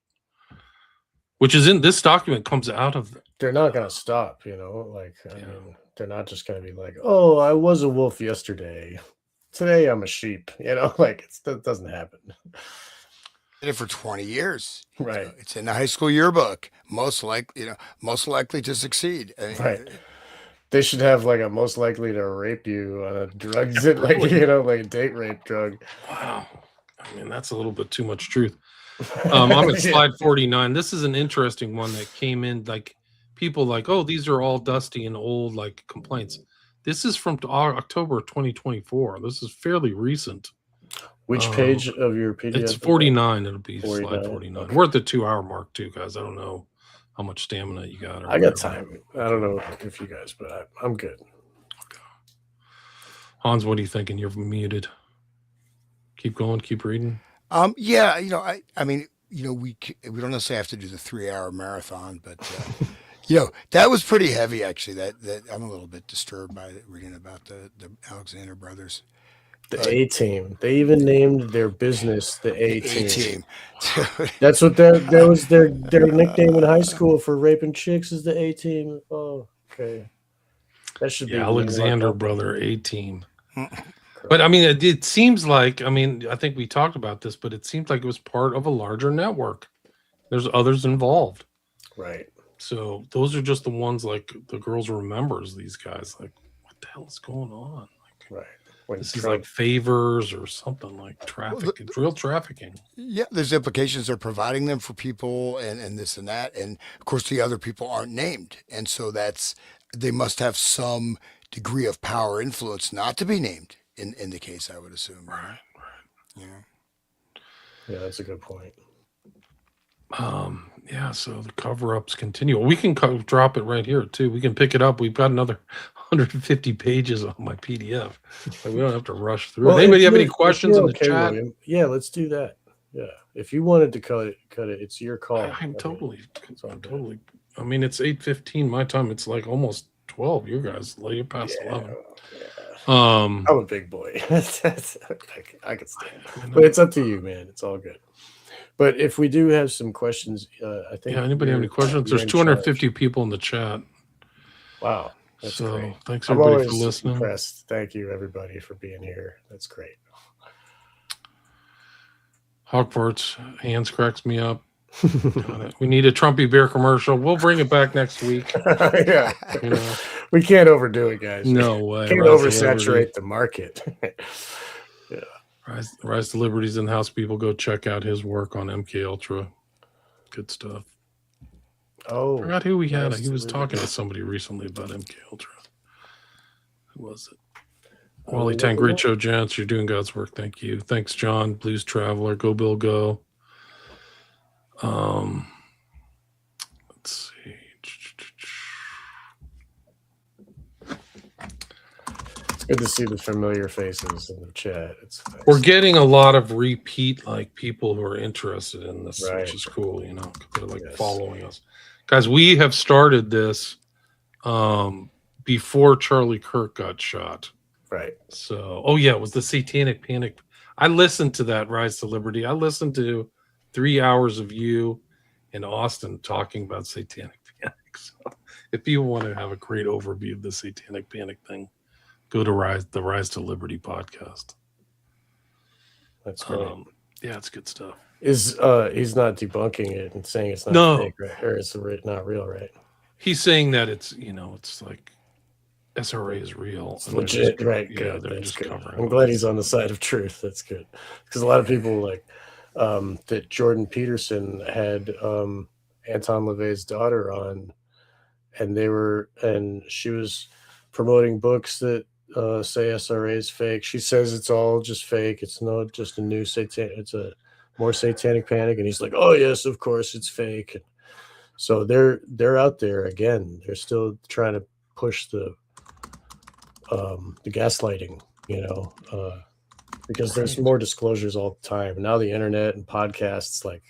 Which is in this document comes out of They're not going to stop, I mean, they're not just going to be like, oh, I was a wolf yesterday. Today I'm a sheep, that doesn't happen. Did it for 20 years. Right. So it's in the high school yearbook. Most likely to succeed. I mean, Right. They should have like a most likely to rape you on a drug, like a date rape drug. wow. I mean, that's a little bit too much truth. I'm at slide 49. This is an interesting one that came in. Like people like, oh, these are all dusty and old like complaints. This is from October 2024. This is fairly recent. Which page of your PDF? It's 49. It'll be 49. slide 49. Okay. We're at the 2-hour mark too, guys. I don't know how much stamina you got. I got time. I don't know if you guys, but I'm good. Okay. Hans, what are you thinking? You're muted. Keep going. Keep reading. Yeah, I mean, we don't necessarily have to do the 3-hour marathon, but that was pretty heavy actually. That I'm a little bit disturbed by reading about the Alexander brothers. The A team. They even named their business the A team. A-team. That's what that was their nickname in high school for raping chicks is the A team. Oh, okay. That should be Alexander brother A team. But I mean, it seems like, I think we talked about this, but it seems like it was part of a larger network. There's others involved. Right. So those are just the ones like the girls remembers these guys. Like, what the hell is going on? Right. This is like favors or something like traffic. It's real trafficking. Yeah, there's implications they're providing them for people and this and that. And of course, the other people aren't named. And so they must have some degree of power influence not to be named in the case, I would assume. Right. Yeah, that's a good point. Yeah, so the cover-ups continue. We can drop it right here too. We can pick it up. We've got another 150 pages on my PDF. Like, we don't have to rush through. Well, Anybody have any questions in the chat? William, yeah, let's do that. Yeah, if you wanted to cut it. It's your call. I'm totally. I mean, it's 8:15 my time. It's like almost 12. You guys, you're past 11. I'm a big boy. I can stand it. But it's up to you, man. It's all good. But if we do have some questions, I think. Yeah, anybody have any questions? There's 250 people in the chat. Wow. That's so great. Thanks everybody for always listening. Impressed. Thank you everybody for being here. That's great. Hogwarts hands cracks me up. We need a Trumpy beer commercial. We'll bring it back next week. Yeah. We can't overdo it, guys. No way. Can't oversaturate the market. Rise to Liberty's in the house. People go check out his work on MK Ultra. Good stuff. Oh, I forgot who we had. Rise He to was Liberty. talking to somebody recently about MK Ultra. Who was it? Wally Tank, great show, gents. You're doing God's work. Thank you. Thanks, John. Blues Traveler. Go Bill Go. Let's see. good to see the familiar faces in the chat. It's nice. We're getting a lot of repeat like people who are interested in this, Right. which is cool. You know, they're like Yes. following us, guys. We have started this before Charlie Kirk got shot. Right. So, oh yeah, it was the Satanic Panic. I listened to that Rise to Liberty. I listened to 3 hours of you and Austin talking about Satanic Panic. So, if you want to have a great overview of the Satanic Panic thing, go to the Rise to Liberty podcast. That's great. Yeah, it's good stuff. He's not debunking it and saying it's not No. fake, right? Or it's not real, right? He's saying that it's it's like SRA is real. It's legit, right? Yeah, Good. they're That's just good. covering. I'm glad he's on the side of truth. That's good, because a lot of people like that. Jordan Peterson had Anton LaVey's daughter on, and she was promoting books that say SRA is fake. She says it's all just fake. It's not just a new it's a more satanic panic. And he's like, oh yes, of course it's fake. And so they're out there again. They're still trying to push the gaslighting, because there's more disclosures all the time. Now the internet and podcasts, like,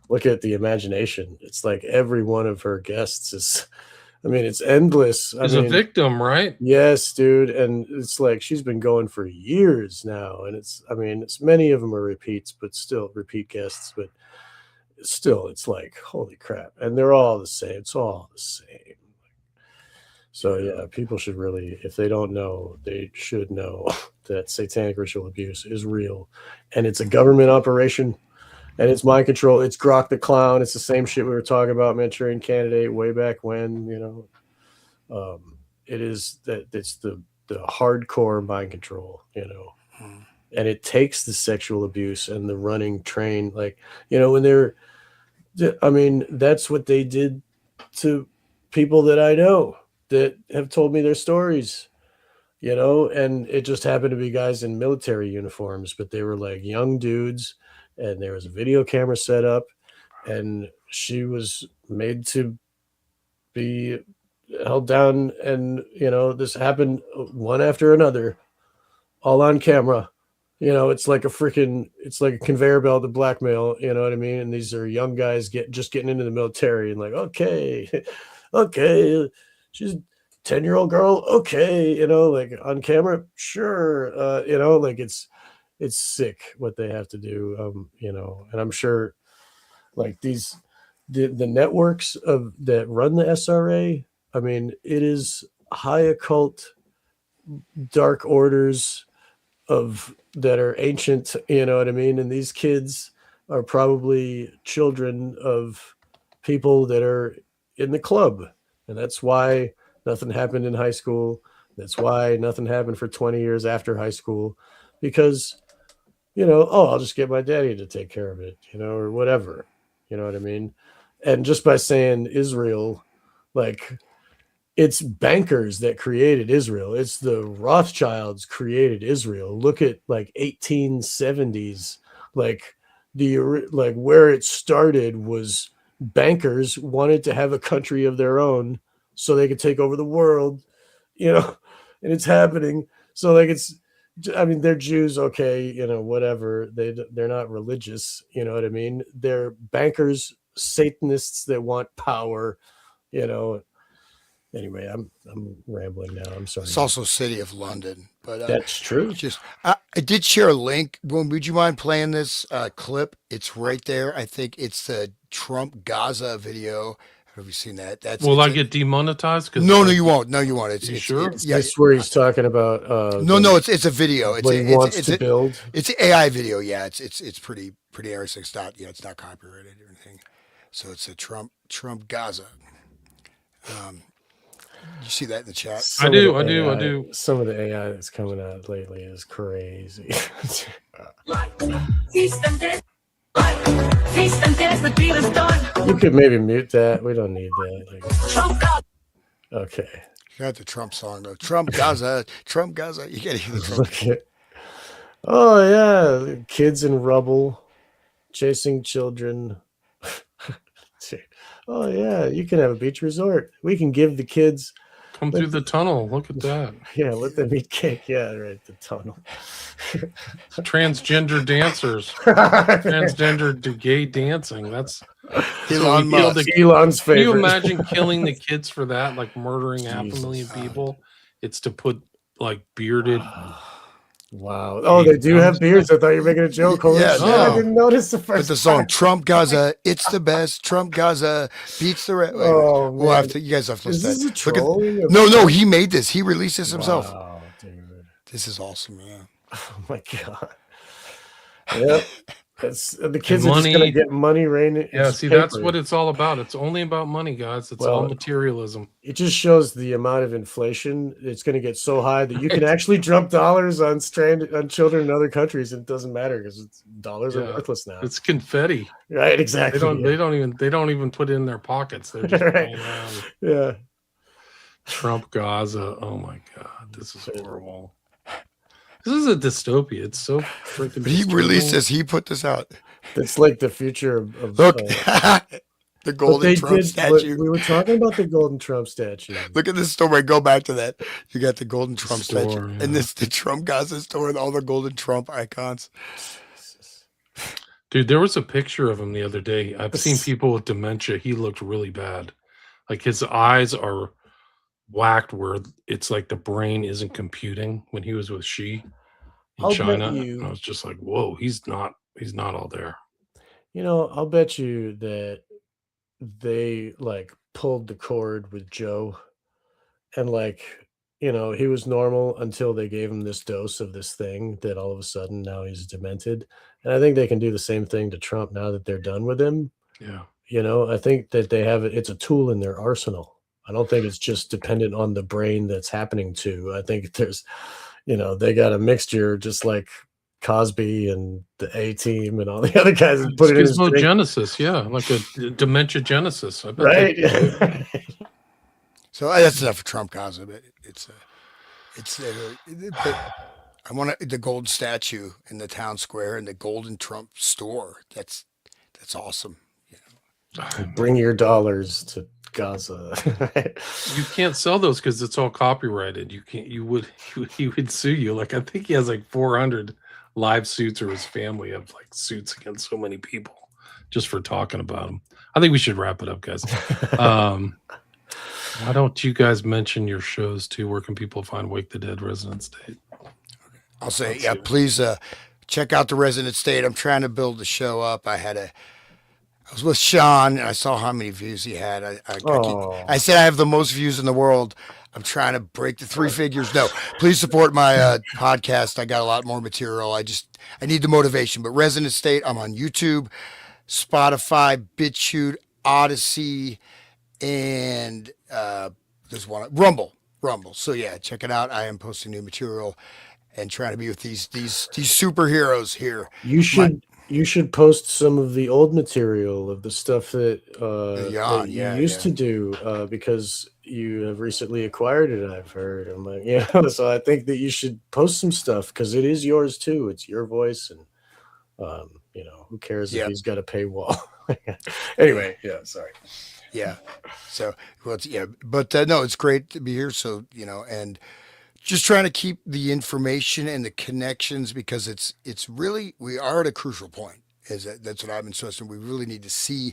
look at the imagination. It's like every one of her guests is, it's endless. Is a victim, right? Yes, dude. And it's like she's been going for years now. And it's many of them are repeats, but still repeat guests. But still, it's like, holy crap. And they're all the same. It's all the same. So, yeah, people should really, if they don't know, they should know that satanic ritual abuse is real. And it's a government operation. And it's mind control. It's Grok the Clown. It's the same shit we were talking about Manchurian Candidate way back when, it is that it's the hardcore mind control, and it takes the sexual abuse and the running train, like, when that's what they did to people that I know that have told me their stories, and it just happened to be guys in military uniforms, but they were like young dudes, and there was a video camera set up, and she was made to be held down, and this happened one after another, all on camera. It's like a conveyor belt of blackmail, you know what I mean? And these are young guys just getting into the military, and like, okay, she's 10-year-old girl, okay, like on camera, sure, like it's sick what they have to do, and I'm sure like the networks that run the SRA, it is high occult dark orders that are ancient, you know what I mean? And these kids are probably children of people that are in the club. And that's why nothing happened in high school. That's why nothing happened for 20 years after high school, because, I'll just get my daddy to take care of it, or whatever. You know what I mean? And just by saying Israel, like, it's bankers that created Israel. It's the Rothschilds created Israel. Look at like 1870s, like where it started was bankers wanted to have a country of their own so they could take over the world, and it's happening. So like they're Jews, okay, whatever. They're not religious, you know what I mean? They're bankers, Satanists that want power, Anyway, I'm rambling now. I'm sorry. It's also City of London, but that's true. I did share a link. Would you mind playing this clip? It's right there. I think it's the Trump Gaza video. Have you seen that? Will I get demonetized? No, you won't. No, you won't. It's sure? It's where he's talking about. No, it's a video. What he wants to build. It's an AI video. Yeah, it's pretty interesting. It's not it's not copyrighted or anything. So it's a Trump Gaza. You see that in the chat? I do. Some of the AI that's coming out lately is crazy. You could maybe mute that. We don't need that. Okay. You got the Trump song though. Trump Gaza. Trump Gaza. You gotta hear the Trump. Oh yeah, kids in rubble, chasing children. Oh yeah, you can have a beach resort. We can give the kids Come through the tunnel. Look at that. Yeah, let them eat cake. Yeah, right. The tunnel. Transgender dancers. Transgender gay dancing. That's Elon we killed Musk. Elon's Can you favorite. imagine killing the kids for that? Like murdering half a million Jesus. people? It's to put like bearded. Wow. Oh, they do have beards. I thought you were making a joke. Holy Yeah, shit, no. I didn't notice the But first the song time. Trump Gaza, it's the best. Trump Gaza beats the rest. Oh, We'll man. have to. You guys have to Is listen this to a that. trolling? No. He made this. He released this himself. Wow, dude. This is awesome. Yeah. Oh my god. Yep. The kids And are just gonna money- get money raining. Yeah, It's see, that's paper. what it's all about. It's only about money, guys. It's all Well, materialism. It just shows the amount of inflation. It's going to get so high that you can Right. actually drop dollars on children in other countries, and it doesn't matter because dollars are Yeah. worthless now. It's confetti. Right? Exactly. They don't even put it in their pockets. They're just Right. playing around. Yeah. Trump Gaza. Oh my god, this is horrible. This is a dystopia. It's so freaking. But he released disturbing. this. He put this out. It's like the future of Look, the the golden Trump statue. We were talking about the golden Trump statue. Look at this story. Go back to that. You got the golden Trump store, statue, yeah. and this the Trump Gaza store with all the golden Trump icons. Dude, there was a picture of him the other day. I've seen people with dementia. He looked really bad. Like his eyes are whacked where it's like the brain isn't computing when he was with Xi in I'll bet China. you- And I was just like, whoa, he's not all there. I'll bet you that they like pulled the cord with Joe, and he was normal until they gave him this dose of this thing that all of a sudden now he's demented. And I think they can do the same thing to Trump now that they're done with him. Yeah. I think that they have it's a tool in their arsenal. I don't think it's just dependent on the brain that's happening to. I think there's, they got a mixture just like Cosby and the A-Team and all the other guys and put it in his drink. Genesis, yeah, like a dementia genesis. I bet Right? So that's enough for Trump Gaza. But but I want the gold statue in the town square and the golden Trump store. That's awesome. Bring your dollars to Gaza. You can't sell those because it's all copyrighted. You can't. He would sue you. Like I think he has like 400 live suits, or his family have like suits against so many people just for talking about him. I think we should wrap it up, guys. Why don't you guys mention your shows too? Where can people find Wake the Dead Resident State? I'll say, yeah, please check out the Resident State. I'm trying to build the show up. I was with Sean, and I saw how many views he had. I said I have the most views in the world. I'm trying to break the 3 figures. No, please support my podcast. I got a lot more material. I need the motivation. But Resident State, I'm on YouTube, Spotify, BitChute, Odyssey, and there's one Rumble. So yeah, check it out. I am posting new material and trying to be with these superheroes here. You should post some of the old material of the stuff that you used to do because you have recently acquired it. I've heard. I'm like, so I think that you should post some stuff because it is yours too. It's your voice, and who cares if he's got a paywall. Anyway, sorry. Yeah. So but no, it's great to be here. So and just trying to keep the information and the connections because it's really we are at a crucial point. That's what I've been stressing. We really need to see.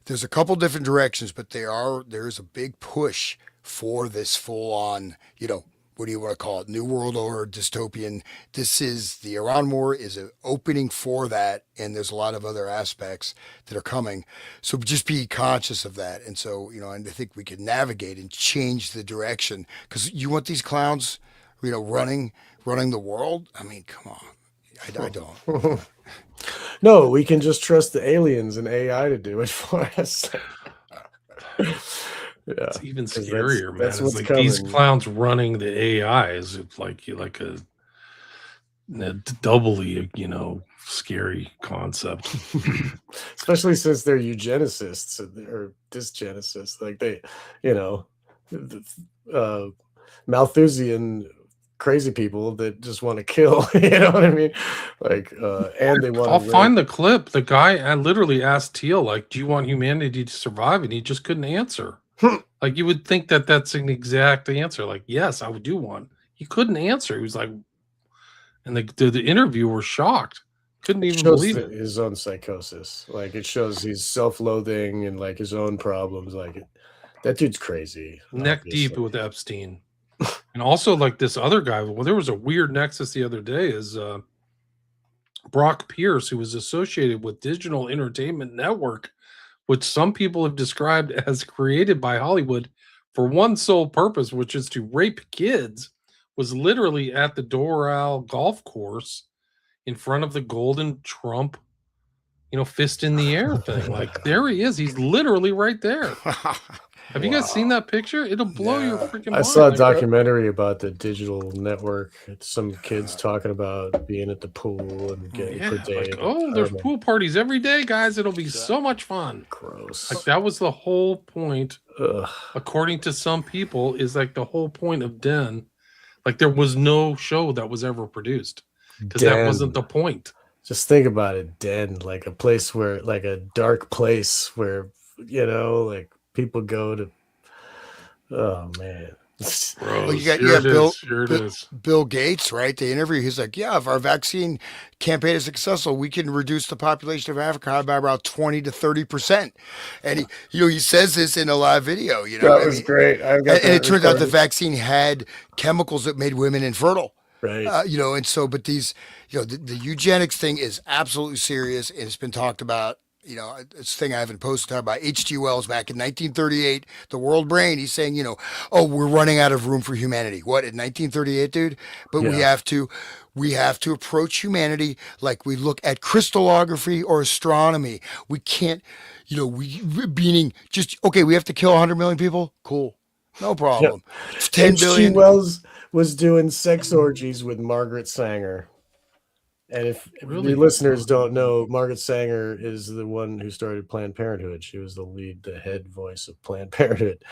There's a couple different directions, but there's a big push for this full on. What do you want to call it? New World Order, dystopian. The Iran War is an opening for that, and there's a lot of other aspects that are coming. So just be conscious of that. And so, and I think we can navigate and change the direction because you want these clowns, running the world. I mean, come on. I don't. No, we can just trust the aliens and AI to do it for us. It's even scarier, man. That's It's what's like coming. these clowns running the AI is like a doubly, scary concept. Especially since they're eugenicists or dysgenicists. Like they, Malthusian crazy people that just want to kill. You know what I mean? Like, and they want. I'll find the clip. The guy, I literally asked Teal, like, "Do you want humanity to survive?" And he just couldn't answer. Like Like, you would think that that's an exact answer. Like, yes, I would do one. He couldn't answer. He was like, and the interviewer shocked. Couldn't It even shows believe it. his own psychosis. Like it shows he's self-loathing and like his own problems. Like that dude's crazy. Neck deep Obviously. with Epstein. And also, like this other guy. Well, there was a weird nexus the other day. Is Brock Pierce, who was associated with Digital Entertainment Network, which some people have described as created by Hollywood for one sole purpose, which is to rape kids, was literally at the Doral golf course in front of the golden Trump, fist in the air thing. Like, there he is. He's literally right there. Have you guys seen that picture? It'll blow your No. freaking I mind. saw a Like, documentary about the digital network. It's some kids talking about being at the pool and getting yeah, predated. like, oh, there's Terrible. pool parties every day, guys. It'll be so much fun. Gross. Like, that was the whole point, Ugh. according to some people, is like the whole point of Den. Like, there was no show that was ever produced because that Den. wasn't the point. Just think about it, Den, like a place where, like a dark place where, like people go to. Oh man. Gross. Well, you got Here it Bill, is. Here it Bill, is. Bill Gates, right? The interview, he's like, yeah, if our vaccine campaign is successful, we can reduce the population of Africa by about 20 to 30%. And he says this in a live video. That was great. I've got and it turns out the recorded. vaccine had chemicals that made women infertile. Right. And so, but these, the eugenics thing is absolutely serious, and it's been talked about. It's a thing I haven't posted about H.G. Wells back in 1938, The World Brain. He's saying, oh, we're running out of room for humanity. What, in 1938, dude? But we have to approach humanity like we look at crystallography or astronomy. We can't, meaning just, okay, we have to kill 100 million people. Cool. No problem. Yeah. 10 H.G. billion. Wells was doing sex orgies with Margaret Sanger. And if Really? the listeners don't know, Margaret Sanger is the one who started Planned Parenthood. She was the head voice of Planned Parenthood.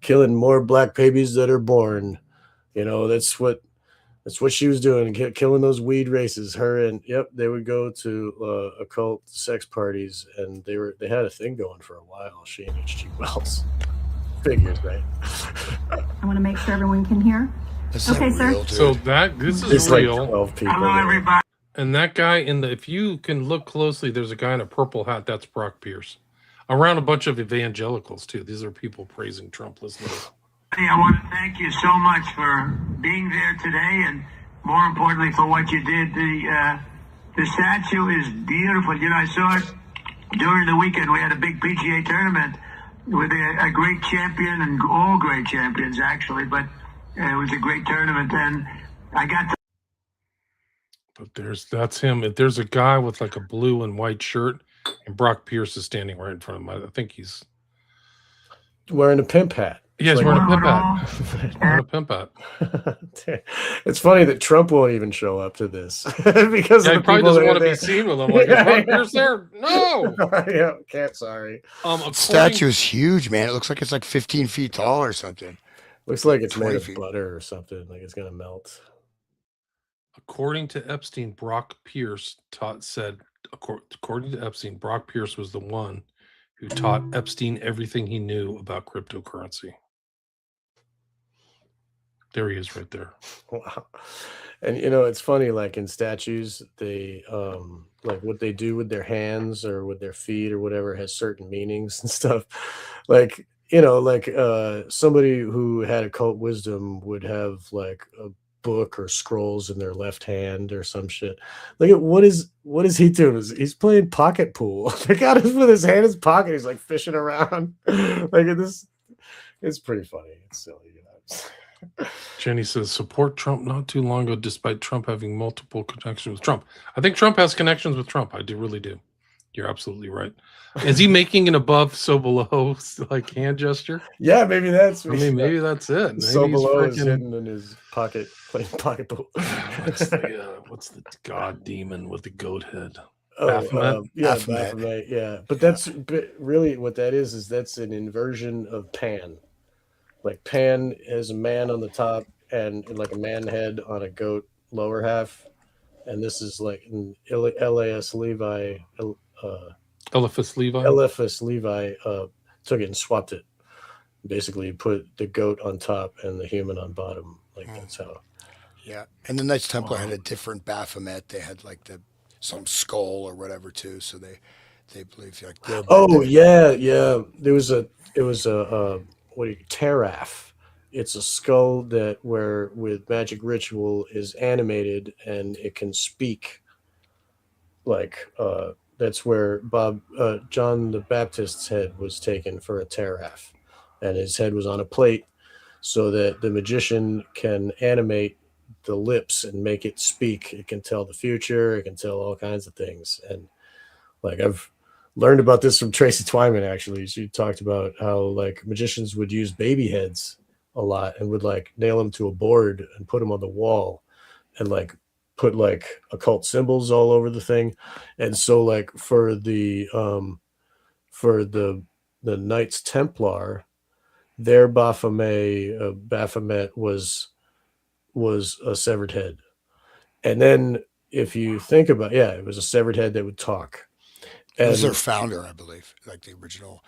Killing more black babies that are born. That's what she was doing. Killing those weed races. Her and they would go to occult sex parties, and they had a thing going for a while. She and H.G. Wells. Figures, right? I want to make sure everyone can hear. That's Okay, not sir. real, dude. So this is It's like real. 12 people. Hello, there. everybody. And that guy if you can look closely, there's a guy in a purple hat. That's Brock Pierce. Around a bunch of evangelicals too. These are people praising Trump. Listen to this. I want to thank you so much for being there today, and more importantly for what you did. The statue is beautiful. I saw it during the weekend. We had a big PGA tournament with a great champion, and all great champions actually, but it was a great tournament, and I got to. But that's him. If there's a guy with like a blue and white shirt, and Brock Pierce is standing right in front of him. I think he's Wearing a pimp hat. he's Like- wearing a pimp hat. Wearing a pimp hat. It's funny that Trump won't even show up to this because Yeah, of he the probably people doesn't that want are to be there. seen with him. Like, is Brock Pierce there? No. Yeah, can't. Sorry. Statue is huge, man. It looks like it's like 15 feet tall or something. Looks like it's 20 made of feet. butter or something. Like it's gonna melt. According to Epstein, Brock Pierce according to Epstein, Brock Pierce was the one who taught Epstein everything he knew about cryptocurrency. There he is right there. Wow. And it's funny, like in statues, they like what they do with their hands or with their feet or whatever has certain meanings and stuff. Like, somebody who had occult wisdom would have like a book or scrolls in their left hand or some shit. Like what is he doing? He's playing pocket pool. The guy is with his hand in his pocket, he's like fishing around. Like this, it's pretty funny. It's silly, Jenny says, support Trump not too long ago, despite Trump having multiple connections with Trump. I think Trump has connections with Trump. I really do. You're absolutely right. Is he making an above, so below, like hand gesture? Yeah, maybe that's. I mean, maybe that's it. Maybe so he's below is freaking- hidden in his pocket, playing pocket pool. what's the god demon with the goat head? Oh, Baphomet? yeah, Baphomet. Baphomet, yeah. But that's really what that is that's an inversion of Pan. Like Pan is a man on the top and like a man head on a goat lower half, and this is like an Elias Levi. Eliphas Levi. Eliphas Levi took it and swapped it, basically put the goat on top and the human on bottom. Like that's how. Yeah, and the Knights Templar had Wow. a different Baphomet. They had like some skull or whatever too. So they believe like their Oh their yeah. It was a what do you Teraf. It's a skull that where with magic ritual is animated and it can speak. Like that's where Bob John the Baptist's head was taken for a Teraf, and his head was on a plate so that the magician can animate the lips and make it speak. It can tell the future. It can tell all kinds of things. And like I've learned about this from Tracy Twyman. Actually, she talked about how like magicians would use baby heads a lot and would like nail them to a board and put them on the wall and like put like occult symbols all over the thing. And so like for the Knights Templar, their Baphomet was a severed head. And then if you think about it was a severed head that would talk. it was their And founder, I believe, like the original.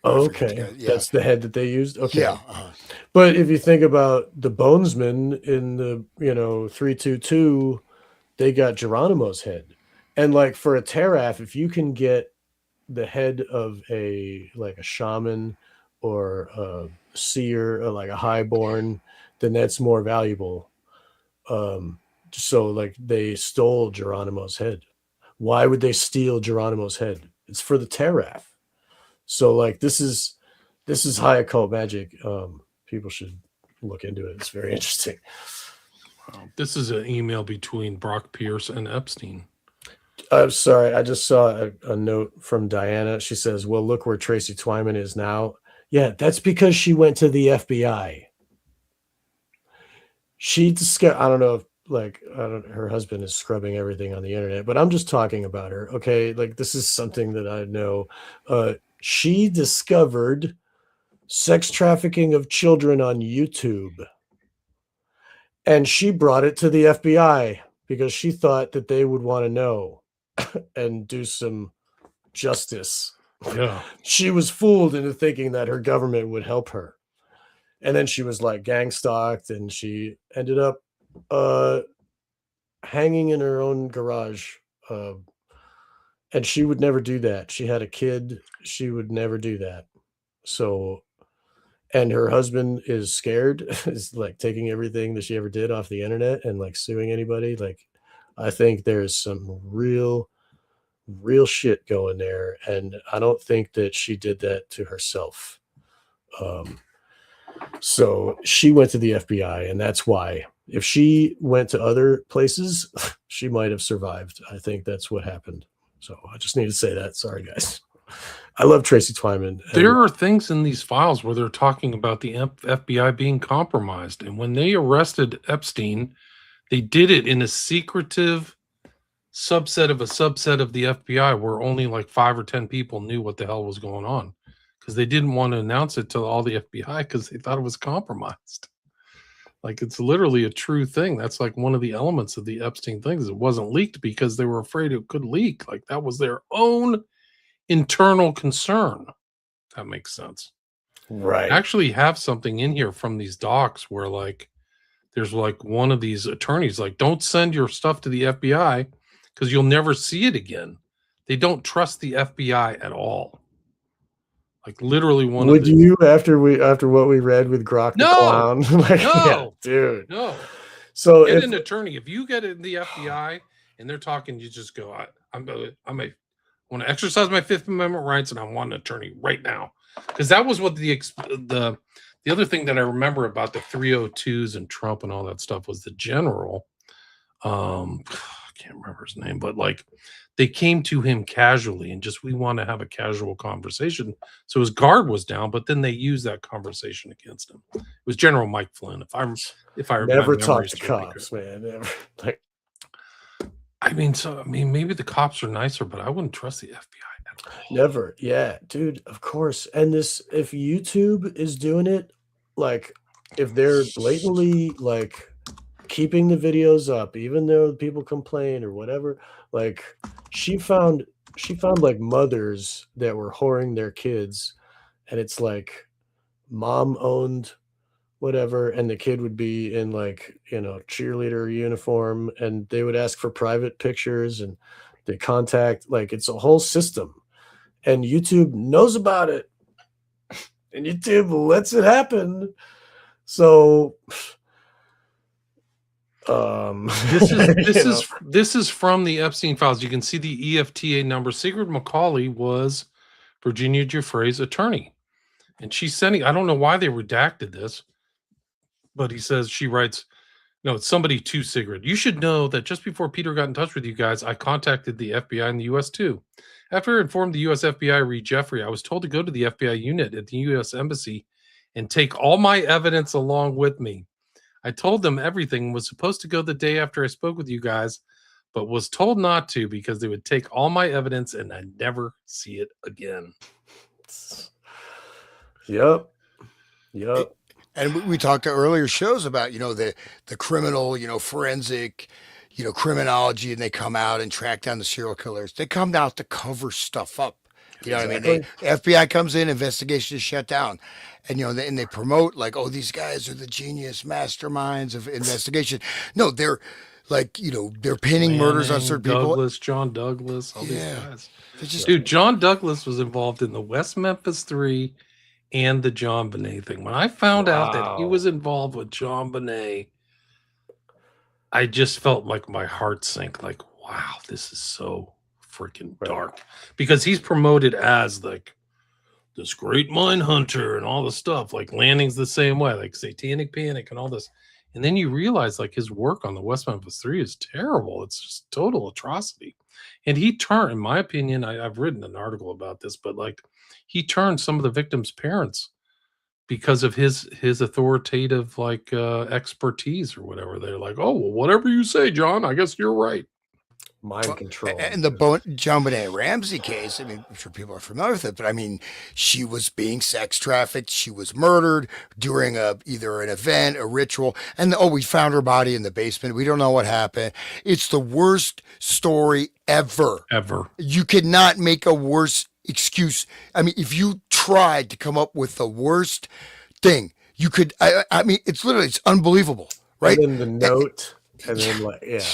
I forget the okay, guy. Yeah, that's the head that they used. Okay. yeah, But if you think about the Bonesmen in the 322, they got Geronimo's head. And like for a Teraf, if you can get the head of a like a shaman or a seer or like a highborn, then that's more valuable. So like they stole Geronimo's head. Why would they steal Geronimo's head? It's for the Teraf. So like this is high occult magic. People should look into it. It's very interesting. This is an email between Brock Pierce and Epstein. I'm sorry. I just saw a note from Diana. She says, well, look where Tracy Twyman is now. Yeah, that's because she went to the FBI. I don't know if her husband is scrubbing everything on the internet, but I'm just talking about her. Okay. Like this is something that I know. She discovered sex trafficking of children on YouTube. And she brought it to the FBI because she thought that they would want to know and do some justice. Yeah. She was fooled into thinking that her government would help her. And then she was like gang stalked and she ended up hanging in her own garage. And she would never do that. She had a kid. She would never do that. So, and her husband is scared, is like taking everything that she ever did off the internet and like suing anybody. Like, I think there's some real shit going there. And I don't think that she did that to herself. So she went to the FBI, and that's why. If she went to other places, she might have survived. I think that's what happened. So I just need to say that. Sorry, guys. I love Tracy Twyman. There are things in these files where they're talking about the FBI being compromised. And when they arrested Epstein, they did it in a secretive subset of the FBI where only like 5 or 10 people knew what the hell was going on because they didn't want to announce it to all the FBI because they thought it was compromised. Like it's literally a true thing. That's like one of the elements of the Epstein things. It wasn't leaked because they were afraid it could leak. Like that was their own internal concern. That makes sense. Right. I actually have something in here from these docs where like there's like one of these attorneys like, don't send your stuff to the FBI because you'll never see it again. They don't trust the FBI at all. Like literally one Would of the, you after what we read with Grok the No! Clown? Like, No! yeah, dude. no. So Get if an attorney. If you get it in the FBI and they're talking, you just go, I want to exercise my Fifth Amendment rights and I want an attorney right now. Because that was what the other thing that I remember about the 302s and Trump and all that stuff was the general. I can't remember his name, but like they came to him casually and just we want to have a casual conversation. So his guard was down, but then they used that conversation against him. It was General Mike Flynn. If I never my talk memory to serves me cops, correct. man. Never. Like, I mean, maybe the cops are nicer, but I wouldn't trust the FBI at all. never. Yeah, dude, of course. And if YouTube is doing it, like if they're blatantly like keeping the videos up, even though people complain or whatever, like she found like mothers that were whoring their kids, and it's like mom owned whatever, and the kid would be in like, cheerleader uniform, and they would ask for private pictures, and they contact, like, it's a whole system, and YouTube knows about it, and YouTube lets it happen. So This is this you know, is this is from the Epstein files. You can see the EFTA number. Sigrid Macaulay was Virginia Giuffre's attorney, and she's sending. I don't know why they redacted this, but he says she writes. No, it's somebody to Sigrid. You should know that just before Peter got in touch with you guys, I contacted the FBI in the U.S. too. After I informed the U.S. FBI, Reed Jeffrey, I was told to go to the FBI unit at the U.S. Embassy and take all my evidence along with me. I told them everything, was supposed to go the day after I spoke with you guys, but was told not to because they would take all my evidence and I'd never see it again. Yep. And we talked to earlier shows about, the criminal, forensic, criminology, and they come out and track down the serial killers. They come out to cover stuff up. You know what I mean? The FBI comes in, investigation is shut down. And, and they promote like, oh, these guys are the genius masterminds of investigation. No, they're like, they're pinning murders on certain people. John Douglas, all these guys. Just, dude, John Douglas was involved in the West Memphis 3 and the John Bonet thing. When I found out that he was involved with John Bonet, I just felt like my heart sank. Like, wow, this is so freaking dark. Because he's promoted as like this great mind hunter and all the stuff. Like Landing's the same way, like Satanic Panic and all this. And then you realize like his work on the West Memphis 3 is terrible. It's just total atrocity. And he turned, in my opinion, I've written an article about this, but like he turned some of the victims' parents because of his authoritative like expertise or whatever. They're like, oh, well, whatever you say, John, I guess you're right. Mind control. And the John Bonet Ramsey case, I mean, I'm sure people are familiar with it, but I mean, she was being sex trafficked. She was murdered during either an event, a ritual, and we found her body in the basement. We don't know what happened. It's the worst story ever. You cannot make a worse excuse. I mean, if you tried to come up with the worst thing, you could. I mean, it's unbelievable, right? And then the note, and then like, yeah.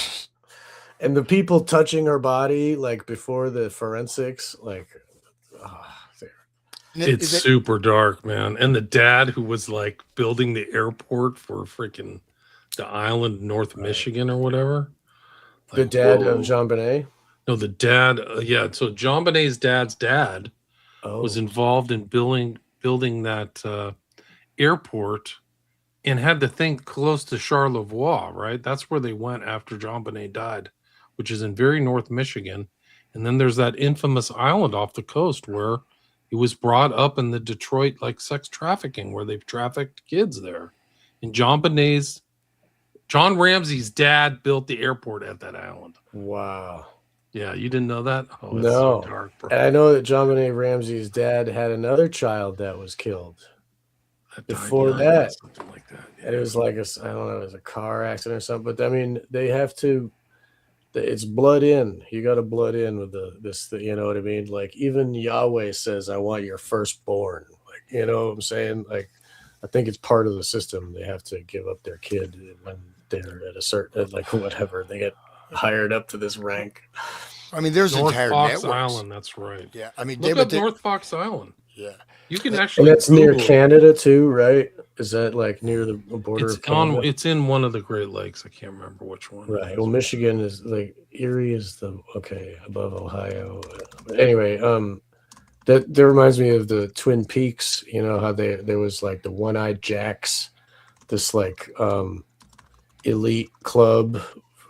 And the people touching her body, like before the forensics, like, it's super dark, man. And the dad who was like building the airport for freaking the island, North Michigan or whatever. Like, the dad of Jean Bonnet? No, the dad. Yeah. So Jean Bonnet's dad's dad was involved in building that airport and had the thing close to Charlevoix, right? That's where they went after Jean Bonnet died, which is in very North Michigan. And then there's that infamous island off the coast where it was brought up in the Detroit like sex trafficking, where they've trafficked kids there. And John Ramsey's dad built the airport at that island. Wow. Yeah, you didn't know that? Oh, it's no. So dark, bro. And I know that John Bonet Ramsey's dad had another child that was killed before that. Something like that. Yeah. And it was like I don't know, it was a car accident or something. But I mean, they have to. It's blood in. You got to blood in with this. You know what I mean? Like even Yahweh says, "I want your firstborn." Like, you know what I'm saying? Like, I think it's part of the system. They have to give up their kid when they're at a certain, like whatever, they get hired up to this rank. I mean, there's North entire Fox networks. Island. That's right. Yeah, I mean, look up North Fox Island. Yeah, you can actually. And that's near Canada too, right? Is that like near the border of Canada? It's in one of the Great Lakes. I can't remember which one. Right. Well, Michigan is like Erie is above Ohio. But anyway, that reminds me of the Twin Peaks. You know how there was like the One-Eyed Jacks, this like elite club.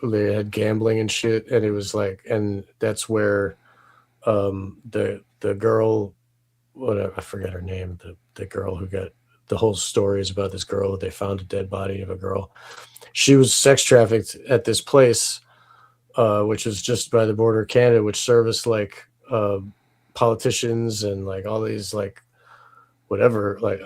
They had gambling and shit, and it was like, and that's where the girl, whatever, I forget her name, the girl who got. The whole story is about this girl that they found a dead body of a girl. She was sex trafficked at this place, which was just by the border of Canada, which serviced like politicians and like all these like whatever. Like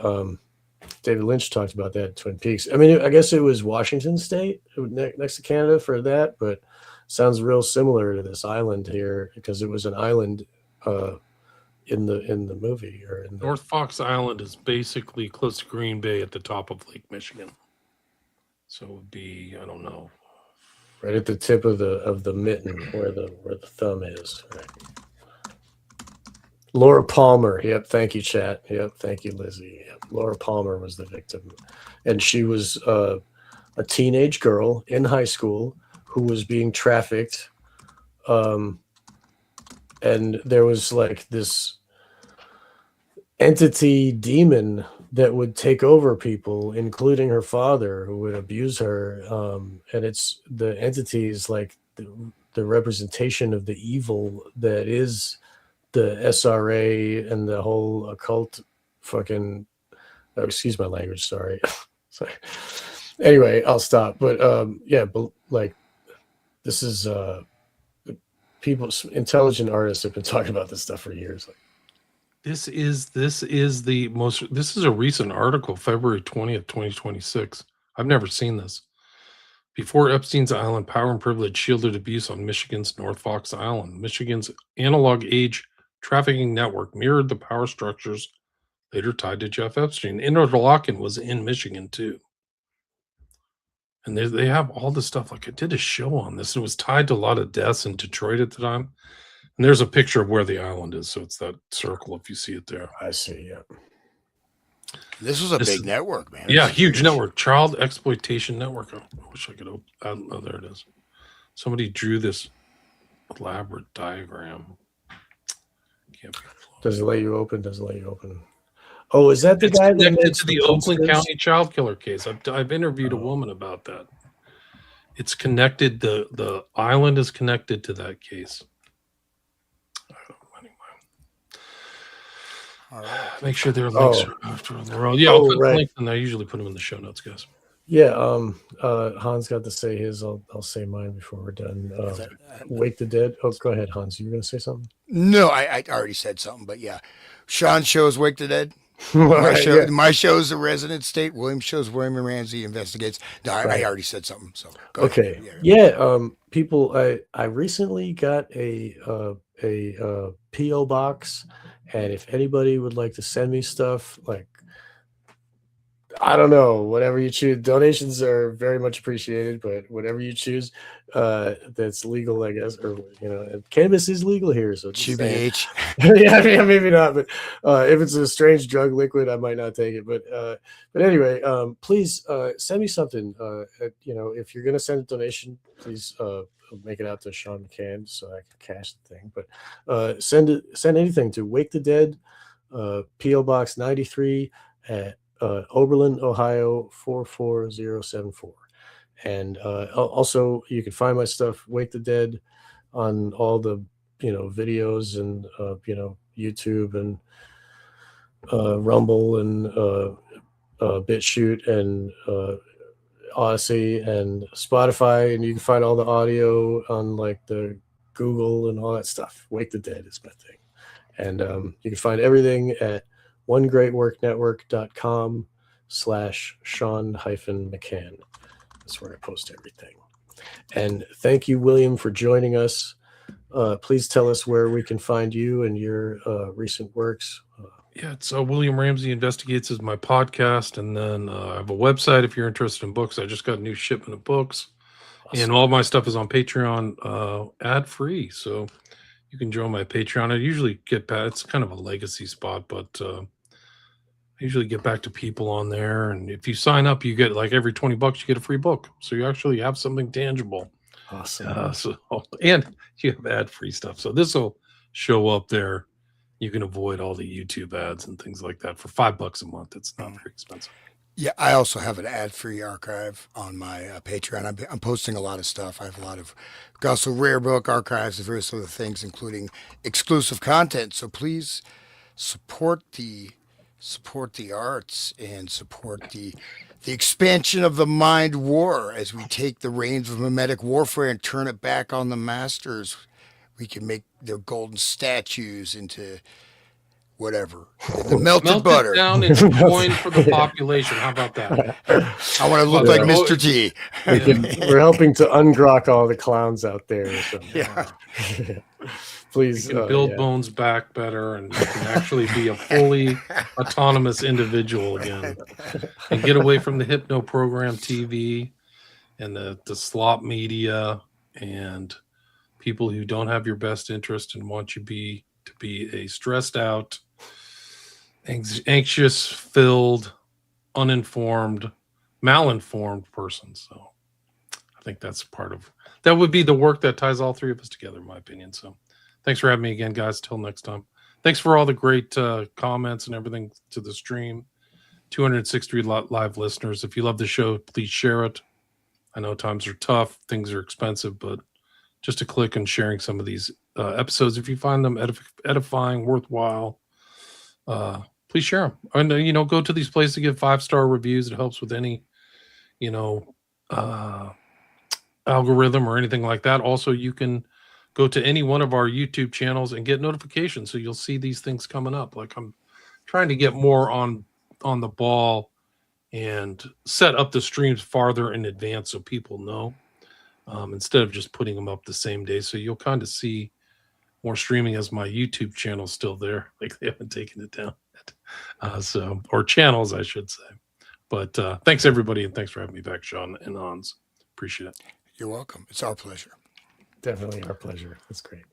David Lynch talked about that in Twin Peaks. I mean, I guess it was Washington State next to Canada for that, but sounds real similar to this island here because it was an island in the movie or in the North Fox Island is basically close to Green Bay at the top of Lake Michigan. So it would be, I don't know, right at the tip of the mitten where the thumb is. Right. Laura Palmer. Yep. Thank you, chat. Yep. Thank you, Lizzie. Yep. Laura Palmer was the victim, and she was a teenage girl in high school who was being trafficked. And there was like this entity demon that would take over people, including her father, who would abuse her. And it's the entity is like the representation of the evil that is the SRA and the whole occult fucking, excuse my language, sorry. Sorry. Anyway, I'll stop. But yeah, but like this is people, intelligent artists have been talking about this stuff for years. this is a recent article, February 20th, 2026. I've never seen this. Before Epstein's Island, power and privilege shielded abuse on Michigan's North Fox Island. Michigan's analog age trafficking network mirrored the power structures later tied to Jeff Epstein. Interlochen was in Michigan too. And they have all this stuff. Like I did a show on this. It was tied to a lot of deaths in Detroit at the time. And there's a picture of where the island is. So it's that circle if you see it there. I see, yeah. This was a big network, man. Yeah, huge network. Child exploitation network. Oh, I wish I could open. Oh, there it is. Somebody drew this elaborate diagram. Can't be Does it let you open? Does it let you open? Oh, is that the it's guy that connected makes to the Oakland County child killer case? I've interviewed a woman about that. It's connected. The island is connected to that case. Anyway. All right. Make sure there are links after the road. Yeah, I'll put the links, and I usually put them in the show notes, guys. Yeah, Hans got to say his. I'll say mine before we're done. Wake the Dead. Oh, go ahead, Hans. You were going to say something? No, I already said something, but yeah. Sean's show is Wake the Dead. Right, My show is The Resident State. William's show is William and Ramsey Investigates. No, I already said something. So go okay. ahead. Yeah. People. I recently got a PO box, and if anybody would like to send me stuff, like I don't know, whatever you choose. Donations are very much appreciated, but whatever you choose, that's legal, I guess, or cannabis is legal here, so just saying. GBH. yeah, maybe not, but if it's a strange drug liquid, I might not take it. But anyway, please send me something. If you're gonna send a donation, please make it out to Sean McCann so I can cash the thing. But send anything to Wake the Dead, PO Box 93 at Oberlin, Ohio 44074. And also you can find my stuff, Wake the Dead, on all the videos and YouTube and Rumble and BitChute and Odyssey and Spotify, and you can find all the audio on like the Google and all that stuff. Wake the Dead is my thing. And you can find everything at onegreatworknetwork.com/Sean-McCann. That's where I post everything. And thank you, William, for joining us. Please tell us where we can find you and your recent works. Yeah, it's William Ramsey Investigates is my podcast. And then I have a website if you're interested in books. I just got a new shipment of books. Awesome. And all my stuff is on Patreon ad-free. So you can join my Patreon. I usually get back. It's kind of a legacy spot, but I usually get back to people on there. And if you sign up, you get like every $20, you get a free book. So you actually have something tangible. Awesome. And you have ad-free stuff. So this will show up there. You can avoid all the YouTube ads and things like that for $5 a month. It's not very expensive. Yeah, I also have an ad-free archive on my Patreon. I'm posting a lot of stuff. I have a lot of also rare book archives and various other things, including exclusive content. So please support the arts and support the expansion of the mind war as we take the reins of mimetic warfare and turn it back on the masters. We can make their golden statues into whatever. The melted butter. It down into coin for the population. How about that? I want to look like Mr. T. We're helping to ungrok all the clowns out there. So. Yeah. Please You can build yeah. bones back better, and you can actually be a fully autonomous individual again, and get away from the hypno program TV and the slop media and people who don't have your best interest and want you to be a stressed out, anxious, filled, uninformed, malinformed person. So I think that's that would be the work that ties all three of us together, in my opinion. So thanks for having me again, guys. Till next time. Thanks for all the great comments and everything to the stream. 263 live listeners. If you love the show, please share it. I know times are tough, things are expensive, but just a click on sharing some of these episodes, if you find them edifying, worthwhile, please share them. And go to these places to give 5-star reviews. It helps with any algorithm or anything like that. Also, you can go to any one of our YouTube channels and get notifications, so you'll see these things coming up. Like, I'm trying to get more on the ball and set up the streams farther in advance so people know, instead of just putting them up the same day. So you'll kind of see more streaming as my YouTube channel's still there. Like, they haven't taken it down yet. Or channels, I should say. But thanks, everybody, and thanks for having me back, Sean and Hans. Appreciate it. You're welcome. It's our pleasure. Definitely our pleasure. That's great.